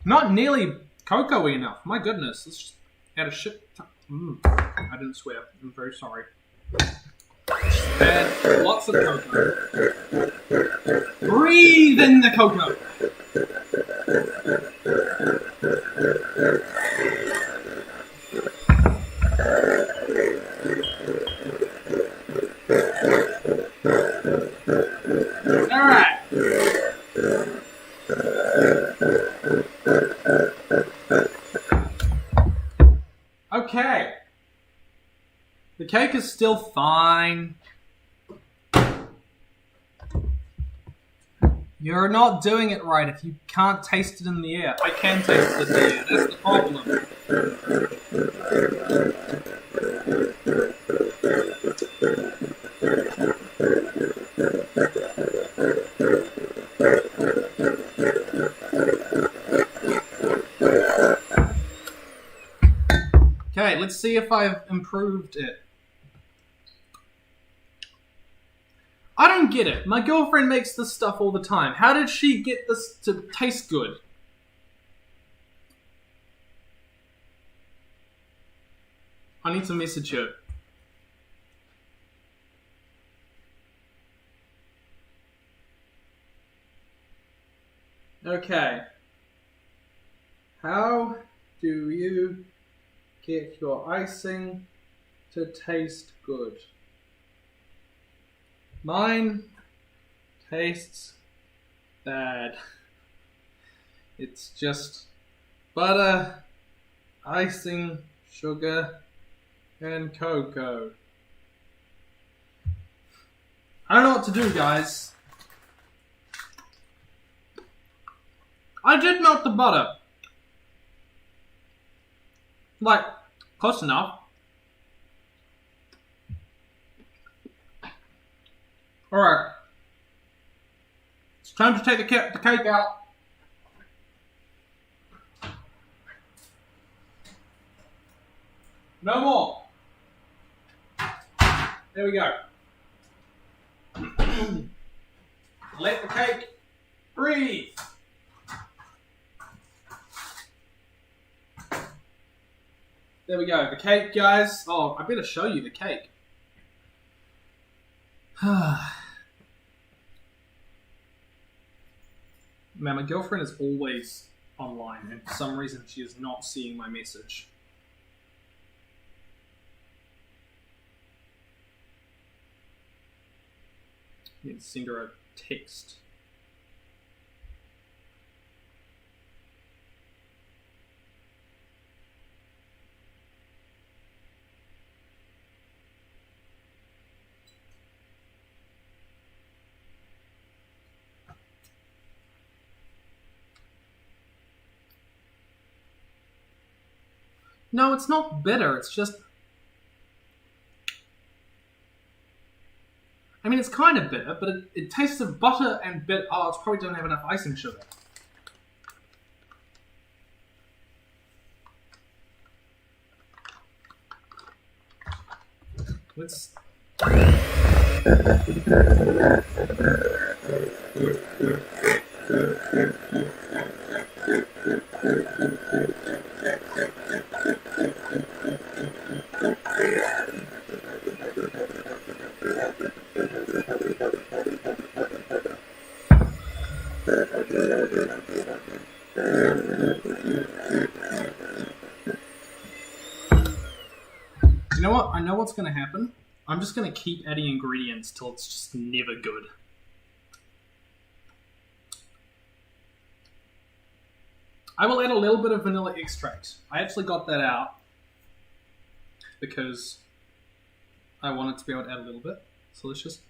Speaker 1: Not nearly cocoa-y enough. My goodness, let's just add a shit. I didn't swear. I'm very sorry. Add lots of cocoa. Breathe in the cocoa. Alright. Okay. The cake is still fine. You're not doing it right if you can't taste it in the air. I can taste it in the air. That's the problem. Okay, let's see if I've improved it. I don't get it. My girlfriend makes this stuff all the time. How did she get this to taste good? I need to message her. Okay. How do you get your icing to taste good? Mine tastes bad. It's just butter, icing, sugar, and cocoa. I don't know what to do, guys. I did melt the butter. Like, close enough. Alright. It's time to take the cake out. No more. There we go. Let the cake breathe. There we go. The cake, guys. Oh, I better show you the cake. Man, my girlfriend is always online, and for some reason she is not seeing my message. I need to send her a text. No, it's not bitter, it's just... I mean, it's kind of bitter, but it tastes of butter and bit. Oh, it's probably don't have enough icing sugar. Let's. You know what? I know what's going to happen. I'm just going to keep adding ingredients till it's just never good. I will add a little bit of vanilla extract. I actually got that out because I wanted to be able to add a little bit. So let's just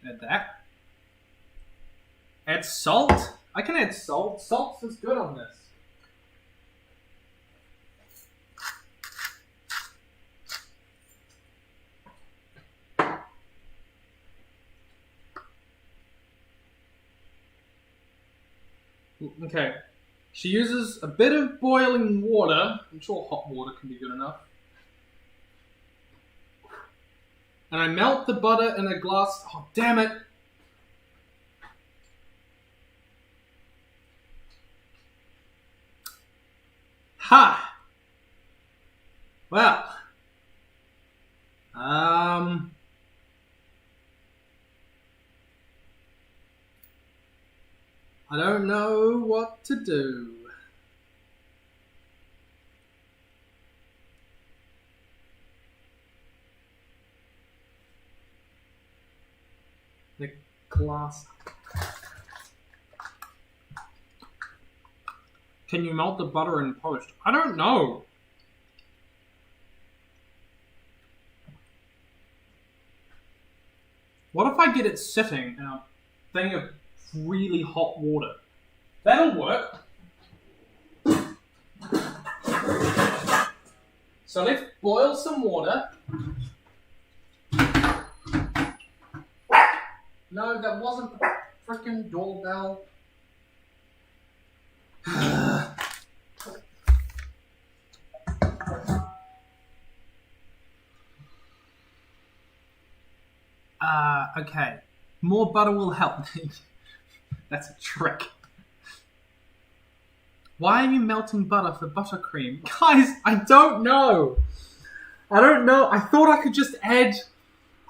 Speaker 1: add that. Add salt. I can add salt. Salt is good on this. Okay, she uses a bit of boiling water. I'm sure hot water can be good enough. And I melt the butter in a glass. Oh, damn it. Ha! Well. I don't know what to do. The glass. Can you melt the butter in post? I don't know. What if I get it sitting in a thing of really hot water? That'll work. So let's boil some water. No, that wasn't the frickin' doorbell. Okay. More butter will help. That's a trick. Why are you melting butter for buttercream? Guys, I don't know. I thought I could just add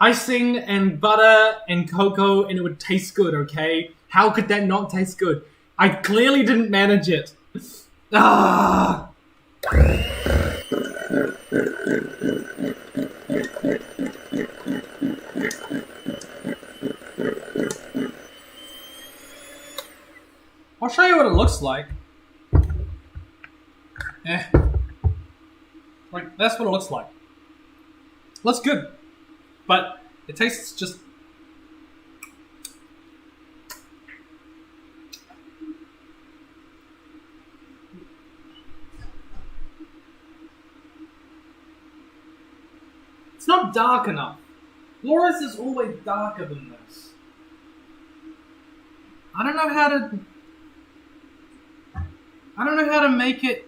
Speaker 1: icing and butter and cocoa and it would taste good, okay? How could that not taste good? I clearly didn't manage it. Ah! I'll show you what it looks like. Like, that's what it looks like. Looks good. But it tastes just... It's not dark enough. Laura's is always darker than this. I don't know how to make it.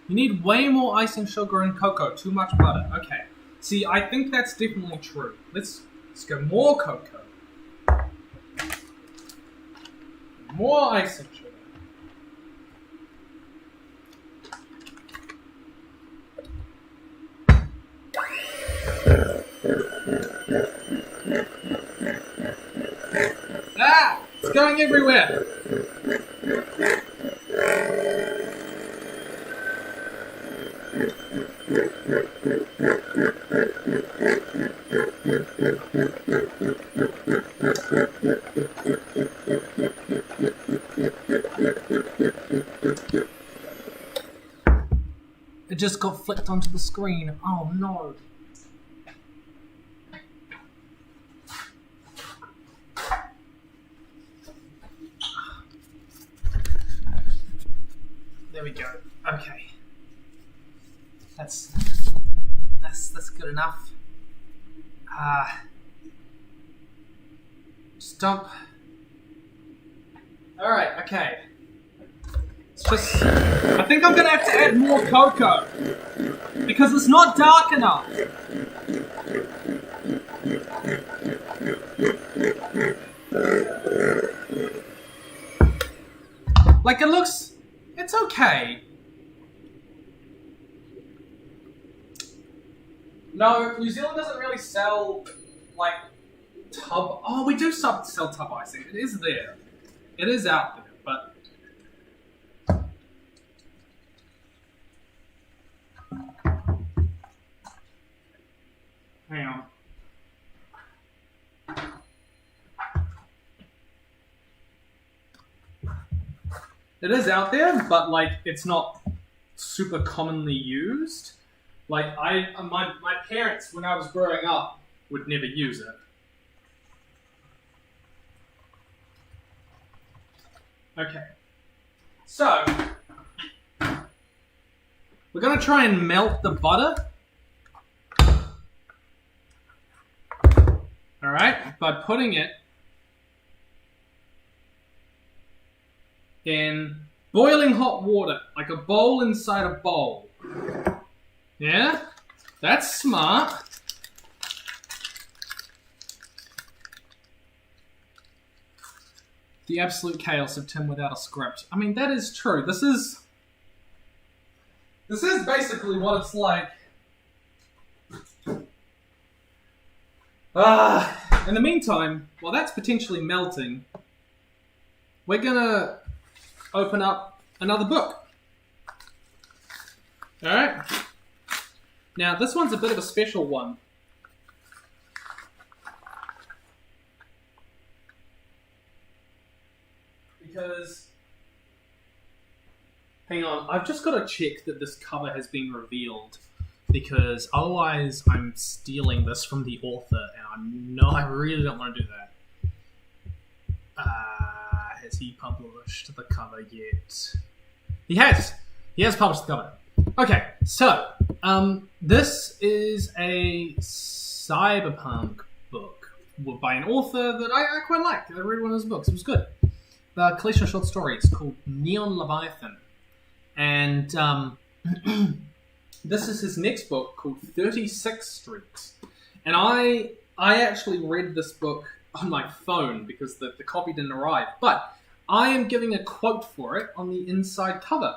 Speaker 1: You need way more icing sugar and cocoa. Too much butter. Okay. See, I think that's definitely true. Let's go more cocoa. More icing sugar. Ah! It's going everywhere! It just got flicked onto the screen. Oh no. There we go. Okay. That's good enough. Stomp. Alright, okay. Let's Just, I think I'm gonna have to add more cocoa because it's not dark enough. Like it looks, it's okay. No, New Zealand doesn't really sell like tub. Oh, we do sell tub icing. It is there. It is out there, but. Hang on. It is out there, but like it's not super commonly used. Like my parents, when I was growing up, would never use it. Okay. So we're gonna try and melt the butter. Alright, by putting it in boiling hot water, like a bowl inside a bowl. Yeah? That's smart. The absolute chaos of Tim without a script. I mean, that is true. This is basically what it's like. In the meantime, while that's potentially melting, we're gonna open up another book. Alright? Now, this one's a bit of a special one. Because, hang on, I've just got to check that this cover has been revealed. Because otherwise I'm stealing this from the author, and I really don't want to do that. Has he published the cover yet? He has! He has published the cover. Okay, so, this is a cyberpunk book by an author that I quite liked. I read one of his books. It was good. The collection of short stories called Neon Leviathan. And this is his next book called 36 Streets. And I actually read this book on my phone because the copy didn't arrive. But I am giving a quote for it on the inside cover.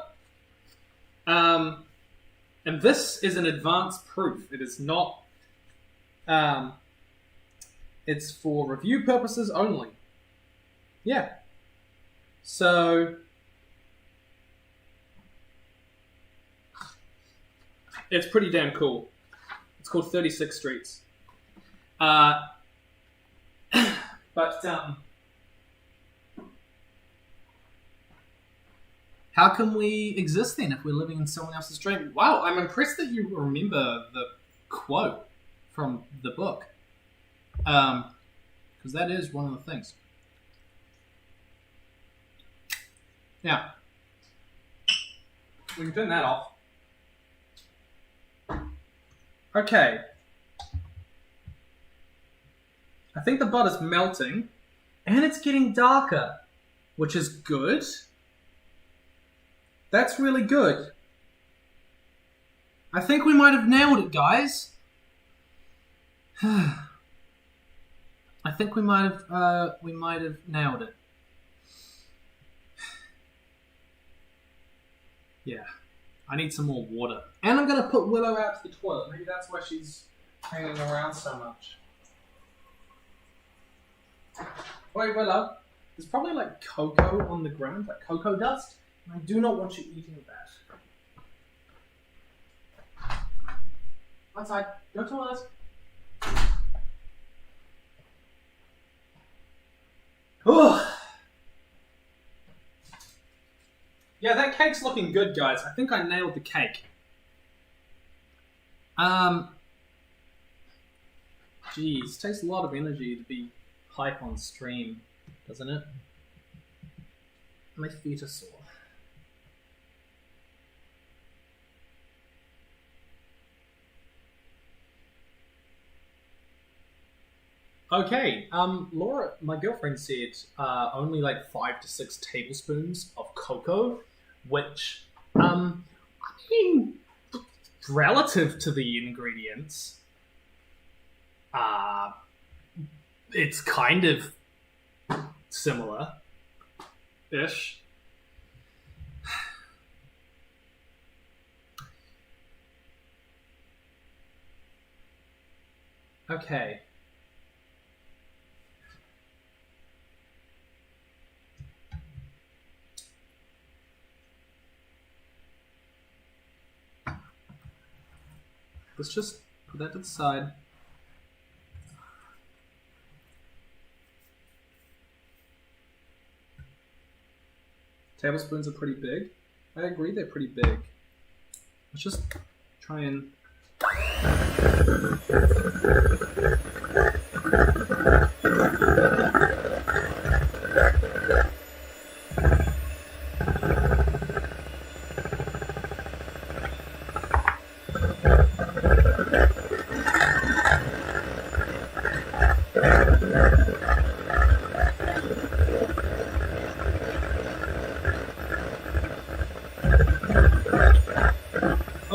Speaker 1: And this is an advanced proof. It is not... it's for review purposes only. Yeah. So... it's pretty damn cool. It's called 36 Streets. But, how can we exist then if we're living in someone else's dream? Wow, I'm impressed that you remember the quote from the book. Because that is one of the things. Now, we can turn that off. Okay. I think the butter's melting, and it's getting darker, which is good. That's really good. I think we might have nailed it, guys. I think we might have nailed it. Yeah. I need some more water. And I'm going to put Willow out to the toilet. Maybe that's why she's hanging around so much. Wait, Willow. There's probably like cocoa on the ground, like cocoa dust. And I do not want you eating that. Outside. Go to the toilet. Ugh. Yeah, that cake's looking good, guys. I think I nailed the cake. Geez, it takes a lot of energy to be hype on stream, doesn't it? My feet are sore. Okay, Laura, my girlfriend said only like 5 to 6 tablespoons of cocoa which, I mean, relative to the ingredients, it's kind of similar-ish. Okay. Let's just put that to the side. Tablespoons are pretty big. I agree, they're pretty big. Let's just try and...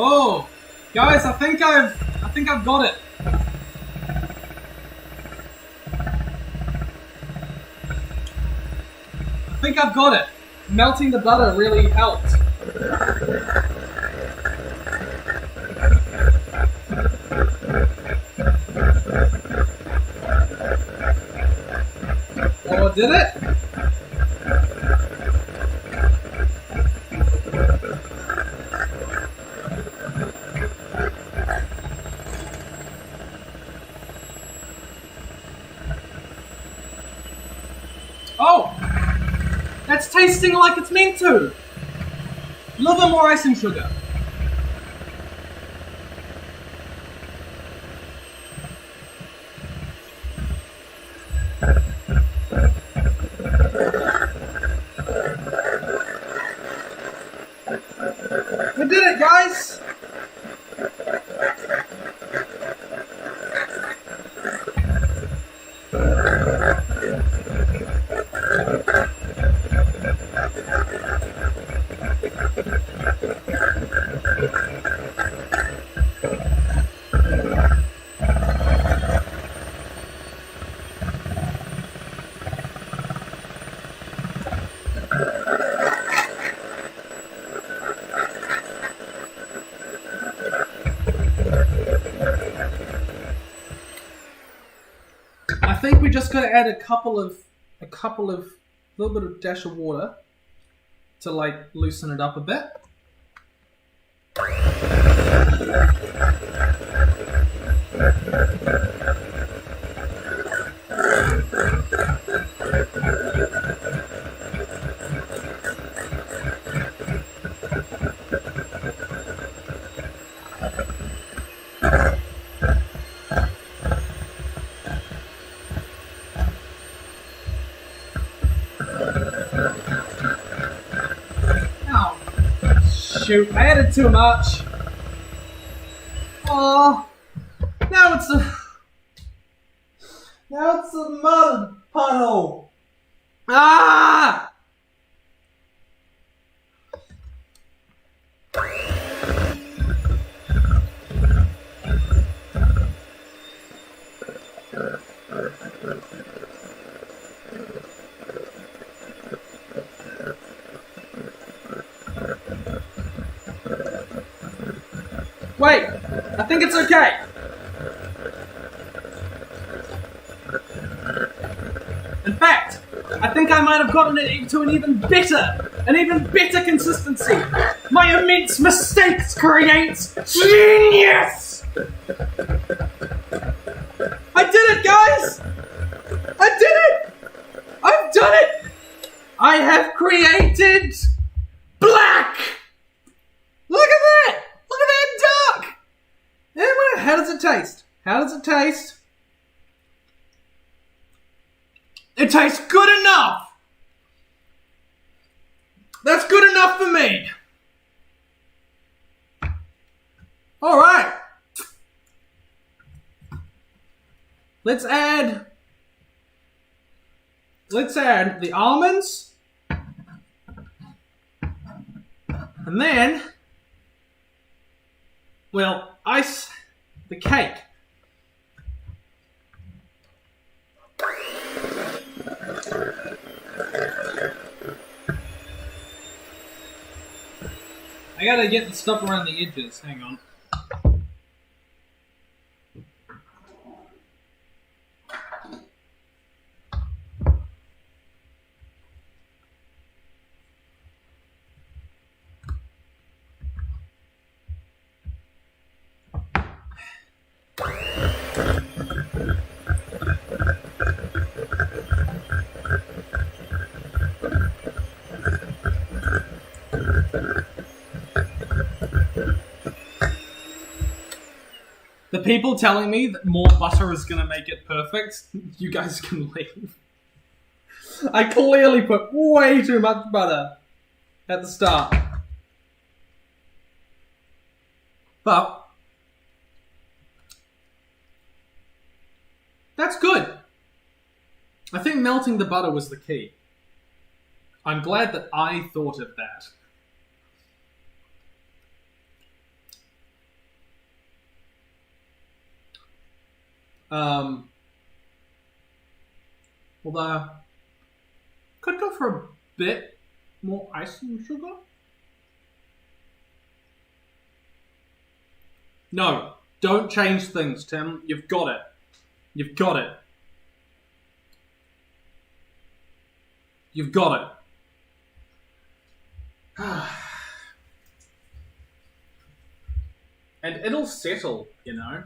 Speaker 1: Oh, guys, I think I've got it. I think I've got it. Melting the butter really helped. Oh, did it? Oh! That's tasting like it's meant to! A little bit more icing sugar. We did it, guys! I think we just gotta add a little bit of dash of water to like loosen it up a bit. Shoot, I added too much. Oh, now it's a mud puddle. Ah! Wait, I think it's okay. In fact, I think I might have gotten it into an even better consistency. My immense mistakes create genius! I did it, guys! I did it! I've done it! I have created black! Look at that! Look at that duck! Anyway, how does it taste? How does it taste? It tastes good enough! That's good enough for me! Alright. Let's add the almonds. And then we'll ice the cake. I gotta get the stuff around the edges. Hang on. The people telling me that more butter is going to make it perfect, you guys can leave. I clearly put way too much butter at the start. But that's good. I think melting the butter was the key. I'm glad that I thought of that. Although, could go for a bit more icing sugar. No, don't change things, Tim. You've got it. You've got it. You've got it. And it'll settle, you know.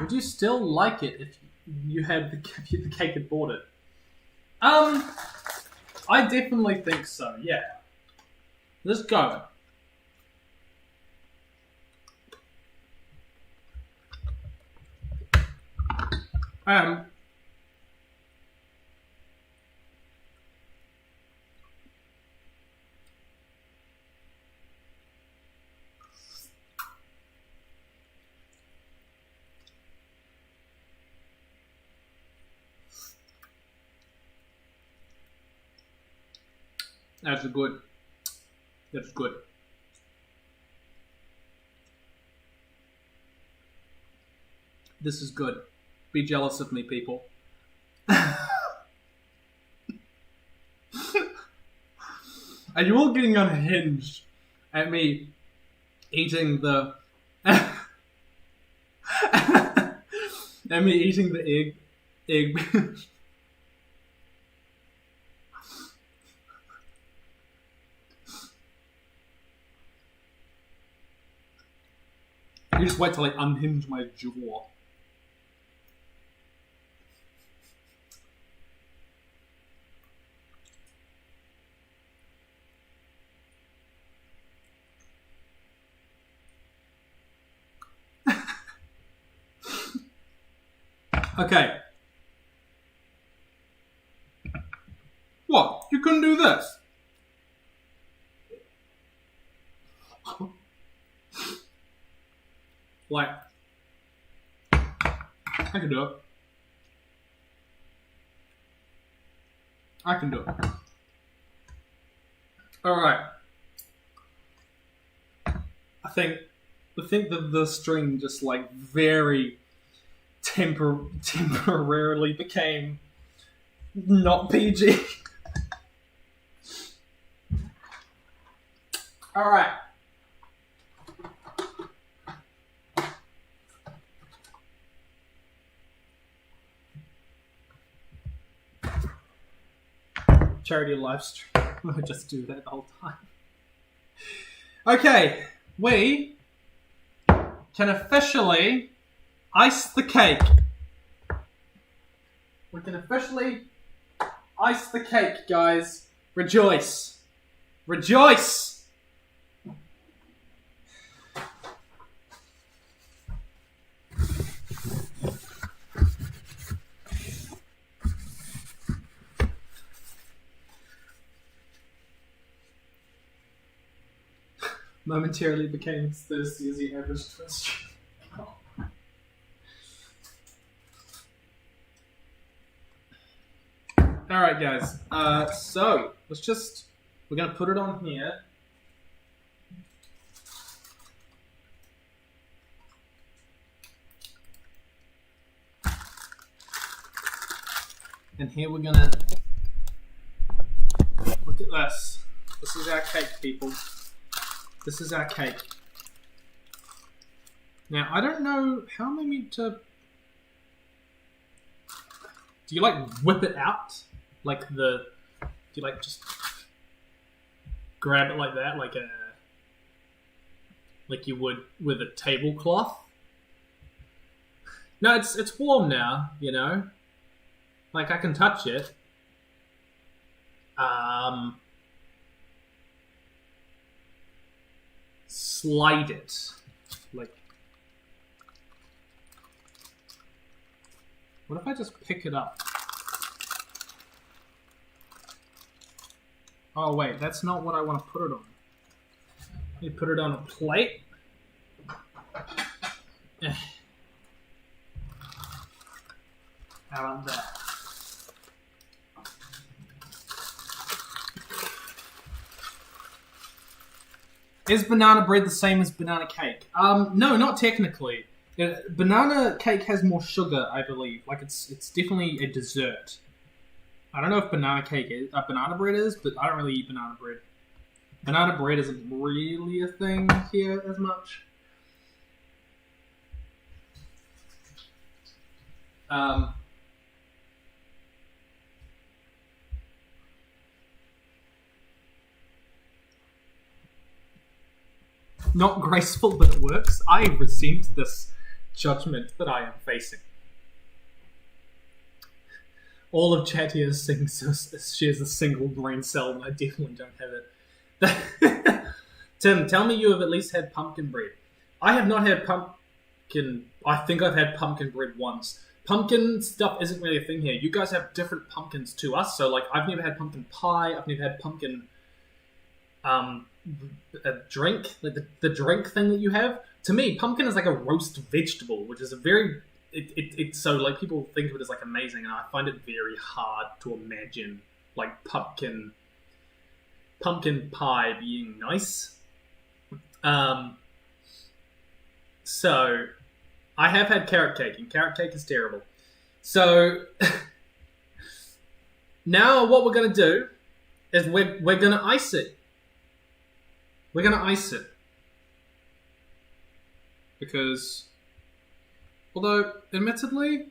Speaker 1: Would you still like it if you had the cake had bought it? I definitely think so, yeah. Let's go. That's good. That's good. This is good. Be jealous of me, people. Are you all getting unhinged at me eating the... at me eating the egg... You just wait till I unhinge my jaw. Okay. What? You couldn't do this? Like, I can do it. I can do it. Alright. I think that the stream just like very temporarily became not PG. Alright. Charity live stream. I just do that the whole time. Okay, we can officially ice the cake. We can officially ice the cake, guys. Rejoice. Rejoice! Momentarily became thirsty as the average twist. Alright, guys. So, we're going to put it on here. And here we're going to look at this. This is our cake, people. This is our cake. Now, I don't know how am I meant to... Do you, like, whip it out? Like do you, like, just grab it like that? Like you would with a tablecloth? No, it's warm now, you know? Like, I can touch it. Slide it. Like... What if I just pick it up? Oh wait, that's not what I want to put it on. You put it on a plate. How about that? Is banana bread the same as banana cake? No, not technically. Banana cake has more sugar, I believe. Like, it's definitely a dessert. I don't know if banana bread is, but I don't really eat banana bread. Banana bread isn't really a thing here as much. Not graceful, but it works. I resent this judgment that I am facing. All of chat here shares a single brain cell, and I definitely don't have it. Tim, tell me you have at least had pumpkin bread. I have not had pumpkin... I think I've had pumpkin bread once. Pumpkin stuff isn't really a thing here. You guys have different pumpkins to us, so, like, I've never had pumpkin pie, I've never had pumpkin... a drink, like the drink thing that you have. To me, pumpkin is like a roast vegetable, which is a very... It's so, like, people think of it as, like, amazing, and I find it very hard to imagine, like, pumpkin pie being nice. So, I have had carrot cake, and carrot cake is terrible. So, now what we're going to do is we're going to ice it. We're going to ice it. Because... Although, admittedly,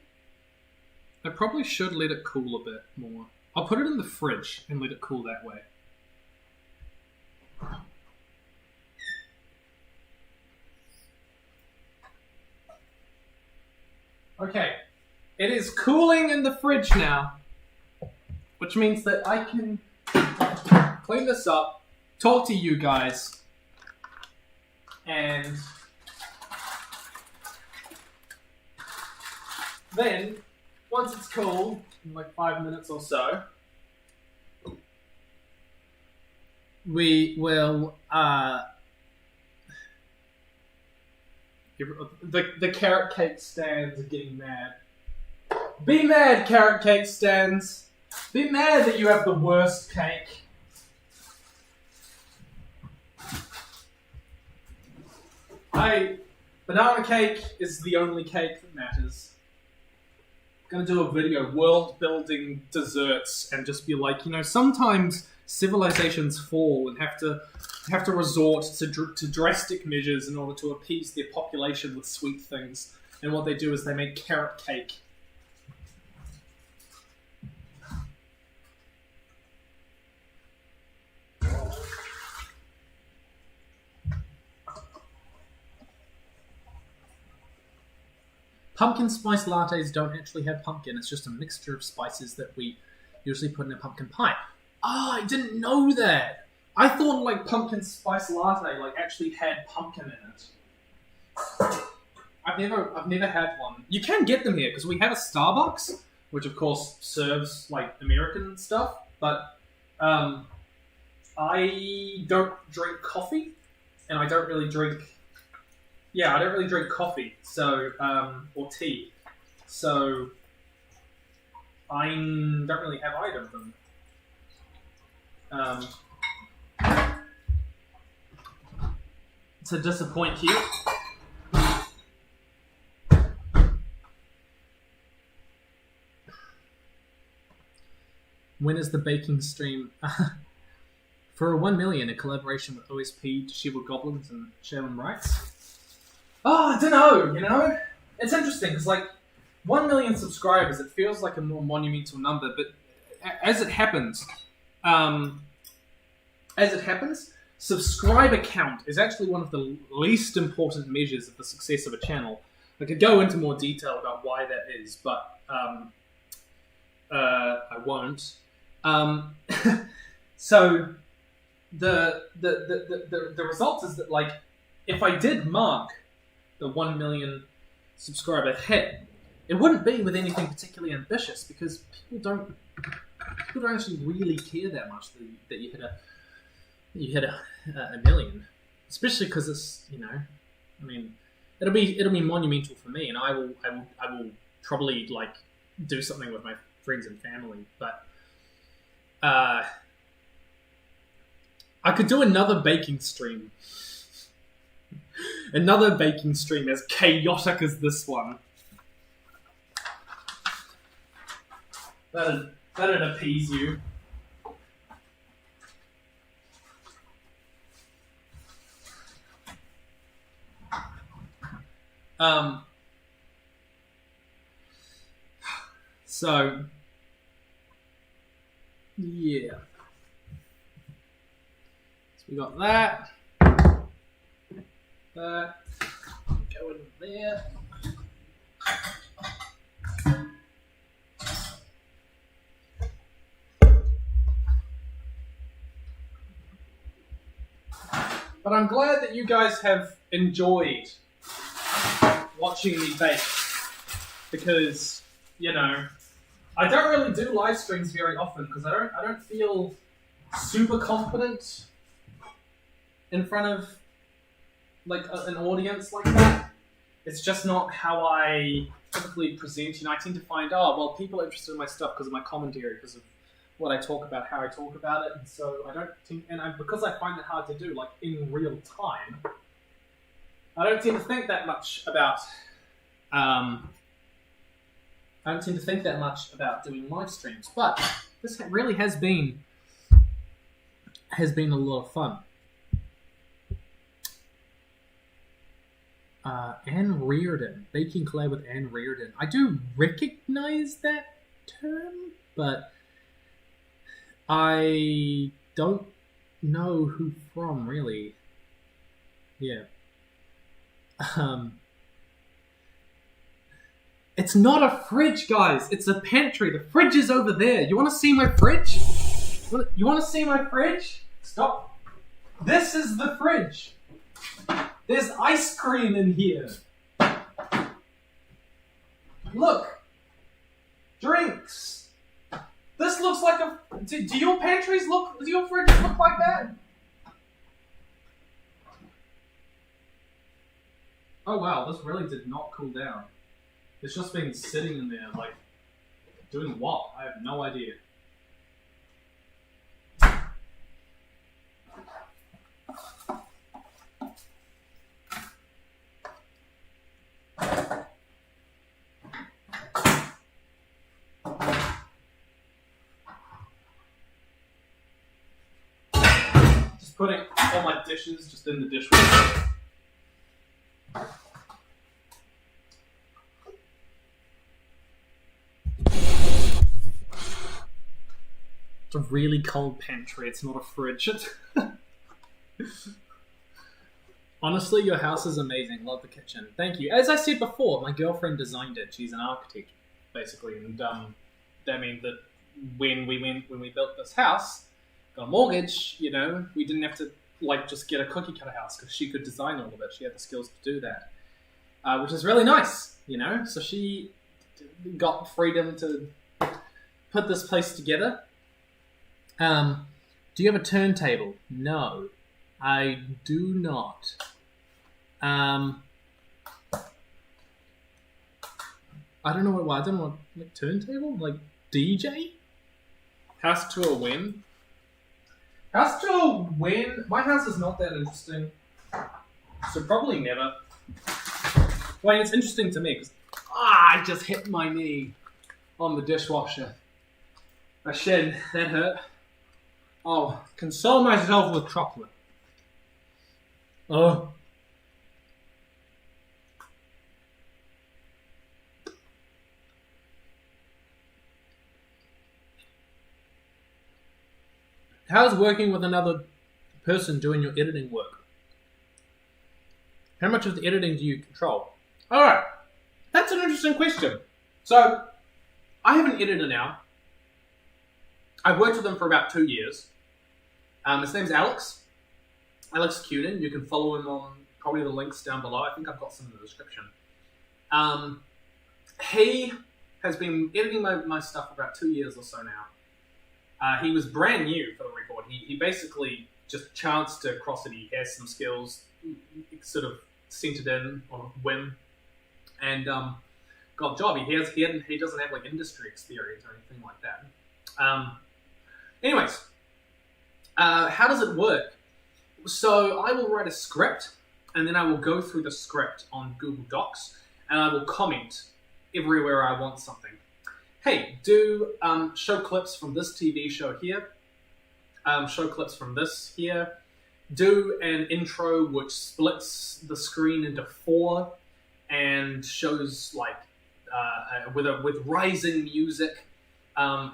Speaker 1: I probably should let it cool a bit more. I'll put it in the fridge and let it cool that way. Okay, it is cooling in the fridge now, which means that I can clean this up, talk to you guys, and... Then, once it's cool, in like 5 minutes or so, we will, the carrot cake stands are getting mad. Be mad, carrot cake stands! Be mad that you have the worst cake. Banana cake is the only cake that matters. Going to do a video, world building desserts, and just be like, you know, sometimes civilizations fall and have to resort to drastic measures in order to appease their population with sweet things. And what they do is they make carrot cake. Pumpkin spice lattes don't actually have pumpkin. It's just a mixture of spices that we usually put in a pumpkin pie. Oh, I didn't know that. I thought, like, pumpkin spice latte, like, actually had pumpkin in it. I've never had one. You can get them here because we have a Starbucks, which of course serves, like, American stuff. But I don't drink coffee, and I don't really drink. Yeah, I don't really drink coffee, so or tea. So I don't really have either of them. To disappoint you. When is the baking stream? For 1 million, a collaboration with OSP, Shiva Goblins, and Shaman Rights. Oh, I don't know, It's interesting, because, 1 million subscribers, it feels like a more monumental number, but as it happens, subscriber count is actually one of the least important measures of the success of a channel. I could go into more detail about why that is, but I won't. So the result is that if I did mark the 1 million subscriber hit, it wouldn't be with anything particularly ambitious because people don't actually really care that much that you hit a million, especially because it's it'll be monumental for me, and I will probably do something with my friends and family, but I could do another baking stream. Another baking stream as chaotic as this one. That'd appease you. So yeah. So we got that. That. Go in there. But I'm glad that you guys have enjoyed watching me bake, because I don't really do live streams very often because I don't feel super confident in front of an audience like that. It's just not how I typically present. I tend to find, people are interested in my stuff because of my commentary, because of what I talk about, how I talk about it, and so I don't think, because I find it hard to do in real time, I don't tend to think that much about doing live streams. But this really has been a lot of fun. Anne Reardon, baking collab with Anne Reardon. I do recognize that term, but I don't know who from, really. Yeah. It's not a fridge, guys. It's a pantry. The fridge is over there. You want to see my fridge? You want to see my fridge? Stop. This is the fridge. There's ice cream in here. Look. Drinks. This looks like a... Do your pantries look... Do your fridges look like that? Oh wow, this really did not cool down. It's just been sitting in there, doing what? I have no idea. Just putting all my dishes just in the dishwasher. A really cold pantry. It's not a fridge. Honestly, your house is amazing. Love the kitchen. Thank you. As I said before, my girlfriend designed it. She's an architect, basically, and that means that when we built this house, got a mortgage, we didn't have to just get a cookie cutter house because she could design all of it. She had the skills to do that, which is really nice. So she got freedom to put this place together. Do you have a turntable? No, I do not. I don't know why. I don't know what turntable? DJ? House tour when? House tour when? My house is not that interesting. So probably never. Well, it's interesting to me because I just hit my knee on the dishwasher. My shin, that hurt. Oh, console myself with chocolate. Oh. How's working with another person doing your editing work? How much of the editing do you control? Alright, that's an interesting question. So, I have an editor now. I've worked with him for about 2 years. His name's Alex Cunin. You can follow him on probably the links down below. I think I've got some in the description. He has been editing my stuff for about 2 years or so now. He was brand new for the record. He basically just chanced to cross it. He has some skills, sort of sent it in on a whim, and got a job. He doesn't have like industry experience or anything like that. Anyways, how does it work? So I will write a script, and then I will go through the script on Google Docs, and I will comment everywhere I want something. Hey, do show clips from this TV show here. Show clips from this here. Do an intro which splits the screen into 4 and shows like with rising music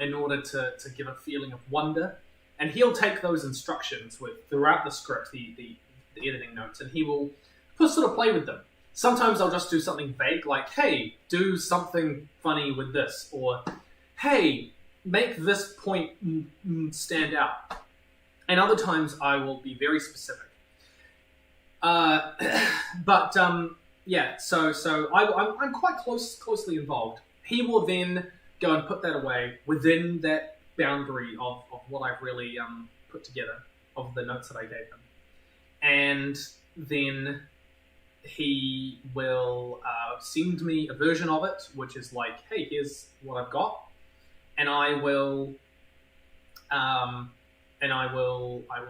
Speaker 1: in order to give a feeling of wonder. And he'll take those instructions throughout the script, the editing notes, and he will sort of play with them. Sometimes I'll just do something vague like, hey, do something funny with this, or hey, make this point stand out. And other times I will be very specific. Yeah, so I'm quite closely involved. He will then go and put that away within that boundary of what I've really put together, of the notes that I gave him. And then he will send me a version of it, which is like, hey, here's what I've got. And I will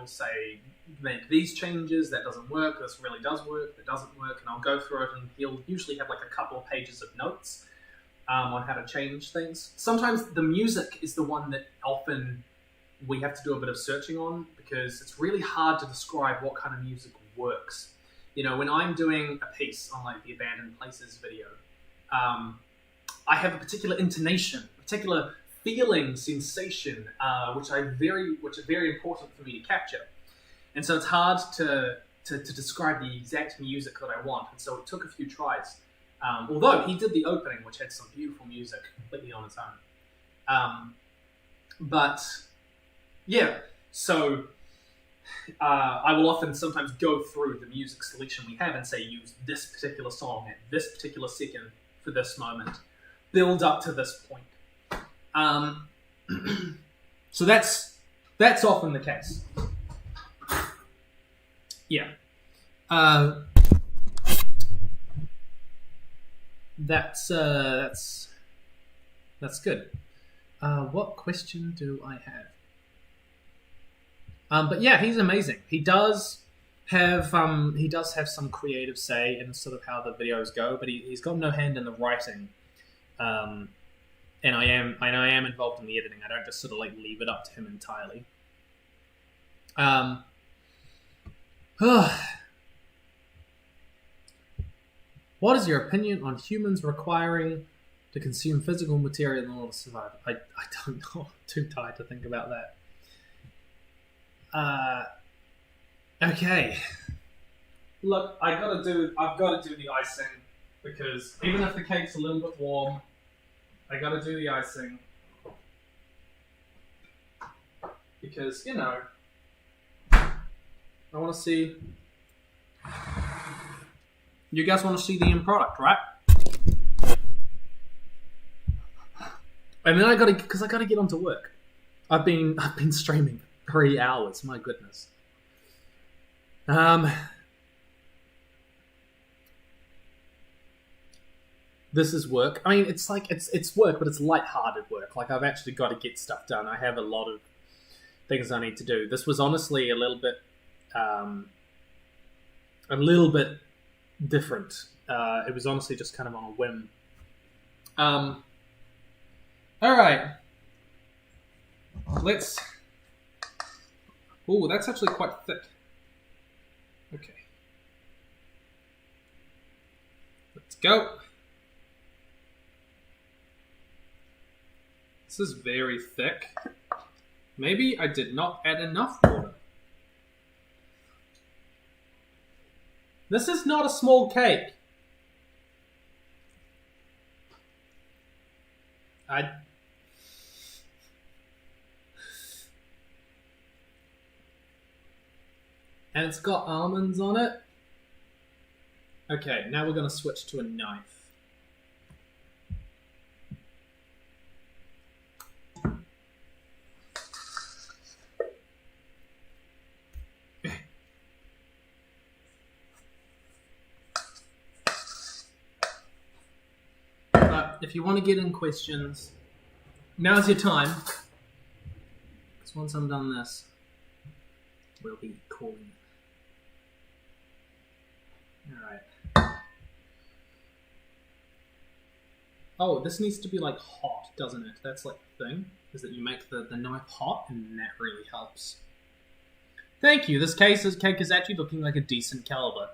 Speaker 1: say, make these changes, that doesn't work, this really does work, that doesn't work, and I'll go through it, and he'll usually have like a couple of pages of notes on how to change things. Sometimes the music is the one that often we have to do a bit of searching on, because it's really hard to describe what kind of music works. You know, when I'm doing a piece on like the Abandoned Places video, I have a particular intonation, particular feeling, sensation, which are very important for me to capture. And so it's hard to describe the exact music that I want. And so it took a few tries. Although he did the opening, which had some beautiful music completely on its own. But yeah, so I will often sometimes go through the music selection we have and say, use this particular song at this particular second for this moment. Build up to this point. So that's often the case. Yeah. That's good. What question do I have? But yeah, he's amazing. He does have some creative say in sort of how the videos go, but he's got no hand in the writing. And I am involved in the editing. I don't just sort of like leave it up to him entirely. What is your opinion on humans requiring to consume physical material in order to survive? I don't know. I'm too tired to think about that. Okay. Look, I've got to do the icing, because even if the cake's a little bit warm, I got to do the icing. Because, you know, I want to see. You guys want to see the end product, right? And then I got to get onto work. I've been streaming for 3 hours. My goodness. this is work. I mean, it's like it's work, but it's lighthearted work. Like I've actually got to get stuff done. I have a lot of things I need to do. This was honestly a little bit different. It was honestly just kind of on a whim. All right. Let's. Oh, that's actually quite thick. Okay. Let's go. This is very thick. Maybe I did not add enough water. This is not a small cake. And it's got almonds on it. Okay, now we're going to switch to a knife. But if you want to get in questions, now's your time. Because once I'm done this, we'll be calling. Alright. Oh, this needs to be like hot, doesn't it? That's like the thing, is that you make the knife hot, and that really helps. Thank you. This cake is actually looking like a decent caliber.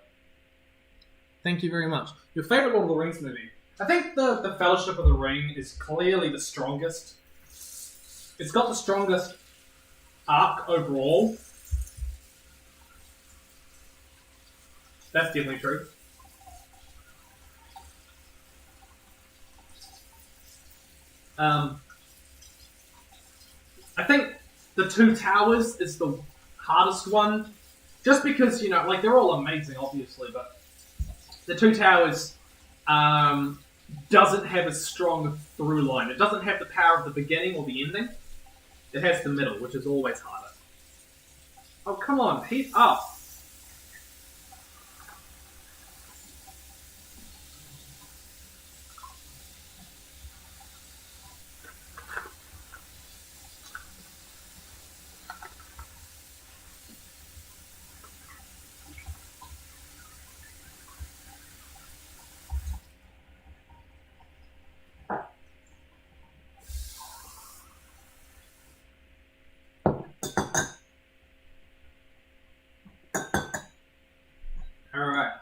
Speaker 1: Thank you very much. Your favorite Lord of the Rings movie? I think the Fellowship of the Ring is clearly the strongest. It's got the strongest arc overall. That's definitely true. I think the Two Towers is the hardest one, just because, you know, like, they're all amazing, obviously, but the Two Towers doesn't have a strong through line. It doesn't have the power of the beginning or the ending. It has the middle, which is always harder. Oh, come on, heat up. Alright.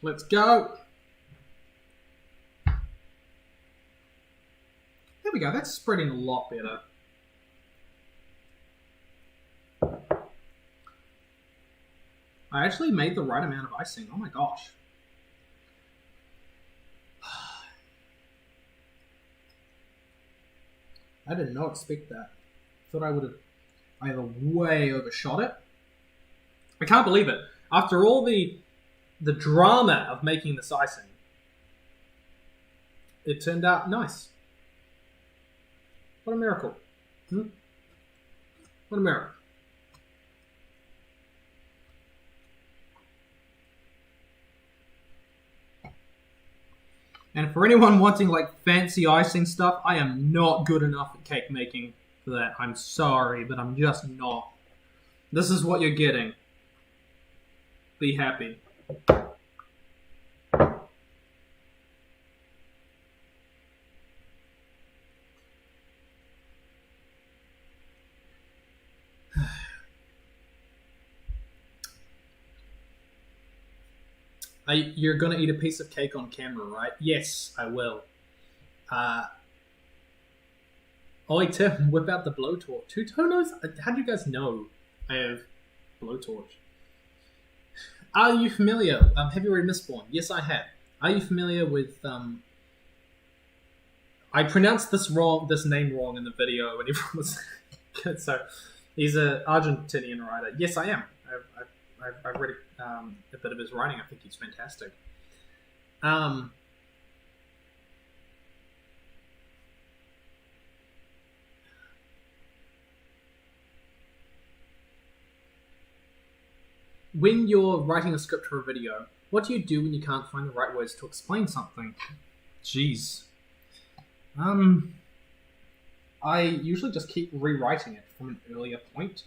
Speaker 1: Let's go. There we go. That's spreading a lot better. I actually made the right amount of icing. Oh my gosh. I did not expect that. Thought I would have either way overshot it. I can't believe it. After all the drama of making this icing, it turned out nice. What a miracle. What a miracle. And for anyone wanting like fancy icing stuff, I am not good enough at cake making for that. I'm sorry, but I'm just not. This is what you're getting. Be happy. You're going to eat a piece of cake on camera, right? Yes, I will. Oi, Tim, whip out the blowtorch. Who knows? How do you guys know I have blowtorch? Are you familiar? Have you already Mistborn? Yes, I have. Are you familiar with... I pronounced this name wrong in the video when everyone was... So, he's an Argentinian writer. Yes, I am. I've read a bit of his writing. I think he's fantastic. When you're writing a script for a video, What do you do when you can't find the right words to explain something? Jeez. I usually just keep rewriting it from an earlier point.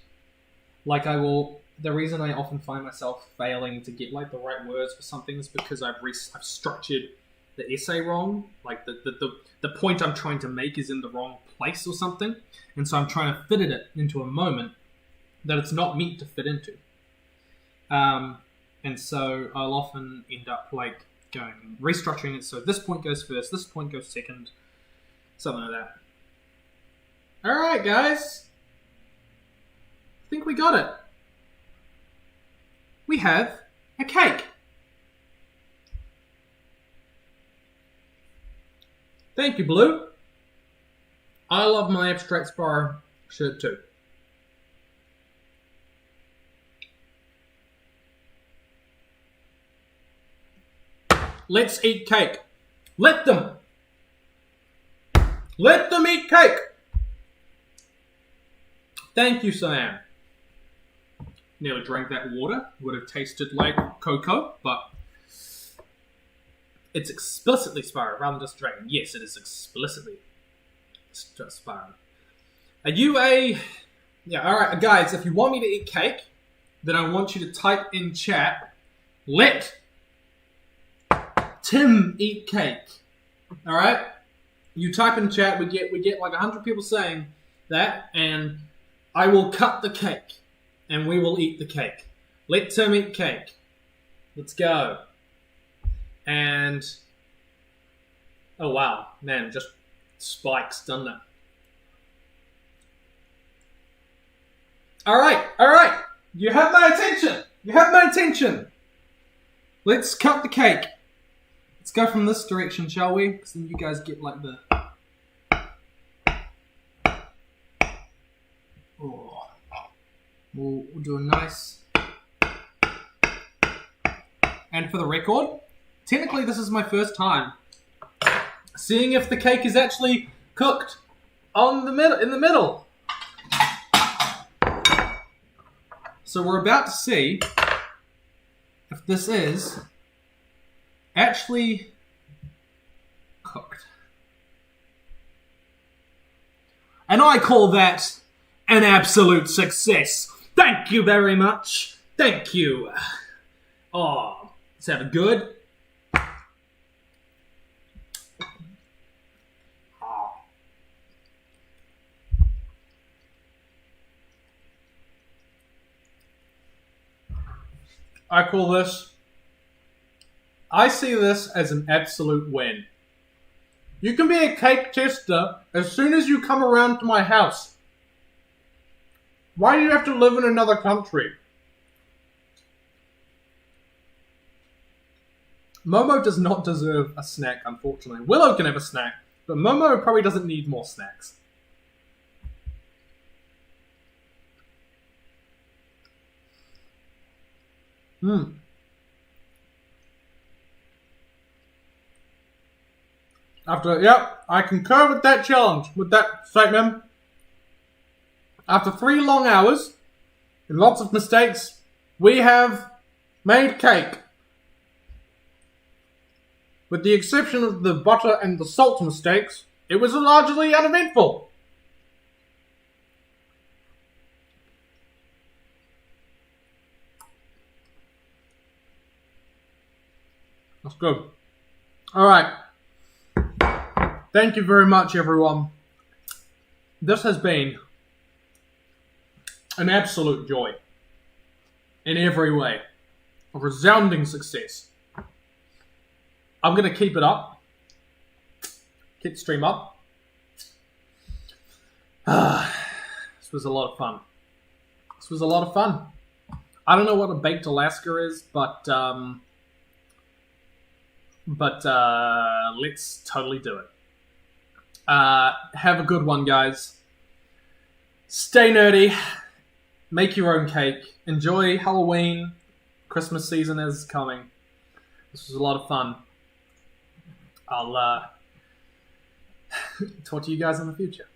Speaker 1: Like the reason I often find myself failing to get like the right words for something is because I've structured the essay wrong. Like the point I'm trying to make is in the wrong place or something. And so I'm trying to fit it into a moment that it's not meant to fit into. And so I'll often end up like restructuring it so this point goes first, this point goes second, something like that. Alright guys, I think we got it. We have a cake. Thank you, Blue. I love my Abstract Spar shirt too. Let's eat cake. Let them. Let them eat cake. Thank you, Cyan. Nearly drank that water. Would have tasted like cocoa, but it's explicitly Spyro rather than just drinking. Yes, it is explicitly just Spyro. Are you a... Yeah, alright, guys, if you want me to eat cake, then I want you to type in chat, let Tim eat cake. Alright? You type in chat, we get like 100 people saying that, and I will cut the cake, and we will eat the cake. Let Tim eat cake. Let's go. And... oh wow, man, just spikes, doesn't it? Alright. You have my attention. Let's cut the cake. Let's go from this direction, shall we? Because then you guys get like the... oh. We'll do a nice... and for the record, technically this is my first time seeing if the cake is actually cooked in the middle. So we're about to see if this is actually cooked. And I call that an absolute success. Thank you very much. Thank you. Oh, let's have a good. I see this as an absolute win. You can be a cake tester as soon as you come around to my house. Why do you have to live in another country? Momo does not deserve a snack, unfortunately. Willow can have a snack, but Momo probably doesn't need more snacks. I concur with that challenge, with that statement. After 3 long hours and lots of mistakes, we have made cake. With the exception of the butter and the salt mistakes, it was largely uneventful. That's good. Alright. Thank you very much, everyone. This has been an absolute joy. In every way. A resounding success. I'm going to keep it up. Keep the stream up. This was a lot of fun. I don't know what a baked Alaska is, but let's totally do it. Have a good one, guys. Stay nerdy. Make your own cake. Enjoy Halloween. Christmas season is coming. This was a lot of fun. I'll talk to you guys in the future.